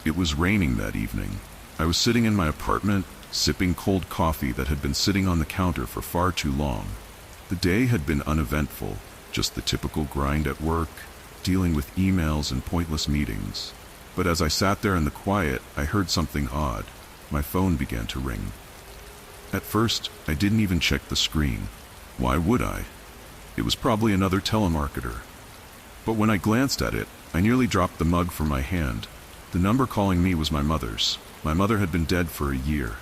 It was raining that evening. I was sitting in my apartment, sipping cold coffee that had been sitting on the counter for far too long. The day had been uneventful, just the typical grind at work, dealing with emails and pointless meetings. But as I sat there in the quiet, I heard something odd. My phone began to ring. At first, I didn't even check the screen. Why would I? It was probably another telemarketer. But when I glanced at it, I nearly dropped the mug from my hand. The number calling me was my mother's. My mother had been dead for a year.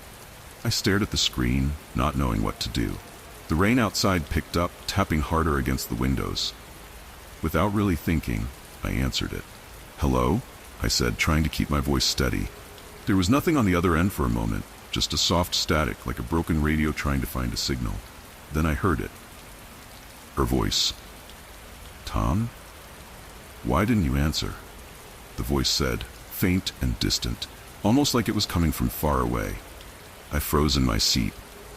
I stared at the screen, not knowing what to do. The rain outside picked up, tapping harder against the windows. Without really thinking, I answered it. "Hello?" I said, trying to keep my voice steady. There was nothing on the other end for a moment, just a soft static like a broken radio trying to find a signal. Then I heard it. Her voice. "Tom? Why didn't you answer?" The voice said, faint and distant, almost like it was coming from far away. I froze in my seat,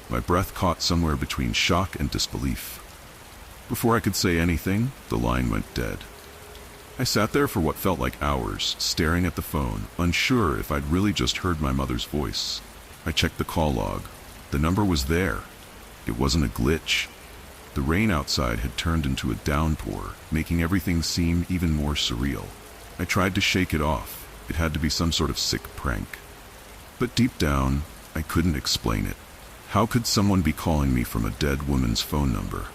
my breath caught somewhere between shock and disbelief. Before I could say anything, the line went dead. I sat there for what felt like hours, staring at the phone, unsure if I'd really just heard my mother's voice. I checked the call log. The number was there. It wasn't a glitch. The rain outside had turned into a downpour, making everything seem even more surreal. I tried to shake it off. It had to be some sort of sick prank. But deep down, I couldn't explain it. How could someone be calling me from a dead woman's phone number?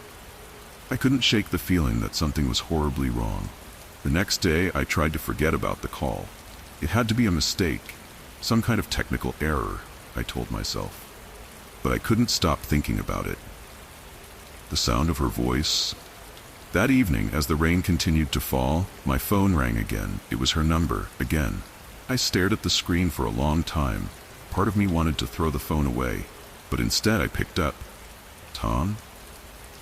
I couldn't shake the feeling that something was horribly wrong. The next day, I tried to forget about the call. It had to be a mistake, some kind of technical error, I told myself. But I couldn't stop thinking about it. The sound of her voice. That evening, as the rain continued to fall, my phone rang again. It was her number, again. I stared at the screen for a long time. Part of me wanted to throw the phone away, but instead I picked up. "Tom?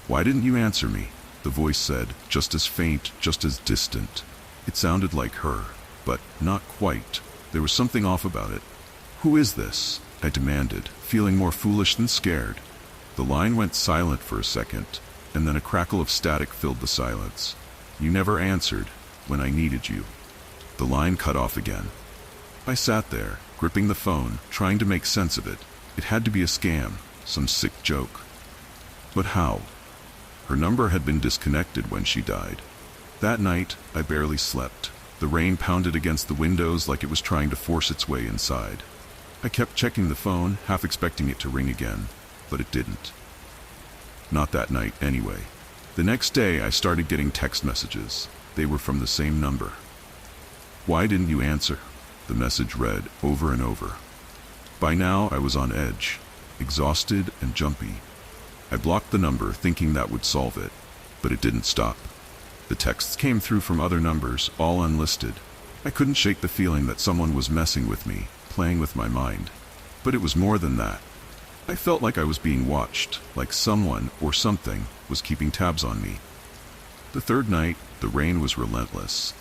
Why didn't you answer me?" the voice said, just as faint, just as distant. It sounded like her, but not quite. There was something off about it. "Who is this?" I demanded, feeling more foolish than scared. The line went silent for a second, and then a crackle of static filled the silence. "You never answered when I needed you." The line cut off again. I sat there, gripping the phone, trying to make sense of it. It had to be a scam, some sick joke. But how? Her number had been disconnected when she died. That night, I barely slept. The rain pounded against the windows like it was trying to force its way inside. I kept checking the phone, half expecting it to ring again, but it didn't. Not that night, anyway. The next day, I started getting text messages. They were from the same number. "Why didn't you answer?" the message read over and over. By now, I was on edge, exhausted and jumpy. I blocked the number, thinking that would solve it, but it didn't stop. The texts came through from other numbers, all unlisted. I couldn't shake the feeling that someone was messing with me, playing with my mind. But it was more than that. I felt like I was being watched, like someone or something was keeping tabs on me. The third night, the rain was relentless.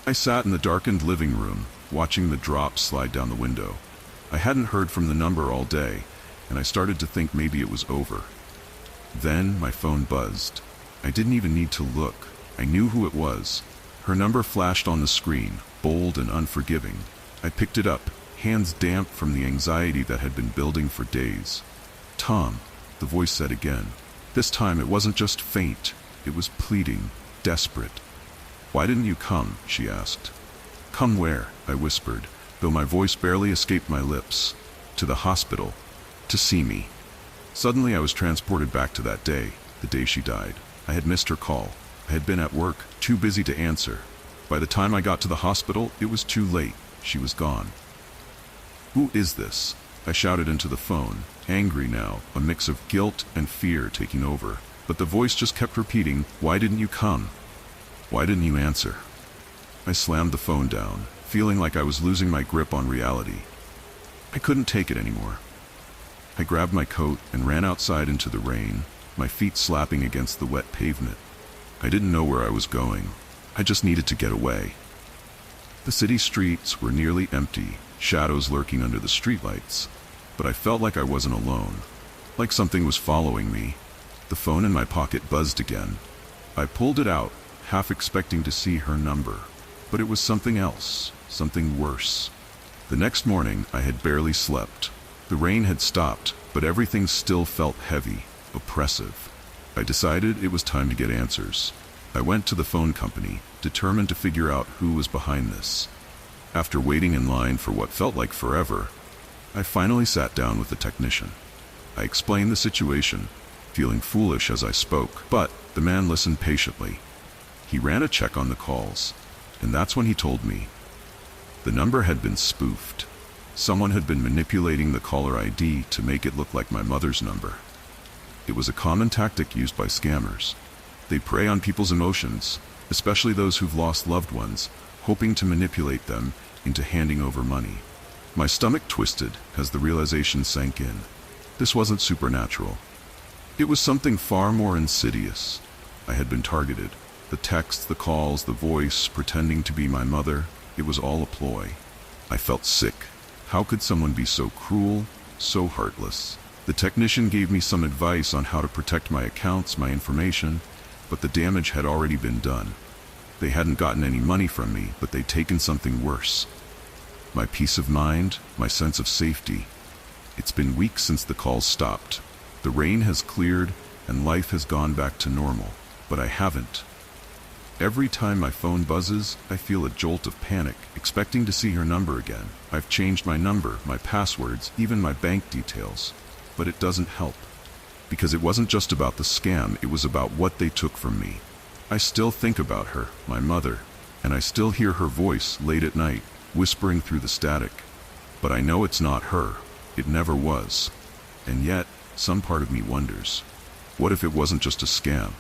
I sat in the darkened living room, watching the drops slide down the window. I hadn't heard from the number all day, and I started to think maybe it was over. Then my phone buzzed. I didn't even need to look. I knew who it was. Her number flashed on the screen, bold and unforgiving. I picked it up, hands damp from the anxiety that had been building for days. "Tom," the voice said again. This time it wasn't just faint. It was pleading, desperate. "Why didn't you come?" she asked. "Come where?" I whispered, though my voice barely escaped my lips. "To the hospital. To see me." Suddenly I was transported back to that day, the day she died. I had missed her call. I had been at work, too busy to answer. By the time I got to the hospital, it was too late. She was gone. "Who is this?" I shouted into the phone, angry now, a mix of guilt and fear taking over. But the voice just kept repeating, "Why didn't you come? Why didn't you answer?" I slammed the phone down, feeling like I was losing my grip on reality. I couldn't take it anymore. I grabbed my coat and ran outside into the rain, my feet slapping against the wet pavement. I didn't know where I was going. I just needed to get away. The city streets were nearly empty, shadows lurking under the streetlights, but I felt like I wasn't alone, like something was following me. The phone in my pocket buzzed again. I pulled it out, half expecting to see her number, but it was something else, something worse. The next morning, I had barely slept. The rain had stopped, but everything still felt heavy, oppressive. I decided it was time to get answers. I went to the phone company, determined to figure out who was behind this. After waiting in line for what felt like forever, I finally sat down with the technician. I explained the situation, feeling foolish as I spoke, but the man listened patiently. He ran a check on the calls, and that's when he told me. The number had been spoofed. Someone had been manipulating the caller ID to make it look like my mother's number. It was a common tactic used by scammers. They prey on people's emotions, especially those who've lost loved ones, hoping to manipulate them into handing over money. My stomach twisted as the realization sank in. This wasn't supernatural. It was something far more insidious. I had been targeted. The texts, the calls, the voice, pretending to be my mother, it was all a ploy. I felt sick. How could someone be so cruel, so heartless? The technician gave me some advice on how to protect my accounts, my information, but the damage had already been done. They hadn't gotten any money from me, but they'd taken something worse. My peace of mind, my sense of safety. It's been weeks since the calls stopped. The rain has cleared and life has gone back to normal, but I haven't. Every time my phone buzzes, I feel a jolt of panic, expecting to see her number again. I've changed my number, my passwords, even my bank details. But it doesn't help. Because it wasn't just about the scam, it was about what they took from me. I still think about her, my mother, and I still hear her voice late at night, whispering through the static. But I know it's not her. It never was. And yet, some part of me wonders, what if it wasn't just a scam?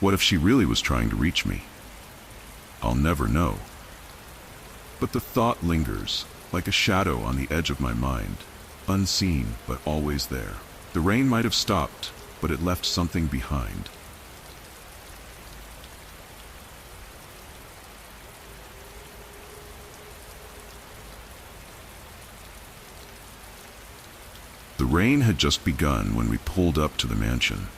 What if she really was trying to reach me? I'll never know. But the thought lingers, like a shadow on the edge of my mind, unseen but always there. The rain might have stopped, but it left something behind. The rain had just begun when we pulled up to the mansion.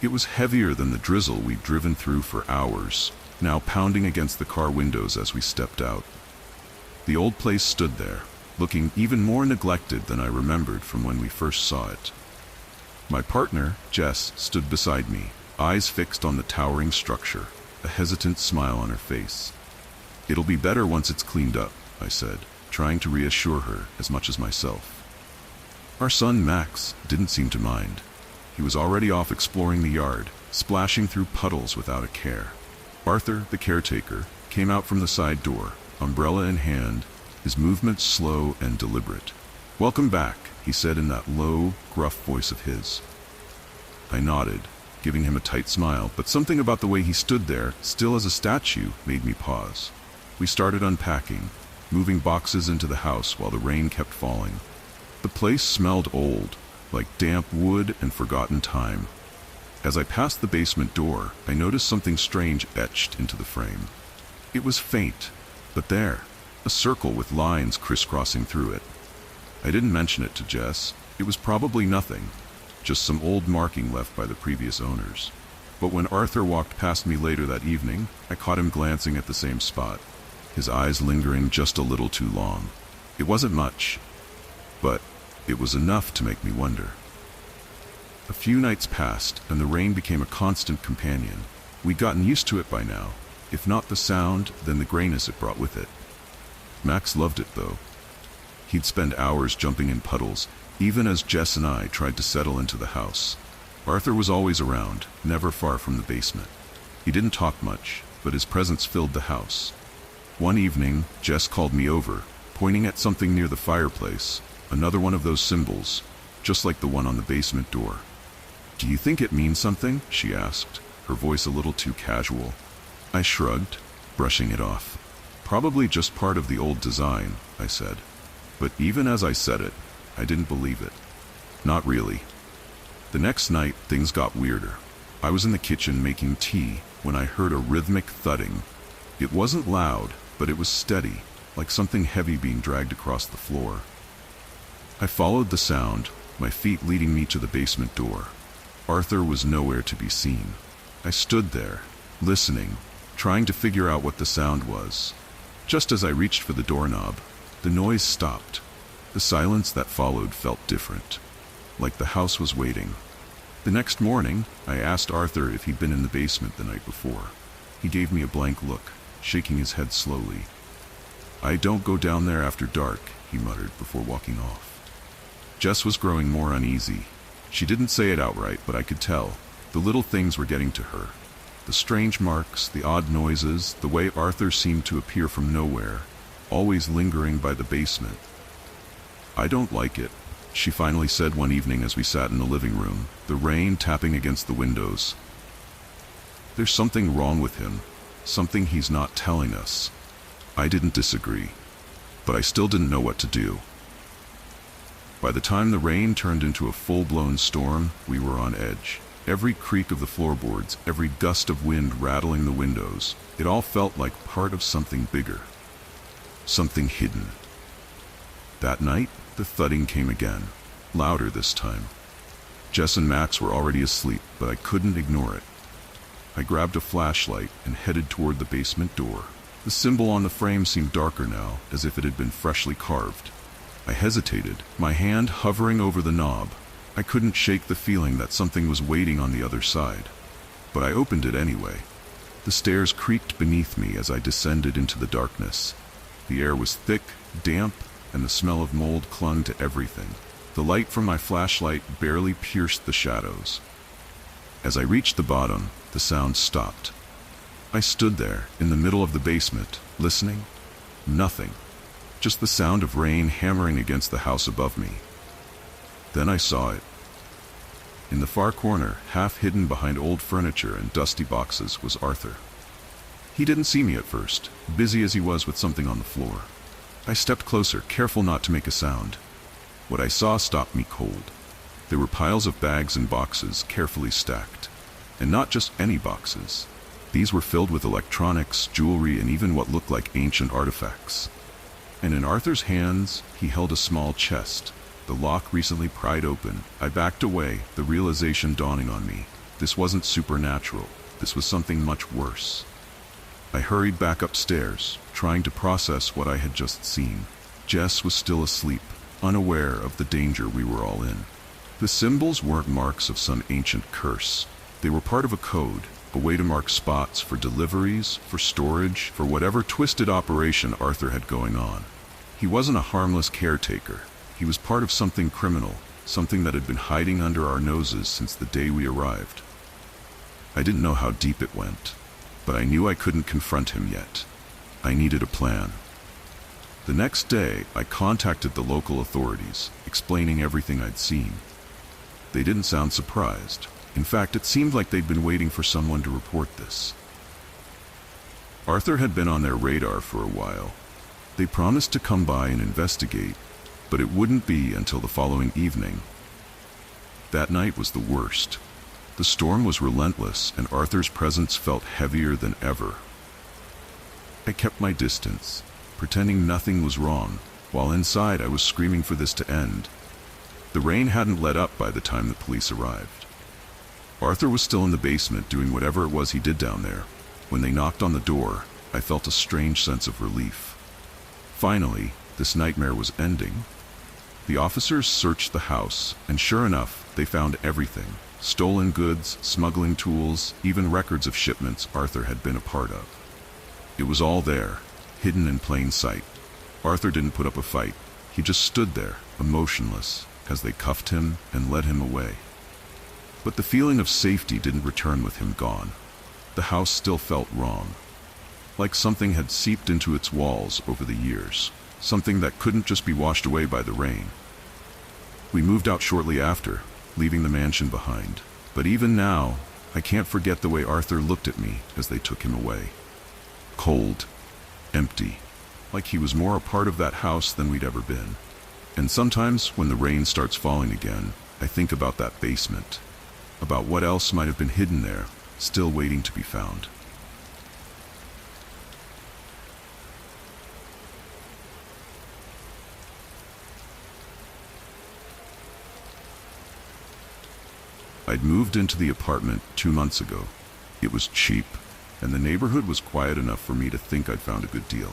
It was heavier than the drizzle we'd driven through for hours, now pounding against the car windows as we stepped out. The old place stood there, looking even more neglected than I remembered from when we first saw it. My partner, Jess, stood beside me, eyes fixed on the towering structure, a hesitant smile on her face. "It'll be better once it's cleaned up," I said, trying to reassure her as much as myself. Our son, Max, didn't seem to mind. He was already off exploring the yard, splashing through puddles without a care. Arthur, the caretaker, came out from the side door, umbrella in hand, his movements slow and deliberate. "Welcome back," he said in that low, gruff voice of his. I nodded, giving him a tight smile, but something about the way he stood there, still as a statue, made me pause. We started unpacking, moving boxes into the house while the rain kept falling. The place smelled old, like damp wood and forgotten time. As I passed the basement door, I noticed something strange etched into the frame. It was faint, but there, a circle with lines crisscrossing through it. I didn't mention it to Jess. It was probably nothing, just some old marking left by the previous owners. But when Arthur walked past me later that evening, I caught him glancing at the same spot, his eyes lingering just a little too long. It wasn't much, but it was enough to make me wonder. A few nights passed, and the rain became a constant companion. We'd gotten used to it by now, if not the sound, then the grayness it brought with it. Max loved it, though. He'd spend hours jumping in puddles, even as Jess and I tried to settle into the house. Arthur was always around, never far from the basement. He didn't talk much, but his presence filled the house. One evening, Jess called me over, pointing at something near the fireplace, another one of those symbols, just like the one on the basement door. "Do you think it means something?" she asked, her voice a little too casual. I shrugged, brushing it off. "Probably just part of the old design," I said. But even as I said it, I didn't believe it. Not really. The next night, things got weirder. I was in the kitchen making tea when I heard a rhythmic thudding. It wasn't loud, but it was steady, like something heavy being dragged across the floor. I followed the sound, my feet leading me to the basement door. Arthur was nowhere to be seen. I stood there, listening, trying to figure out what the sound was. Just as I reached for the doorknob, the noise stopped. The silence that followed felt different, like the house was waiting. The next morning, I asked Arthur if he'd been in the basement the night before. He gave me a blank look, shaking his head slowly. "I don't go down there after dark," he muttered before walking off. Jess was growing more uneasy. She didn't say it outright, but I could tell. The little things were getting to her. The strange marks, the odd noises, the way Arthur seemed to appear from nowhere, always lingering by the basement. "I don't like it," she finally said one evening as we sat in the living room, the rain tapping against the windows. "There's something wrong with him, something he's not telling us." I didn't disagree, but I still didn't know what to do. By the time the rain turned into a full-blown storm, we were on edge. Every creak of the floorboards, every gust of wind rattling the windows, it all felt like part of something bigger. Something hidden. That night, the thudding came again, louder this time. Jess and Max were already asleep, but I couldn't ignore it. I grabbed a flashlight and headed toward the basement door. The symbol on the frame seemed darker now, as if it had been freshly carved. I hesitated, my hand hovering over the knob. I couldn't shake the feeling that something was waiting on the other side. But I opened it anyway. The stairs creaked beneath me as I descended into the darkness. The air was thick, damp, and the smell of mold clung to everything. The light from my flashlight barely pierced the shadows. As I reached the bottom, the sound stopped. I stood there, in the middle of the basement, listening. Nothing. Just the sound of rain hammering against the house above me. Then I saw it. In the far corner, half hidden behind old furniture and dusty boxes, was Arthur. He didn't see me at first, busy as he was with something on the floor. I stepped closer, careful not to make a sound. What I saw stopped me cold. There were piles of bags and boxes carefully stacked. And not just any boxes. These were filled with electronics, jewelry, and even what looked like ancient artifacts. And in Arthur's hands, he held a small chest. The lock recently pried open. I backed away, the realization dawning on me. This wasn't supernatural. This was something much worse. I hurried back upstairs, trying to process what I had just seen. Jess was still asleep, unaware of the danger we were all in. The symbols weren't marks of some ancient curse. They were part of a code, a way to mark spots for deliveries, for storage, for whatever twisted operation Arthur had going on. He wasn't a harmless caretaker. He was part of something criminal, something that had been hiding under our noses since the day we arrived. I didn't know how deep it went, but I knew I couldn't confront him yet. I needed a plan. The next day, I contacted the local authorities, explaining everything I'd seen. They didn't sound surprised. In fact, it seemed like they'd been waiting for someone to report this. Arthur had been on their radar for a while. They promised to come by and investigate, but it wouldn't be until the following evening. That night was the worst. The storm was relentless, and Arthur's presence felt heavier than ever. I kept my distance, pretending nothing was wrong, while inside I was screaming for this to end. The rain hadn't let up by the time the police arrived. Arthur was still in the basement doing whatever it was he did down there. When they knocked on the door, I felt a strange sense of relief. Finally, this nightmare was ending. The officers searched the house, and sure enough, they found everything. Stolen goods, smuggling tools, even records of shipments Arthur had been a part of. It was all there, hidden in plain sight. Arthur didn't put up a fight. He just stood there, emotionless, as they cuffed him and led him away. But the feeling of safety didn't return with him gone. The house still felt wrong. Like something had seeped into its walls over the years. Something that couldn't just be washed away by the rain. We moved out shortly after, leaving the mansion behind. But even now, I can't forget the way Arthur looked at me as they took him away. Cold, empty, like he was more a part of that house than we'd ever been. And sometimes, when the rain starts falling again, I think about that basement, about what else might have been hidden there, still waiting to be found. I'd moved into the apartment 2 months ago. It was cheap, and the neighborhood was quiet enough for me to think I'd found a good deal.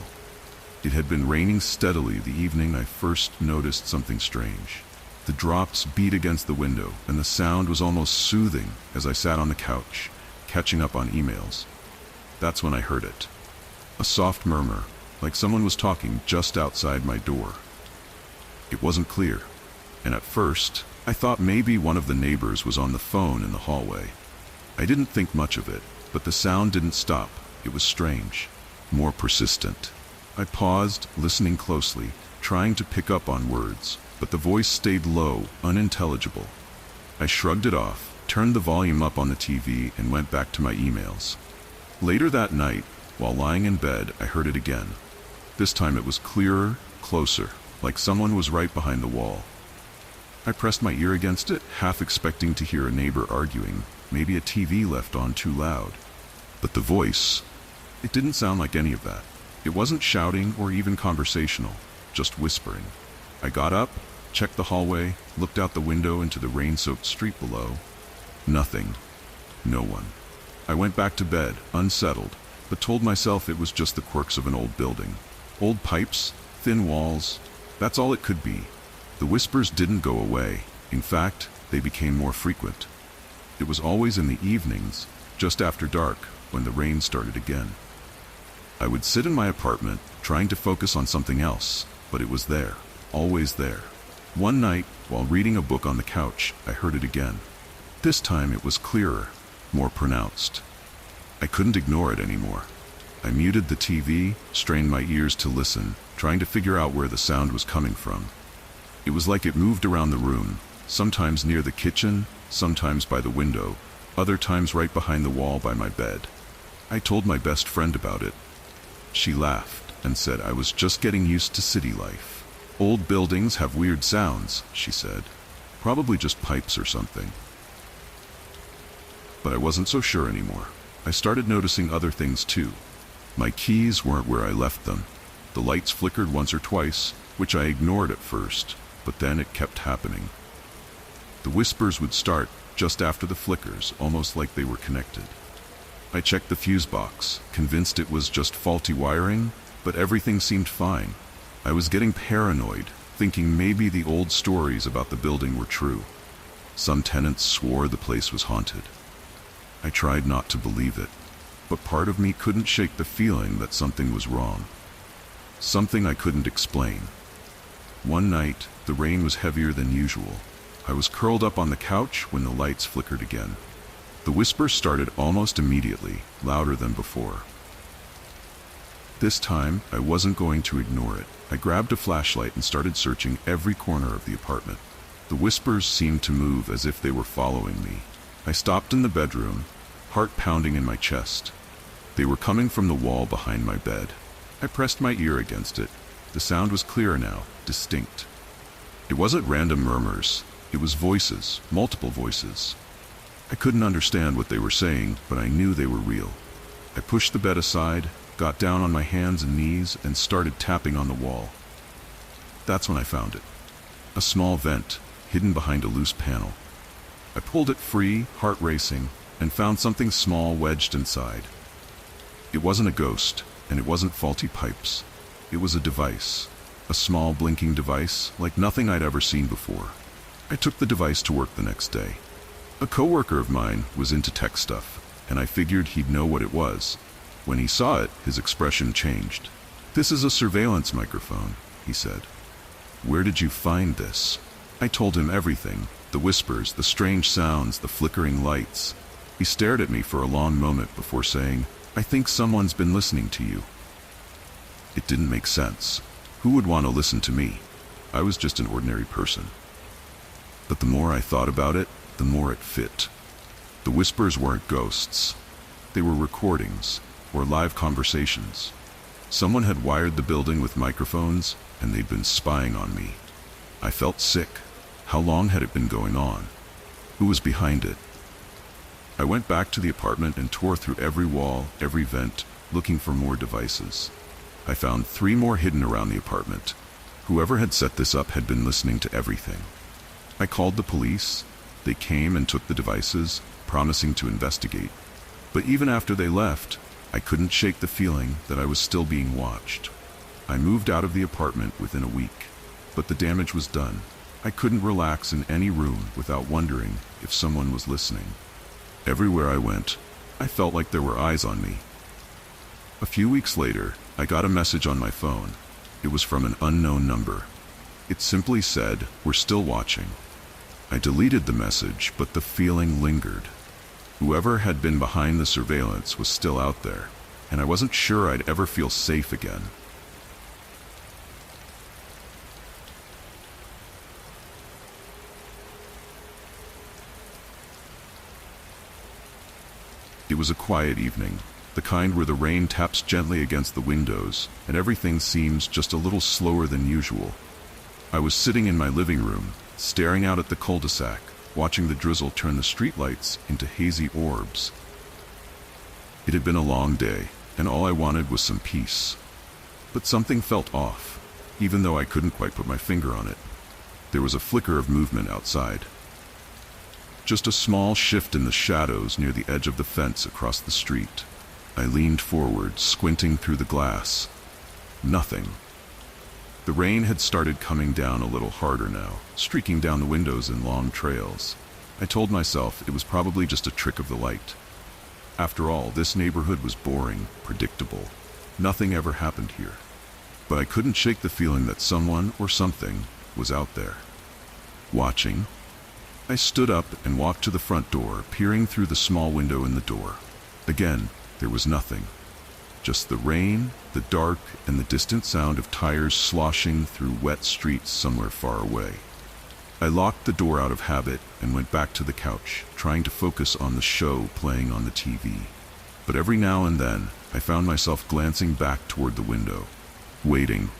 It had been raining steadily the evening I first noticed something strange. The drops beat against the window, and the sound was almost soothing as I sat on the couch, catching up on emails. That's when I heard it. A soft murmur, like someone was talking just outside my door. It wasn't clear, and at first, I thought maybe one of the neighbors was on the phone in the hallway. I didn't think much of it, but the sound didn't stop. It was strange, more persistent. I paused, listening closely, trying to pick up on words, but the voice stayed low, unintelligible. I shrugged it off, turned the volume up on the TV, and went back to my emails. Later that night, while lying in bed, I heard it again. This time it was clearer, closer, like someone was right behind the wall. I pressed my ear against it, half expecting to hear a neighbor arguing, maybe a TV left on too loud. But the voice, it didn't sound like any of that. It wasn't shouting or even conversational, just whispering. I got up, checked the hallway, looked out the window into the rain-soaked street below. Nothing. No one. I went back to bed, unsettled, but told myself it was just the quirks of an old building. Old pipes, thin walls, that's all it could be. The whispers didn't go away. In fact, they became more frequent. It was always in the evenings, just after dark, when the rain started again. I would sit in my apartment, trying to focus on something else, but it was there, always there. One night, while reading a book on the couch, I heard it again. This time it was clearer, more pronounced. I couldn't ignore it anymore. I muted the TV, strained my ears to listen, trying to figure out where the sound was coming from. It was like it moved around the room, sometimes near the kitchen, sometimes by the window, other times right behind the wall by my bed. I told my best friend about it. She laughed and said I was just getting used to city life. Old buildings have weird sounds, she said. Probably just pipes or something. But I wasn't so sure anymore. I started noticing other things too. My keys weren't where I left them. The lights flickered once or twice, which I ignored at first, but then it kept happening. The whispers would start just after the flickers, almost like they were connected. I checked the fuse box, convinced it was just faulty wiring, but everything seemed fine. I was getting paranoid, thinking maybe the old stories about the building were true. Some tenants swore the place was haunted. I tried not to believe it, but part of me couldn't shake the feeling that something was wrong. Something I couldn't explain. One night, the rain was heavier than usual. I was curled up on the couch when the lights flickered again. The whispers started almost immediately, louder than before. This time, I wasn't going to ignore it. I grabbed a flashlight and started searching every corner of the apartment. The whispers seemed to move as if they were following me. I stopped in the bedroom, heart pounding in my chest. They were coming from the wall behind my bed. I pressed my ear against it. The sound was clear now, distinct. It wasn't random murmurs. It was voices, multiple voices. I couldn't understand what they were saying, but I knew they were real. I pushed the bed aside, got down on my hands and knees, and started tapping on the wall. That's when I found it. A small vent, hidden behind a loose panel. I pulled it free, heart racing, and found something small wedged inside. It wasn't a ghost, and it wasn't faulty pipes. It was a device. A small blinking device, like nothing I'd ever seen before. I took the device to work the next day. A coworker of mine was into tech stuff, and I figured he'd know what it was. When he saw it, his expression changed. "This is a surveillance microphone," he said. "Where did you find this?" I told him everything, the whispers, the strange sounds, the flickering lights. He stared at me for a long moment before saying, "I think someone's been listening to you." It didn't make sense. Who would want to listen to me? I was just an ordinary person. But the more I thought about it, the more it fit. The whispers weren't ghosts. They were recordings, or live conversations. Someone had wired the building with microphones, and they'd been spying on me. I felt sick. How long had it been going on? Who was behind it? I went back to the apartment and tore through every wall, every vent, looking for more devices. I found 3 more hidden around the apartment. Whoever had set this up had been listening to everything. I called the police. They came and took the devices, promising to investigate. But even after they left, I couldn't shake the feeling that I was still being watched. I moved out of the apartment within a week, but the damage was done. I couldn't relax in any room without wondering if someone was listening. Everywhere I went, I felt like there were eyes on me. A few weeks later, I got a message on my phone. It was from an unknown number. It simply said, "We're still watching." I deleted the message, but the feeling lingered. Whoever had been behind the surveillance was still out there, and I wasn't sure I'd ever feel safe again. It was a quiet evening, the kind where the rain taps gently against the windows, and everything seems just a little slower than usual. I was sitting in my living room, staring out at the cul-de-sac, watching the drizzle turn the streetlights into hazy orbs. It had been a long day, and all I wanted was some peace. But something felt off, even though I couldn't quite put my finger on it. There was a flicker of movement outside. Just a small shift in the shadows near the edge of the fence across the street. I leaned forward, squinting through the glass. Nothing. The rain had started coming down a little harder now, streaking down the windows in long trails. I told myself it was probably just a trick of the light. After all, this neighborhood was boring, predictable. Nothing ever happened here. But I couldn't shake the feeling that someone or something was out there, watching. I stood up and walked to the front door, peering through the small window in the door. Again, there was nothing. Just the rain, the dark, and the distant sound of tires sloshing through wet streets somewhere far away. I locked the door out of habit and went back to the couch, trying to focus on the show playing on the TV. But every now and then, I found myself glancing back toward the window, waiting.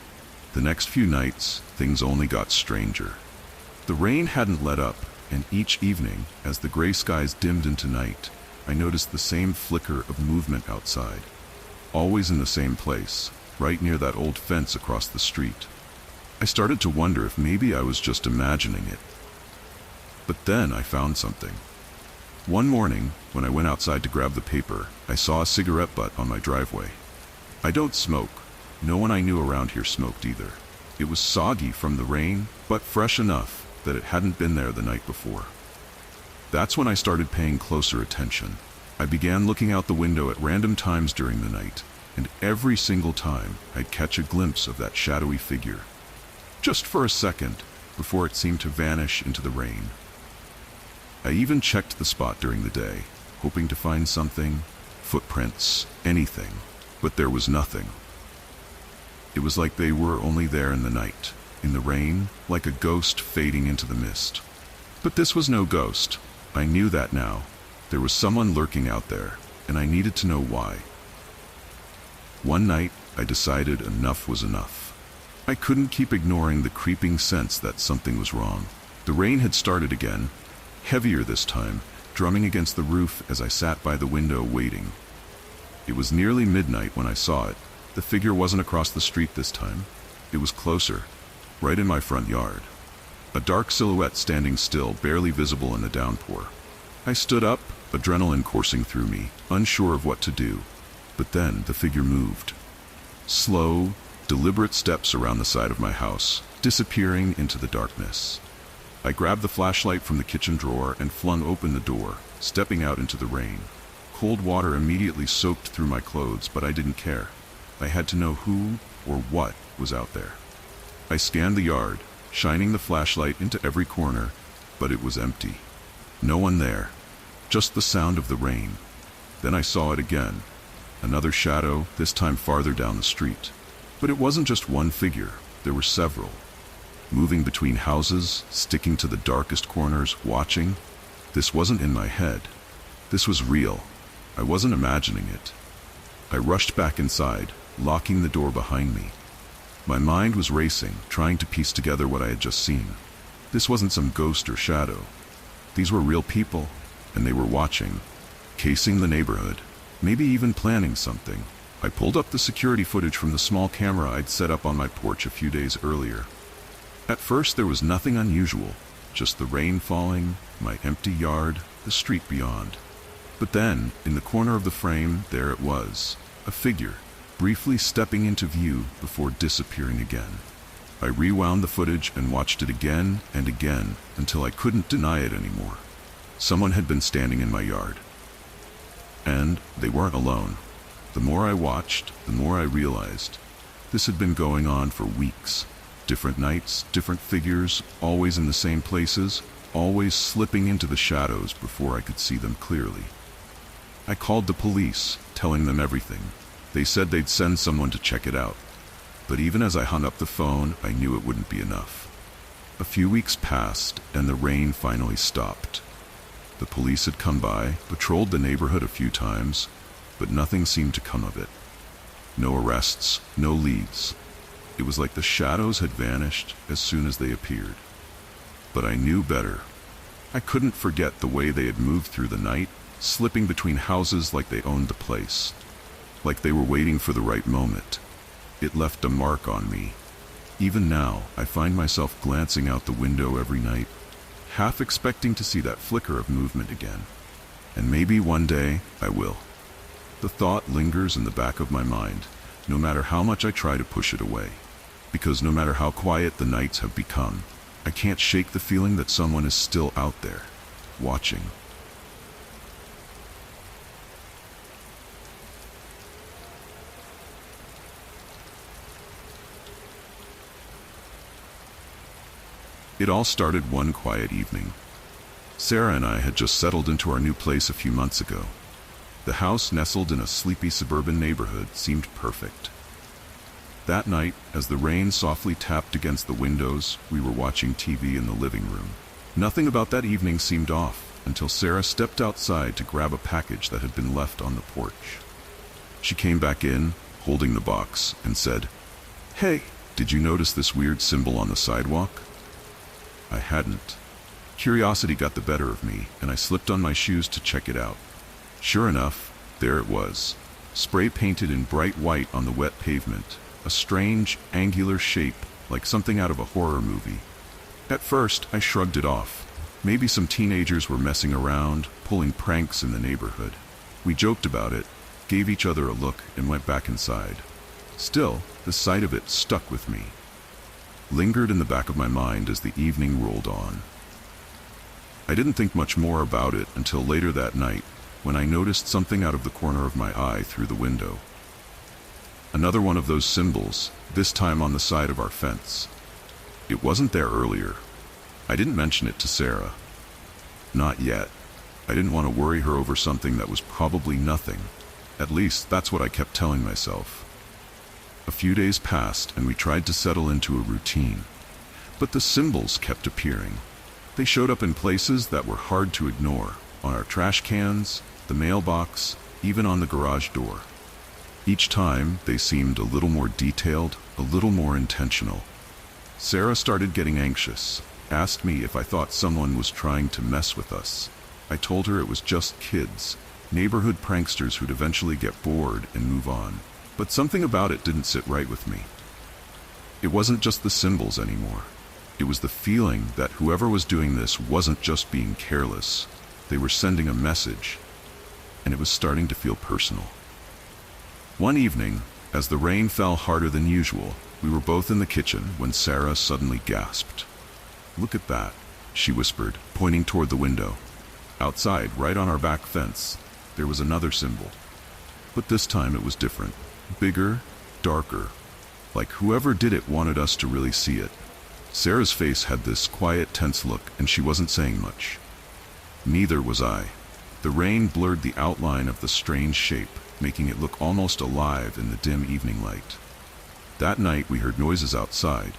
The next few nights, things only got stranger. The rain hadn't let up, and each evening, as the gray skies dimmed into night, I noticed the same flicker of movement outside. Always in the same place, right near that old fence across the street. I started to wonder if maybe I was just imagining it. But then I found something. One morning, when I went outside to grab the paper, I saw a cigarette butt on my driveway. I don't smoke. No one I knew around here smoked either. It was soggy from the rain, but fresh enough that it hadn't been there the night before. That's when I started paying closer attention. I began looking out the window at random times during the night, and every single time I'd catch a glimpse of that shadowy figure. Just for a second, before it seemed to vanish into the rain. I even checked the spot during the day, hoping to find something, footprints, anything, but there was nothing. It was like they were only there in the night, in the rain, like a ghost fading into the mist. But this was no ghost. I knew that now. There was someone lurking out there, and I needed to know why. One night, I decided enough was enough. I couldn't keep ignoring the creeping sense that something was wrong. The rain had started again, heavier this time, drumming against the roof as I sat by the window waiting. It was nearly midnight when I saw it. The figure wasn't across the street this time. It was closer, right in my front yard. A dark silhouette standing still, barely visible in the downpour. I stood up, adrenaline coursing through me, unsure of what to do. But then the figure moved. Slow, deliberate steps around the side of my house, disappearing into the darkness. I grabbed the flashlight from the kitchen drawer and flung open the door, stepping out into the rain. Cold water immediately soaked through my clothes, but I didn't care. I had to know who or what was out there. I scanned the yard, shining the flashlight into every corner, but it was empty. No one there, just the sound of the rain. Then I saw it again. Another shadow, this time farther down the street. But it wasn't just one figure, there were several. Moving between houses, sticking to the darkest corners, watching. This wasn't in my head. This was real. I wasn't imagining it. I rushed back inside, locking the door behind me. My mind was racing, trying to piece together what I had just seen. This wasn't some ghost or shadow. These were real people, and they were watching, casing the neighborhood, maybe even planning something. I pulled up the security footage from the small camera I'd set up on my porch a few days earlier. At first there was nothing unusual, just the rain falling, my empty yard, the street beyond. But then, in the corner of the frame, there it was, a figure, briefly stepping into view before disappearing again. I rewound the footage and watched it again and again until I couldn't deny it anymore. Someone had been standing in my yard. And they weren't alone. The more I watched, the more I realized this had been going on for weeks. Different nights, different figures, always in the same places, always slipping into the shadows before I could see them clearly. I called the police, telling them everything. They said they'd send someone to check it out. But even as I hung up the phone, I knew it wouldn't be enough. A few weeks passed, and the rain finally stopped. The police had come by, patrolled the neighborhood a few times, but nothing seemed to come of it. No arrests, no leads. It was like the shadows had vanished as soon as they appeared. But I knew better. I couldn't forget the way they had moved through the night, slipping between houses like they owned the place, like they were waiting for the right moment. It left a mark on me. Even now, I find myself glancing out the window every night, half expecting to see that flicker of movement again. And maybe one day I will. The thought lingers in the back of my mind, no matter how much I try to push it away. Because no matter how quiet the nights have become, I can't shake the feeling that someone is still out there, watching. It all started one quiet evening. Sarah and I had just settled into our new place a few months ago. The house, nestled in a sleepy suburban neighborhood, seemed perfect. That night, as the rain softly tapped against the windows, we were watching TV in the living room. Nothing about that evening seemed off until Sarah stepped outside to grab a package that had been left on the porch. She came back in, holding the box, and said, "Hey, did you notice this weird symbol on the sidewalk?" I hadn't. Curiosity got the better of me, and I slipped on my shoes to check it out. Sure enough, there it was, spray painted in bright white on the wet pavement, a strange, angular shape like something out of a horror movie. At first, I shrugged it off. Maybe some teenagers were messing around, pulling pranks in the neighborhood. We joked about it, gave each other a look, and went back inside. Still, the sight of it stuck with me, lingered in the back of my mind as the evening rolled on. I didn't think much more about it until later that night, when I noticed something out of the corner of my eye through the window. Another one of those symbols, this time on the side of our fence. It wasn't there earlier. I didn't mention it to Sarah. Not yet. I didn't want to worry her over something that was probably nothing. At least, that's what I kept telling myself. A few days passed, and we tried to settle into a routine. But the symbols kept appearing. They showed up in places that were hard to ignore, on our trash cans, the mailbox, even on the garage door. Each time, they seemed a little more detailed, a little more intentional. Sarah started getting anxious, asked me if I thought someone was trying to mess with us. I told her it was just kids, neighborhood pranksters who'd eventually get bored and move on. But something about it didn't sit right with me. It wasn't just the symbols anymore. It was the feeling that whoever was doing this wasn't just being careless. They were sending a message, and it was starting to feel personal. One evening, as the rain fell harder than usual, we were both in the kitchen when Sarah suddenly gasped. "Look at that," she whispered, pointing toward the window. Outside, right on our back fence, there was another symbol. But this time it was different. Bigger, darker, like whoever did it wanted us to really see it. Sarah's face had this quiet, tense look, and she wasn't saying much. Neither was I. The rain blurred the outline of the strange shape, making it look almost alive in the dim evening light. That night we heard noises outside,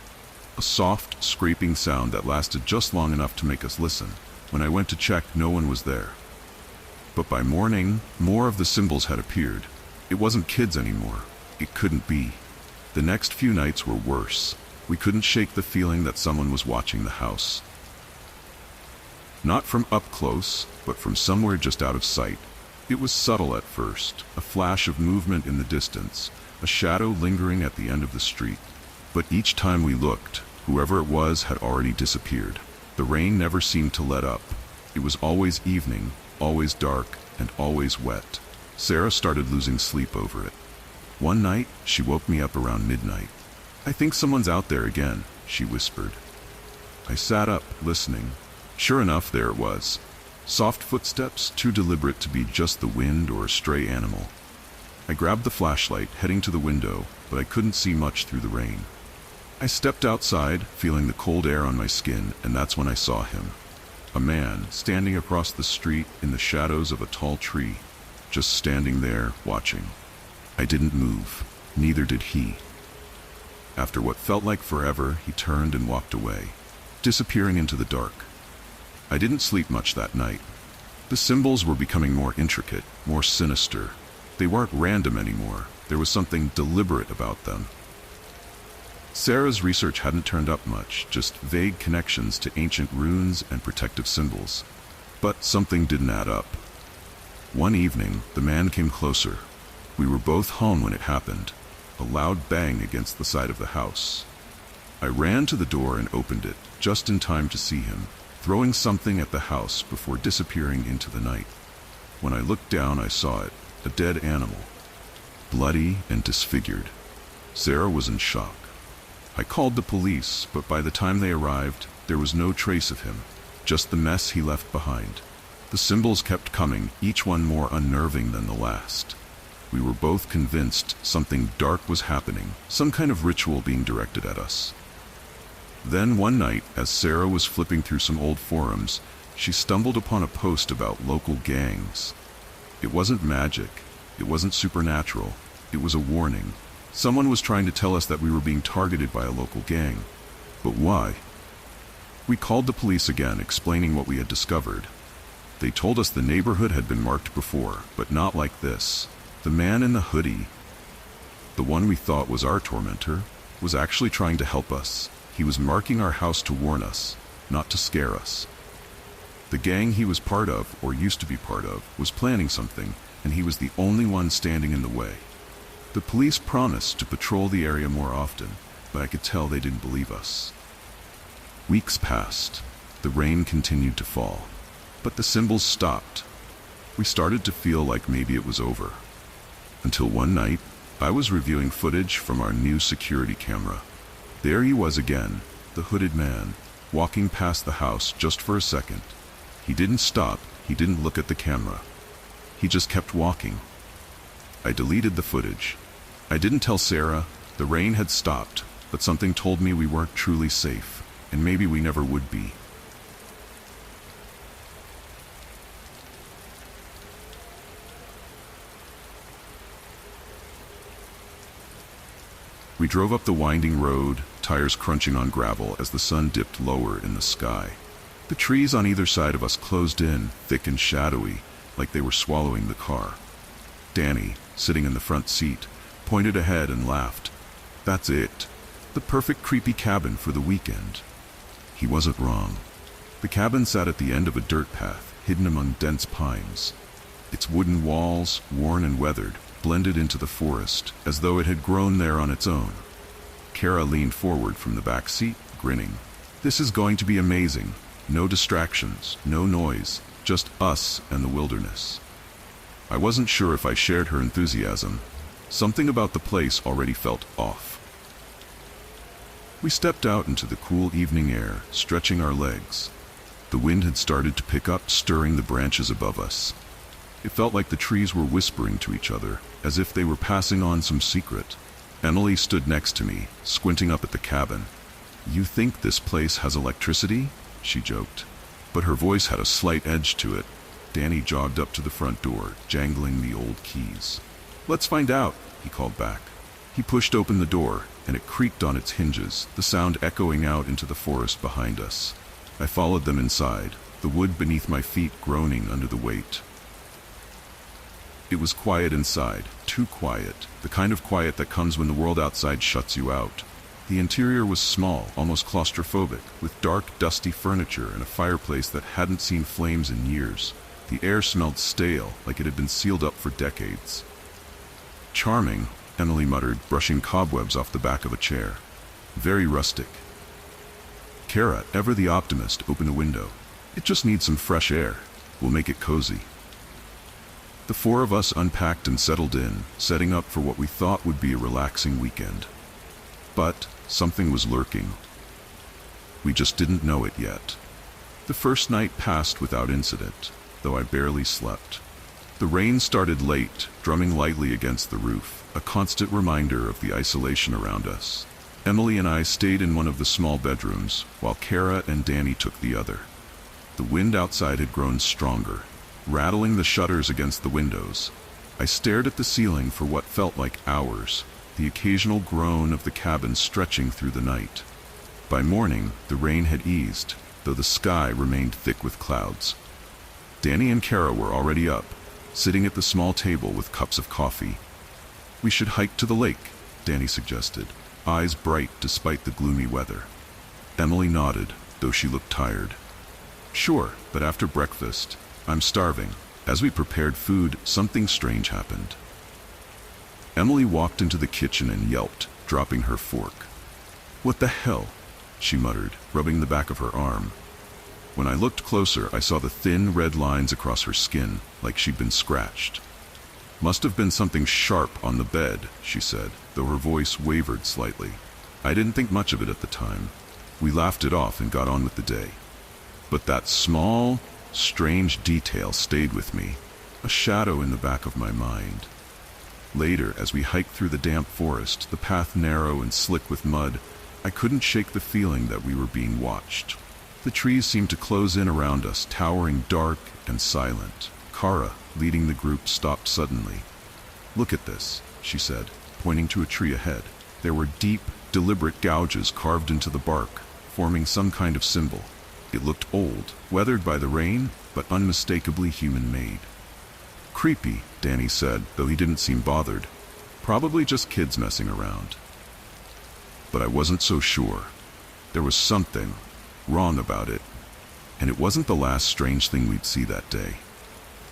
a soft, scraping sound that lasted just long enough to make us listen. When I went to check, no one was there. But by morning, more of the symbols had appeared. It wasn't kids anymore. It couldn't be. The next few nights were worse. We couldn't shake the feeling that someone was watching the house. Not from up close, but from somewhere just out of sight. It was subtle at first, a flash of movement in the distance, a shadow lingering at the end of the street. But each time we looked, whoever it was had already disappeared. The rain never seemed to let up. It was always evening, always dark, and always wet. Sarah started losing sleep over it. One night, she woke me up around midnight. "I think someone's out there again," she whispered. I sat up, listening. Sure enough, there it was. Soft footsteps, too deliberate to be just the wind or a stray animal. I grabbed the flashlight, heading to the window, but I couldn't see much through the rain. I stepped outside, feeling the cold air on my skin, and that's when I saw him. A man, standing across the street in the shadows of a tall tree, just standing there, watching. I didn't move. Neither did he. After what felt like forever, he turned and walked away, disappearing into the dark. I didn't sleep much that night. The symbols were becoming more intricate, more sinister. They weren't random anymore. There was something deliberate about them. Sarah's research hadn't turned up much, just vague connections to ancient runes and protective symbols. But something didn't add up. One evening, the man came closer. We were both home when it happened, a loud bang against the side of the house. I ran to the door and opened it, just in time to see him, throwing something at the house before disappearing into the night. When I looked down, I saw it, a dead animal, bloody and disfigured. Sarah was in shock. I called the police, but by the time they arrived, there was no trace of him, just the mess he left behind. The symbols kept coming, each one more unnerving than the last. We were both convinced something dark was happening, some kind of ritual being directed at us. Then one night, as Sarah was flipping through some old forums, she stumbled upon a post about local gangs. It wasn't magic. It wasn't supernatural. It was a warning. Someone was trying to tell us that we were being targeted by a local gang. But why? We called the police again, explaining what we had discovered. They told us the neighborhood had been marked before, but not like this. The man in the hoodie, the one we thought was our tormentor, was actually trying to help us. He was marking our house to warn us, not to scare us. The gang he was part of, or used to be part of, was planning something, and he was the only one standing in the way. The police promised to patrol the area more often, but I could tell they didn't believe us. Weeks passed. The rain continued to fall, but the symbols stopped. We started to feel like maybe it was over. Until one night, I was reviewing footage from our new security camera. There he was again, the hooded man, walking past the house just for a second. He didn't stop, he didn't look at the camera. He just kept walking. I deleted the footage. I didn't tell Sarah. The rain had stopped, but something told me we weren't truly safe, and maybe we never would be. We drove up the winding road, tires crunching on gravel as the sun dipped lower in the sky. The trees on either side of us closed in, thick and shadowy, like they were swallowing the car. Danny, sitting in the front seat, pointed ahead and laughed. That's it. The perfect creepy cabin for the weekend. He wasn't wrong. The cabin sat at the end of a dirt path, hidden among dense pines. Its wooden walls, worn and weathered, blended into the forest, as though it had grown there on its own. Kara leaned forward from the back seat, grinning. This is going to be amazing. No distractions, no noise, just us and the wilderness. I wasn't sure if I shared her enthusiasm. Something about the place already felt off. We stepped out into the cool evening air, stretching our legs. The wind had started to pick up, stirring the branches above us. It felt like the trees were whispering to each other, as if they were passing on some secret. Emily stood next to me, squinting up at the cabin. You think this place has electricity? She joked. But her voice had a slight edge to it. Danny jogged up to the front door, jangling the old keys. Let's find out, he called back. He pushed open the door, and it creaked on its hinges, the sound echoing out into the forest behind us. I followed them inside, the wood beneath my feet groaning under the weight. It was quiet inside, too quiet, the kind of quiet that comes when the world outside shuts you out. The interior was small, almost claustrophobic, with dark, dusty furniture and a fireplace that hadn't seen flames in years. The air smelled stale, like it had been sealed up for decades. Charming, Emily muttered, brushing cobwebs off the back of a chair. Very rustic. Kara, ever the optimist, opened a window. It just needs some fresh air. We'll make it cozy. The four of us unpacked and settled in, setting up for what we thought would be a relaxing weekend. But something was lurking. We just didn't know it yet. The first night passed without incident, though I barely slept. The rain started late, drumming lightly against the roof, a constant reminder of the isolation around us. Emily and I stayed in one of the small bedrooms, while Kara and Danny took the other. The wind outside had grown stronger, rattling the shutters against the windows. I stared at the ceiling for what felt like hours, the occasional groan of the cabin stretching through the night. By morning, the rain had eased, though the sky remained thick with clouds. Danny and Kara were already up, sitting at the small table with cups of coffee. We should hike to the lake, Danny suggested, eyes bright despite the gloomy weather. Emily nodded, though she looked tired. Sure, but after breakfast, I'm starving. As we prepared food, something strange happened. Emily walked into the kitchen and yelped, dropping her fork. What the hell? She muttered, rubbing the back of her arm. When I looked closer, I saw the thin red lines across her skin, like she'd been scratched. Must have been something sharp on the bed, she said, though her voice wavered slightly. I didn't think much of it at the time. We laughed it off and got on with the day. But that small, strange detail stayed with me, a shadow in the back of my mind. Later, as we hiked through the damp forest, the path narrow and slick with mud, I couldn't shake the feeling that we were being watched. The trees seemed to close in around us, towering dark and silent. Kara, leading the group, stopped suddenly. "Look at this," she said, pointing to a tree ahead. There were deep, deliberate gouges carved into the bark, forming some kind of symbol. It looked old, weathered by the rain, but unmistakably human-made. "Creepy," Danny said, though he didn't seem bothered. "Probably just kids messing around." But I wasn't so sure. There was something wrong about it, and it wasn't the last strange thing we'd see that day.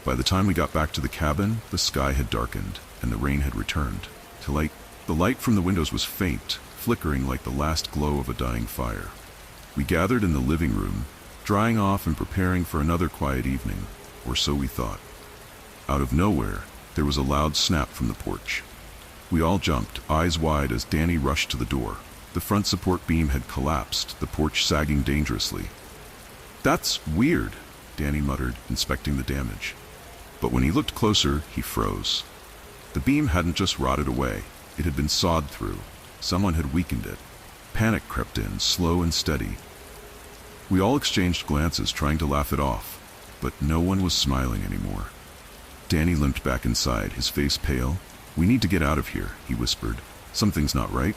By the time we got back to the cabin, the sky had darkened, and the rain had returned. The light from the windows was faint, flickering like the last glow of a dying fire. We gathered in the living room, drying off and preparing for another quiet evening, or so we thought. Out of nowhere, there was a loud snap from the porch. We all jumped, eyes wide, as Danny rushed to the door. The front support beam had collapsed, the porch sagging dangerously. "That's weird," Danny muttered, inspecting the damage. But when he looked closer, he froze. The beam hadn't just rotted away. It had been sawed through. Someone had weakened it. Panic crept in, slow and steady. We all exchanged glances, trying to laugh it off, but no one was smiling anymore. Danny limped back inside, his face pale. "We need to get out of here," he whispered. "Something's not right."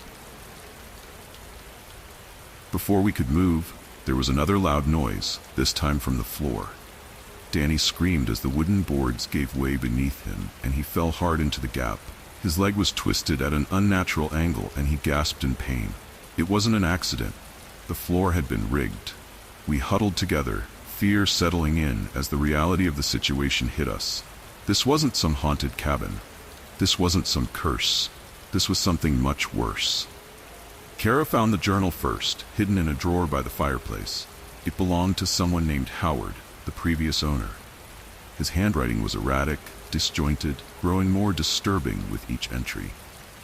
Before we could move, there was another loud noise, this time from the floor. Danny screamed as the wooden boards gave way beneath him, and he fell hard into the gap. His leg was twisted at an unnatural angle, and he gasped in pain. It wasn't an accident. The floor had been rigged. We huddled together, fear settling in as the reality of the situation hit us. This wasn't some haunted cabin. This wasn't some curse. This was something much worse. Kara found the journal first, hidden in a drawer by the fireplace. It belonged to someone named Howard, the previous owner. His handwriting was erratic, disjointed, growing more disturbing with each entry.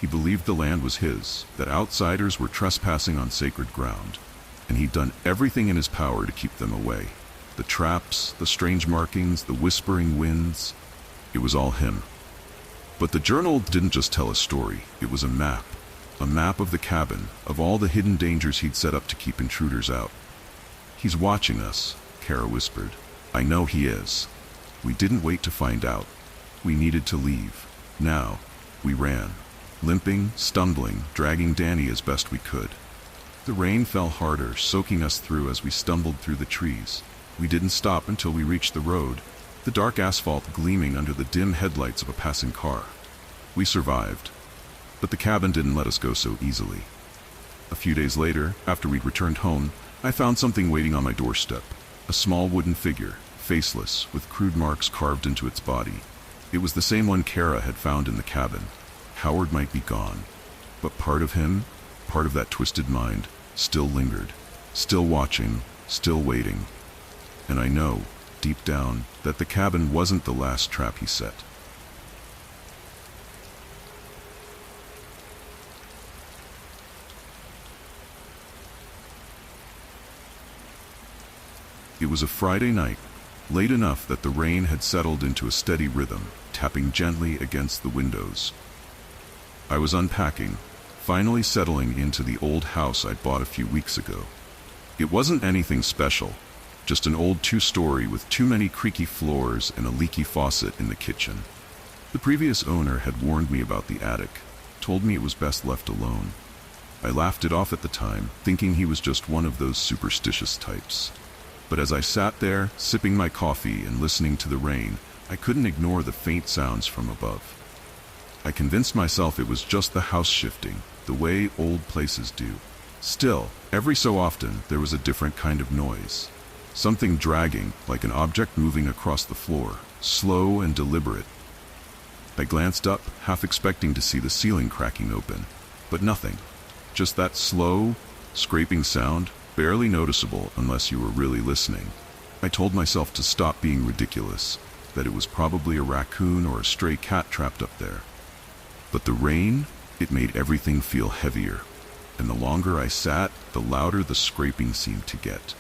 He believed the land was his, that outsiders were trespassing on sacred ground, and he'd done everything in his power to keep them away. The traps, the strange markings, the whispering winds, it was all him. But the journal didn't just tell a story, it was a map of the cabin, of all the hidden dangers he'd set up to keep intruders out. "He's watching us," Kara whispered. "I know he is." We didn't wait to find out. We needed to leave. Now, we ran, limping, stumbling, dragging Danny as best we could. The rain fell harder, soaking us through as we stumbled through the trees. We didn't stop until we reached the road, the dark asphalt gleaming under the dim headlights of a passing car. We survived, but the cabin didn't let us go so easily. A few days later, after we'd returned home, I found something waiting on my doorstep. A small wooden figure, faceless, with crude marks carved into its body. It was the same one Kara had found in the cabin. Howard might be gone, but part of him, part of that twisted mind, still lingered, still watching, still waiting. And I know, deep down, that the cabin wasn't the last trap he set. It was a Friday night, late enough that the rain had settled into a steady rhythm, tapping gently against the windows. I was unpacking, finally settling into the old house I'd bought a few weeks ago. It wasn't anything special, just an old two-story with too many creaky floors and a leaky faucet in the kitchen. The previous owner had warned me about the attic, told me it was best left alone. I laughed it off at the time, thinking he was just one of those superstitious types. But as I sat there, sipping my coffee and listening to the rain, I couldn't ignore the faint sounds from above. I convinced myself it was just the house shifting, the way old places do. Still, every so often, there was a different kind of noise. Something dragging, like an object moving across the floor, slow and deliberate. I glanced up, half expecting to see the ceiling cracking open, but nothing. Just that slow, scraping sound, barely noticeable unless you were really listening. I told myself to stop being ridiculous, that it was probably a raccoon or a stray cat trapped up there. But the rain, it made everything feel heavier, and the longer I sat, the louder the scraping seemed to get.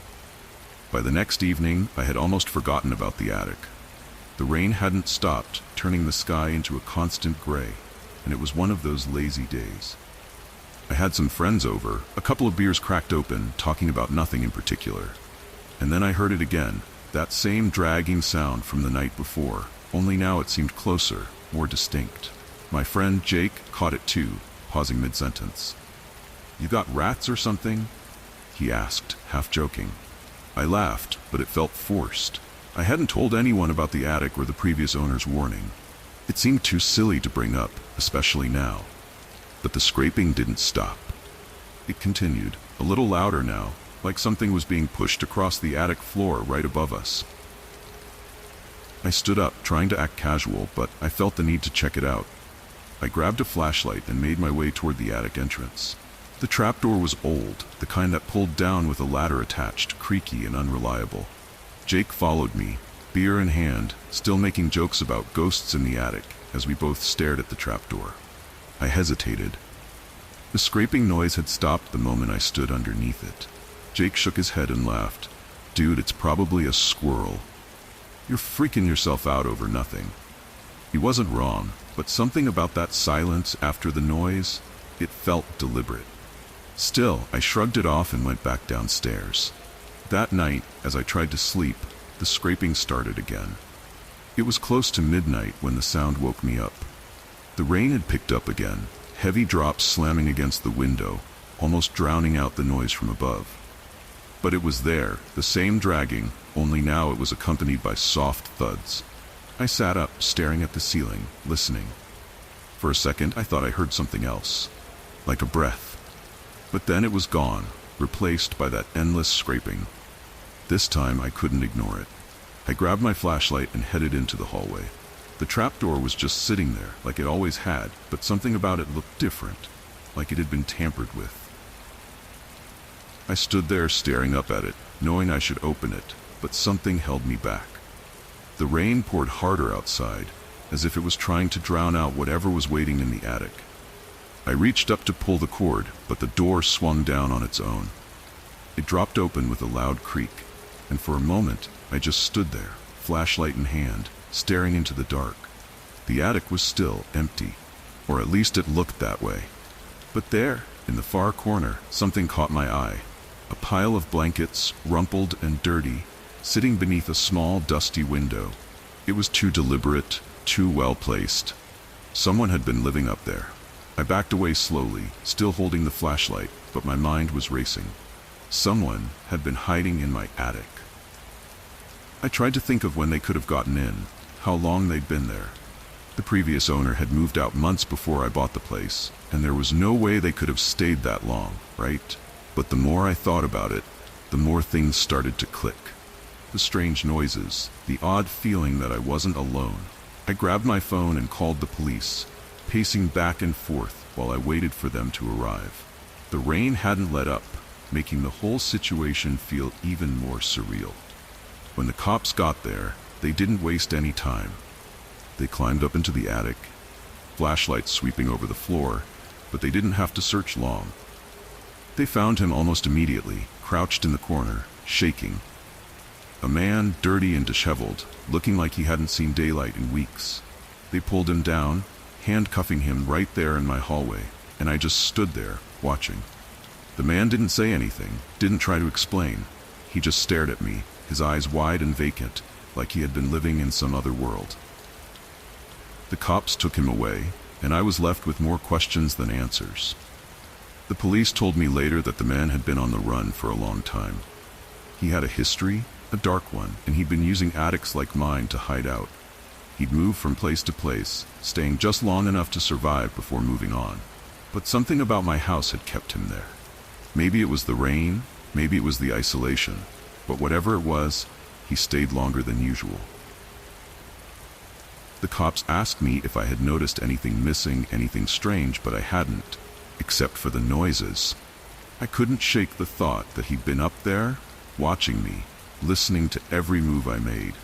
By the next evening, I had almost forgotten about the attic. The rain hadn't stopped, turning the sky into a constant gray, and it was one of those lazy days. I had some friends over, a couple of beers cracked open, talking about nothing in particular. And then I heard it again, that same dragging sound from the night before, only now it seemed closer, more distinct. My friend Jake caught it too, pausing mid-sentence. "You got rats or something?" he asked, half joking. I laughed, but it felt forced. I hadn't told anyone about the attic or the previous owner's warning. It seemed too silly to bring up, especially now. But the scraping didn't stop. It continued, a little louder now, like something was being pushed across the attic floor right above us. I stood up, trying to act casual, but I felt the need to check it out. I grabbed a flashlight and made my way toward the attic entrance. The trapdoor was old, the kind that pulled down with a ladder attached, creaky and unreliable. Jake followed me, beer in hand, still making jokes about ghosts in the attic, as we both stared at the trapdoor. I hesitated. The scraping noise had stopped the moment I stood underneath it. Jake shook his head and laughed. "Dude, it's probably a squirrel. You're freaking yourself out over nothing." He wasn't wrong, but something about that silence after the noise, it felt deliberate. Still, I shrugged it off and went back downstairs. That night, as I tried to sleep, the scraping started again. It was close to midnight when the sound woke me up. The rain had picked up again, heavy drops slamming against the window, almost drowning out the noise from above. But it was there, the same dragging, only now it was accompanied by soft thuds. I sat up, staring at the ceiling, listening. For a second, I thought I heard something else, like a breath. But then it was gone, replaced by that endless scraping. This time I couldn't ignore it. I grabbed my flashlight and headed into the hallway. The trapdoor was just sitting there, like it always had, but something about it looked different, like it had been tampered with. I stood there staring up at it, knowing I should open it, but something held me back. The rain poured harder outside, as if it was trying to drown out whatever was waiting in the attic. I reached up to pull the cord, but the door swung down on its own. It dropped open with a loud creak, and for a moment, I just stood there, flashlight in hand, staring into the dark. The attic was still empty, or at least it looked that way. But there, in the far corner, something caught my eye. A pile of blankets, rumpled and dirty, sitting beneath a small, dusty window. It was too deliberate, too well placed. Someone had been living up there. I backed away slowly, still holding the flashlight, but my mind was racing. Someone had been hiding in my attic. I tried to think of when they could have gotten in, how long they'd been there. The previous owner had moved out months before I bought the place, and there was no way they could have stayed that long, right? But the more I thought about it, the more things started to click. The strange noises, the odd feeling that I wasn't alone. I grabbed my phone and called the police, pacing back and forth while I waited for them to arrive. The rain hadn't let up, making the whole situation feel even more surreal. When the cops got there, they didn't waste any time. They climbed up into the attic, flashlights sweeping over the floor, but they didn't have to search long. They found him almost immediately, crouched in the corner, shaking. A man, dirty and disheveled, looking like he hadn't seen daylight in weeks. They pulled him down, handcuffing him right there in my hallway, and I just stood there, watching. The man didn't say anything, didn't try to explain. He just stared at me, his eyes wide and vacant, like he had been living in some other world. The cops took him away, and I was left with more questions than answers. The police told me later that the man had been on the run for a long time. He had a history, a dark one, and he'd been using attics like mine to hide out. He'd move from place to place, staying just long enough to survive before moving on. But something about my house had kept him there. Maybe it was the rain, maybe it was the isolation, but whatever it was, he stayed longer than usual. The cops asked me if I had noticed anything missing, anything strange, but I hadn't, except for the noises. I couldn't shake the thought that he'd been up there, watching me, listening to every move I made.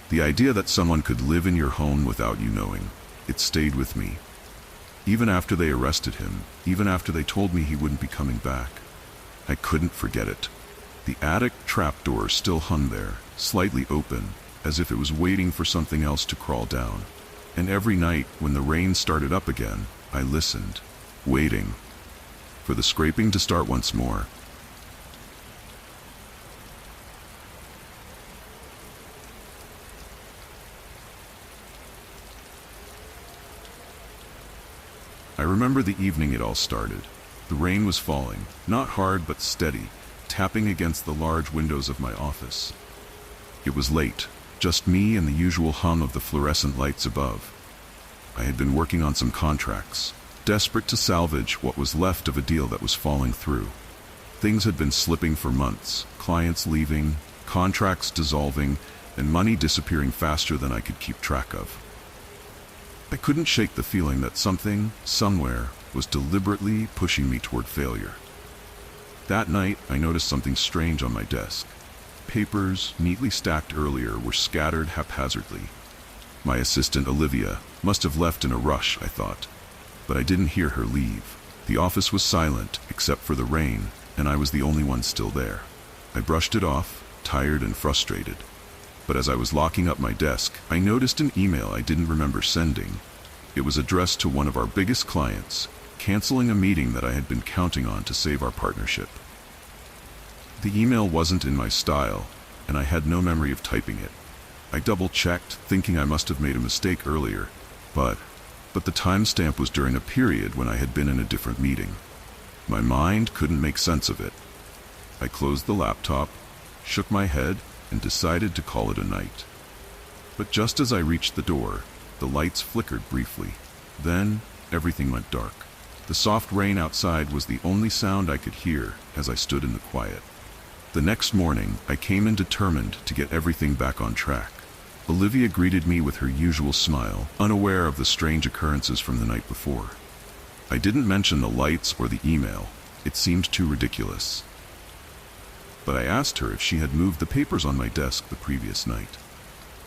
The idea that someone could live in your home without you knowing, it stayed with me. Even after they arrested him, even after they told me he wouldn't be coming back, I couldn't forget it. The attic trapdoor still hung there, slightly open, as if it was waiting for something else to crawl down. And every night, when the rain started up again, I listened, waiting. for the scraping to start once more. I remember the evening it all started. The rain was falling, not hard but steady, tapping against the large windows of my office. It was late, just me and the usual hum of the fluorescent lights above. I had been working on some contracts, desperate to salvage what was left of a deal that was falling through. Things had been slipping for months, clients leaving, contracts dissolving, and money disappearing faster than I could keep track of. I couldn't shake the feeling that something, somewhere, was deliberately pushing me toward failure. That night, I noticed something strange on my desk. Papers, neatly stacked earlier, were scattered haphazardly. My assistant, Olivia, must have left in a rush, I thought. But I didn't hear her leave. The office was silent, except for the rain, and I was the only one still there. I brushed it off, tired and frustrated. But as I was locking up my desk, I noticed an email I didn't remember sending. It was addressed to one of our biggest clients, canceling a meeting that I had been counting on to save our partnership. The email wasn't in my style, and I had no memory of typing it. I double-checked, thinking I must have made a mistake earlier, but the timestamp was during a period when I had been in a different meeting. My mind couldn't make sense of it. I closed the laptop, shook my head, and decided to call it a night. But just as I reached the door, the lights flickered briefly. Then, everything went dark. The soft rain outside was the only sound I could hear as I stood in the quiet. The next morning, I came in determined to get everything back on track. Olivia greeted me with her usual smile, unaware of the strange occurrences from the night before. I didn't mention the lights or the email. It seemed too ridiculous. But I asked her if she had moved the papers on my desk the previous night.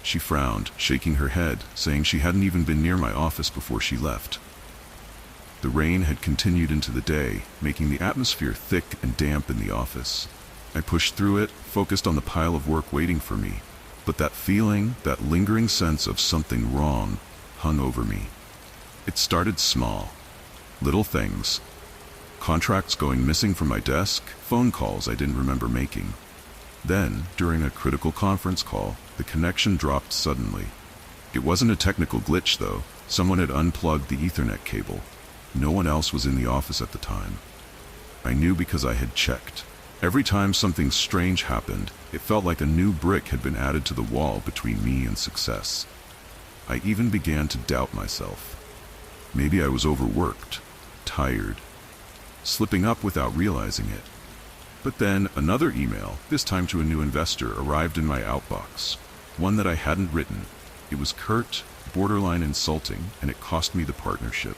She frowned, shaking her head, saying she hadn't even been near my office before she left. The rain had continued into the day, making the atmosphere thick and damp in the office. I pushed through it, focused on the pile of work waiting for me, but that feeling, that lingering sense of something wrong, hung over me. It started small. Little things. Contracts going missing from my desk, phone calls I didn't remember making. Then, during a critical conference call, the connection dropped suddenly. It wasn't a technical glitch, though. Someone had unplugged the Ethernet cable. No one else was in the office at the time. I knew because I had checked. Every time something strange happened, it felt like a new brick had been added to the wall between me and success. I even began to doubt myself. Maybe I was overworked, tired, slipping up without realizing it. But then another email, this time to a new investor, arrived in my outbox. One that I hadn't written. It was curt, borderline insulting, and it cost me the partnership.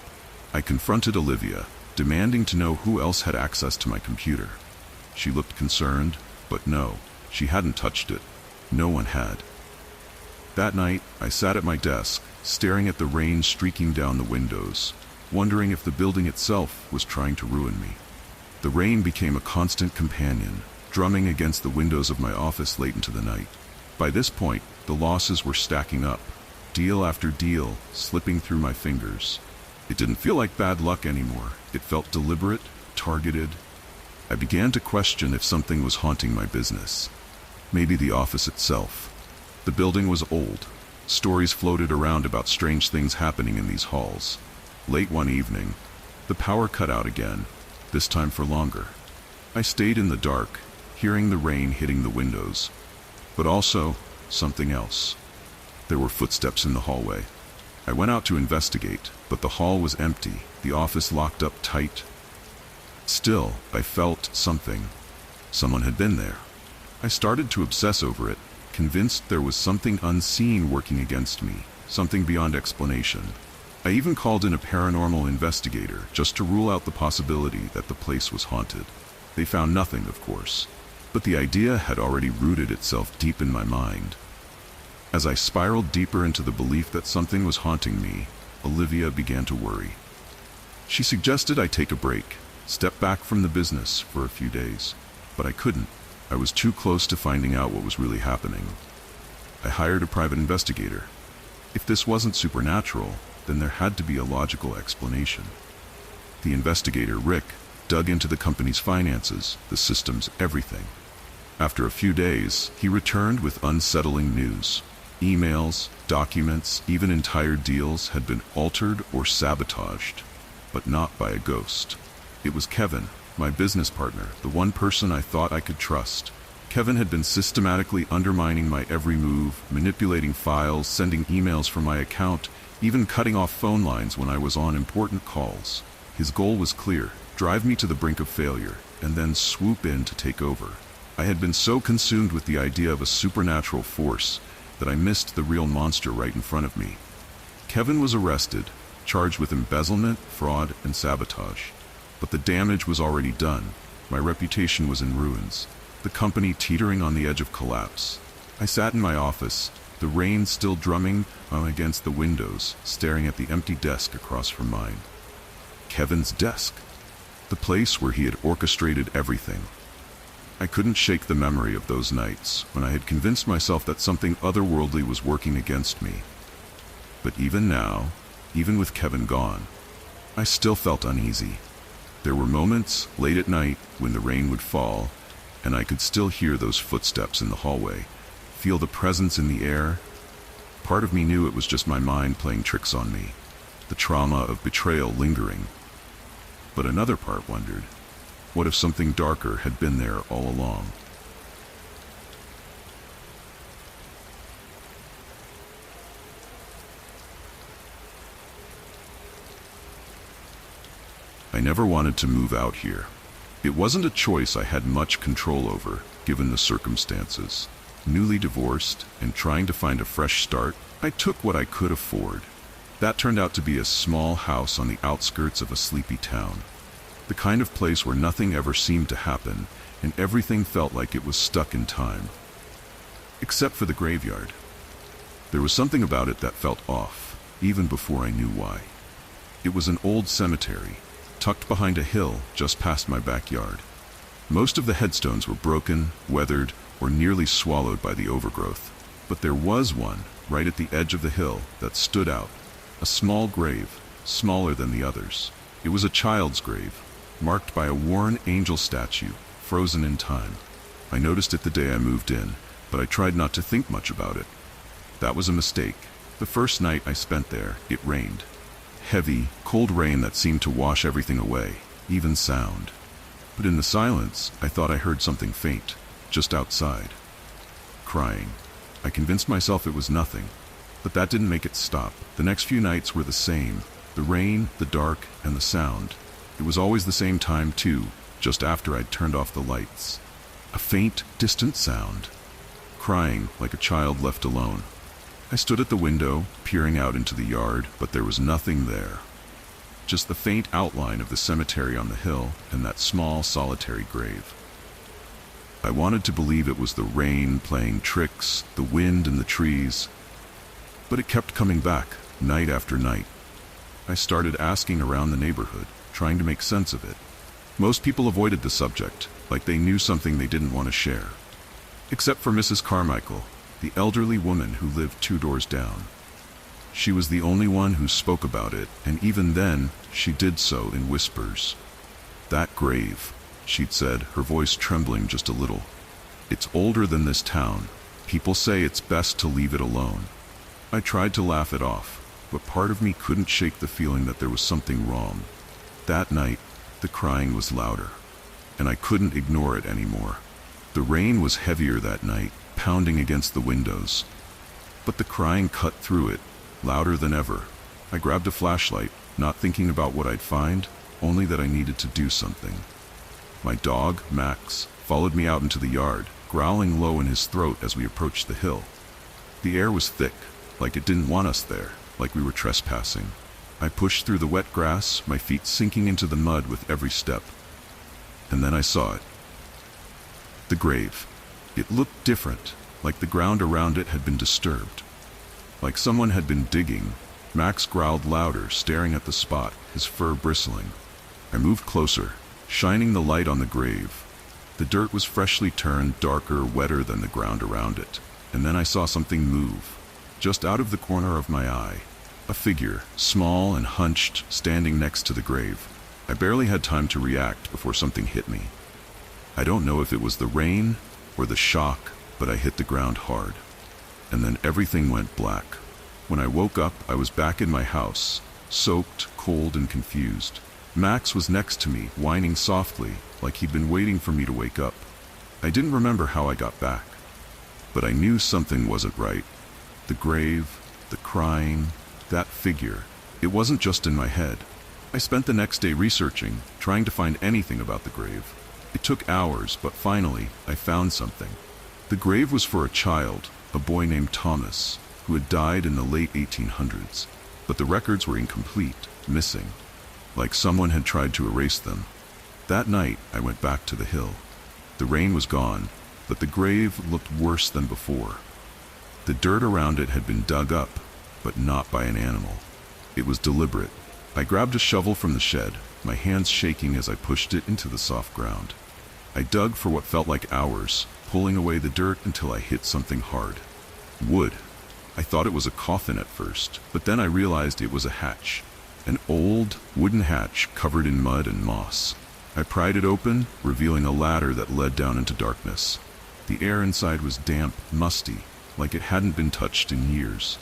I confronted Olivia, demanding to know who else had access to my computer. She looked concerned, but no, she hadn't touched it. No one had. That night, I sat at my desk, staring at the rain streaking down the windows, wondering if the building itself was trying to ruin me. The rain became a constant companion, drumming against the windows of my office late into the night. By this point, the losses were stacking up, deal after deal, slipping through my fingers. It didn't feel like bad luck anymore. It felt deliberate, targeted. I began to question if something was haunting my business. Maybe the office itself. The building was old. Stories floated around about strange things happening in these halls. Late one evening, the power cut out again, this time for longer. I stayed in the dark, hearing the rain hitting the windows. But also, something else. There were footsteps in the hallway. I went out to investigate, but the hall was empty, the office locked up tight. Still, I felt something. Someone had been there. I started to obsess over it, convinced there was something unseen working against me, something beyond explanation. I even called in a paranormal investigator just to rule out the possibility that the place was haunted. They found nothing, of course, but the idea had already rooted itself deep in my mind. As I spiraled deeper into the belief that something was haunting me, Olivia began to worry. She suggested I take a break, step back from the business for a few days, but I couldn't. I was too close to finding out what was really happening. I hired a private investigator. If this wasn't supernatural, then there had to be a logical explanation. The investigator, Rick, dug into the company's finances, the systems, everything. After a few days, he returned with unsettling news. Emails, documents, even entire deals had been altered or sabotaged, but not by a ghost. It was Kevin, my business partner, the one person I thought I could trust. Kevin had been systematically undermining my every move, manipulating files, sending emails from my account, even cutting off phone lines when I was on important calls. His goal was clear: drive me to the brink of failure, and then swoop in to take over. I had been so consumed with the idea of a supernatural force that I missed the real monster right in front of me. Kevin was arrested, charged with embezzlement, fraud, and sabotage. But the damage was already done. My reputation was in ruins, the company teetering on the edge of collapse. I sat in my office, the rain still drumming against the windows, staring at the empty desk across from mine. Kevin's desk. The place where he had orchestrated everything. I couldn't shake the memory of those nights when I had convinced myself that something otherworldly was working against me. But even now, even with Kevin gone, I still felt uneasy. There were moments, late at night, when the rain would fall, and I could still hear those footsteps in the hallway, feel the presence in the air. Part of me knew it was just my mind playing tricks on me, the trauma of betrayal lingering. But another part wondered, what if something darker had been there all along? I never wanted to move out here. It wasn't a choice I had much control over, given the circumstances. Newly divorced and trying to find a fresh start, I took what I could afford. That turned out to be a small house on the outskirts of a sleepy town. The kind of place where nothing ever seemed to happen, and everything felt like it was stuck in time. Except for the graveyard. There was something about it that felt off, even before I knew why. It was an old cemetery, tucked behind a hill just past my backyard. Most of the headstones were broken, weathered, or nearly swallowed by the overgrowth. But there was one, right at the edge of the hill, that stood out. A small grave, smaller than the others. It was a child's grave, marked by a worn angel statue, frozen in time. I noticed it the day I moved in, but I tried not to think much about it. That was a mistake. The first night I spent there, it rained. Heavy, cold rain that seemed to wash everything away, even sound. But in the silence, I thought I heard something faint, just outside. Crying. I convinced myself it was nothing, but that didn't make it stop. The next few nights were the same. The rain, the dark, and the sound. It was always the same time, too, just after I'd turned off the lights. A faint, distant sound. Crying like a child left alone. I stood at the window, peering out into the yard, but there was nothing there. Just the faint outline of the cemetery on the hill and that small, solitary grave. I wanted to believe it was the rain playing tricks, the wind and the trees, but it kept coming back, night after night. I started asking around the neighborhood, trying to make sense of it. Most people avoided the subject, like they knew something they didn't want to share. Except for Mrs. Carmichael, the elderly woman who lived 2 doors down. She was the only one who spoke about it, and even then, she did so in whispers. "That grave," she'd said, her voice trembling just a little. "It's older than this town. People say it's best to leave it alone." I tried to laugh it off, but part of me couldn't shake the feeling that there was something wrong. That night, the crying was louder, and I couldn't ignore it anymore. The rain was heavier that night, pounding against the windows. But the crying cut through it, louder than ever. I grabbed a flashlight, not thinking about what I'd find, only that I needed to do something. My dog, Max, followed me out into the yard, growling low in his throat as we approached the hill. The air was thick, like it didn't want us there, like we were trespassing. I pushed through the wet grass, my feet sinking into the mud with every step. And then I saw it. The grave. It looked different, like the ground around it had been disturbed. Like someone had been digging. Max growled louder, staring at the spot, his fur bristling. I moved closer, shining the light on the grave. The dirt was freshly turned, darker, wetter than the ground around it. And then I saw something move, just out of the corner of my eye. A figure, small and hunched, standing next to the grave. I barely had time to react before something hit me. I don't know if it was the rain or the shock, but I hit the ground hard. And then everything went black. When I woke up, I was back in my house, soaked, cold, and confused. Max was next to me, whining softly, like he'd been waiting for me to wake up. I didn't remember how I got back, but I knew something wasn't right. The grave, the crying, that figure, it wasn't just in my head. I spent the next day researching, trying to find anything about the grave. It took hours, but finally, I found something. The grave was for a child, a boy named Thomas, who had died in the late 1800s, but the records were incomplete, missing, like someone had tried to erase them. That night, I went back to the hill. The rain was gone, but the grave looked worse than before. The dirt around it had been dug up, but not by an animal. It was deliberate. I grabbed a shovel from the shed, my hands shaking as I pushed it into the soft ground. I dug for what felt like hours, pulling away the dirt until I hit something hard. Wood. I thought it was a coffin at first, but then I realized it was a hatch. An old, wooden hatch covered in mud and moss. I pried it open, revealing a ladder that led down into darkness. The air inside was damp, musty, like it hadn't been touched in years.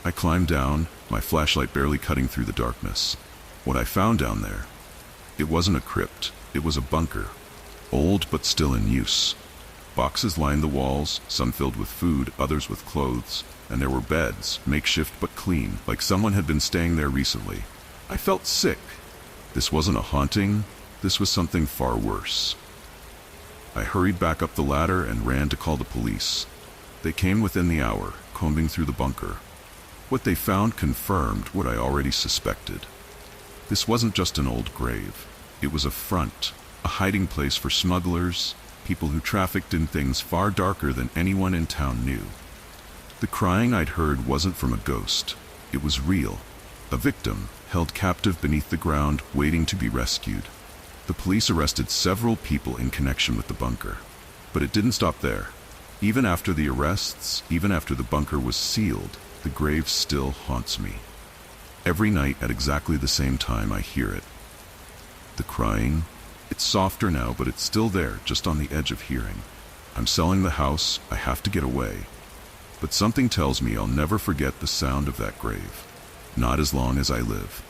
I climbed down, my flashlight barely cutting through the darkness. What I found down there, it wasn't a crypt, it was a bunker. Old but still in use. Boxes lined the walls, some filled with food, others with clothes, and there were beds, makeshift but clean, like someone had been staying there recently. I felt sick. This wasn't a haunting, this was something far worse. I hurried back up the ladder and ran to call the police. They came within the hour, combing through the bunker. What they found confirmed what I already suspected. This wasn't just an old grave. It was a front, a hiding place for smugglers, people who trafficked in things far darker than anyone in town knew. The crying I'd heard wasn't from a ghost. It was real. A victim, held captive beneath the ground, waiting to be rescued. The police arrested several people in connection with the bunker. But it didn't stop there. Even after the arrests, even after the bunker was sealed, the grave still haunts me. Every night at exactly the same time I hear it. The crying, it's softer now, but it's still there, just on the edge of hearing. I'm selling the house, I have to get away. But something tells me I'll never forget the sound of that grave. Not as long as I live.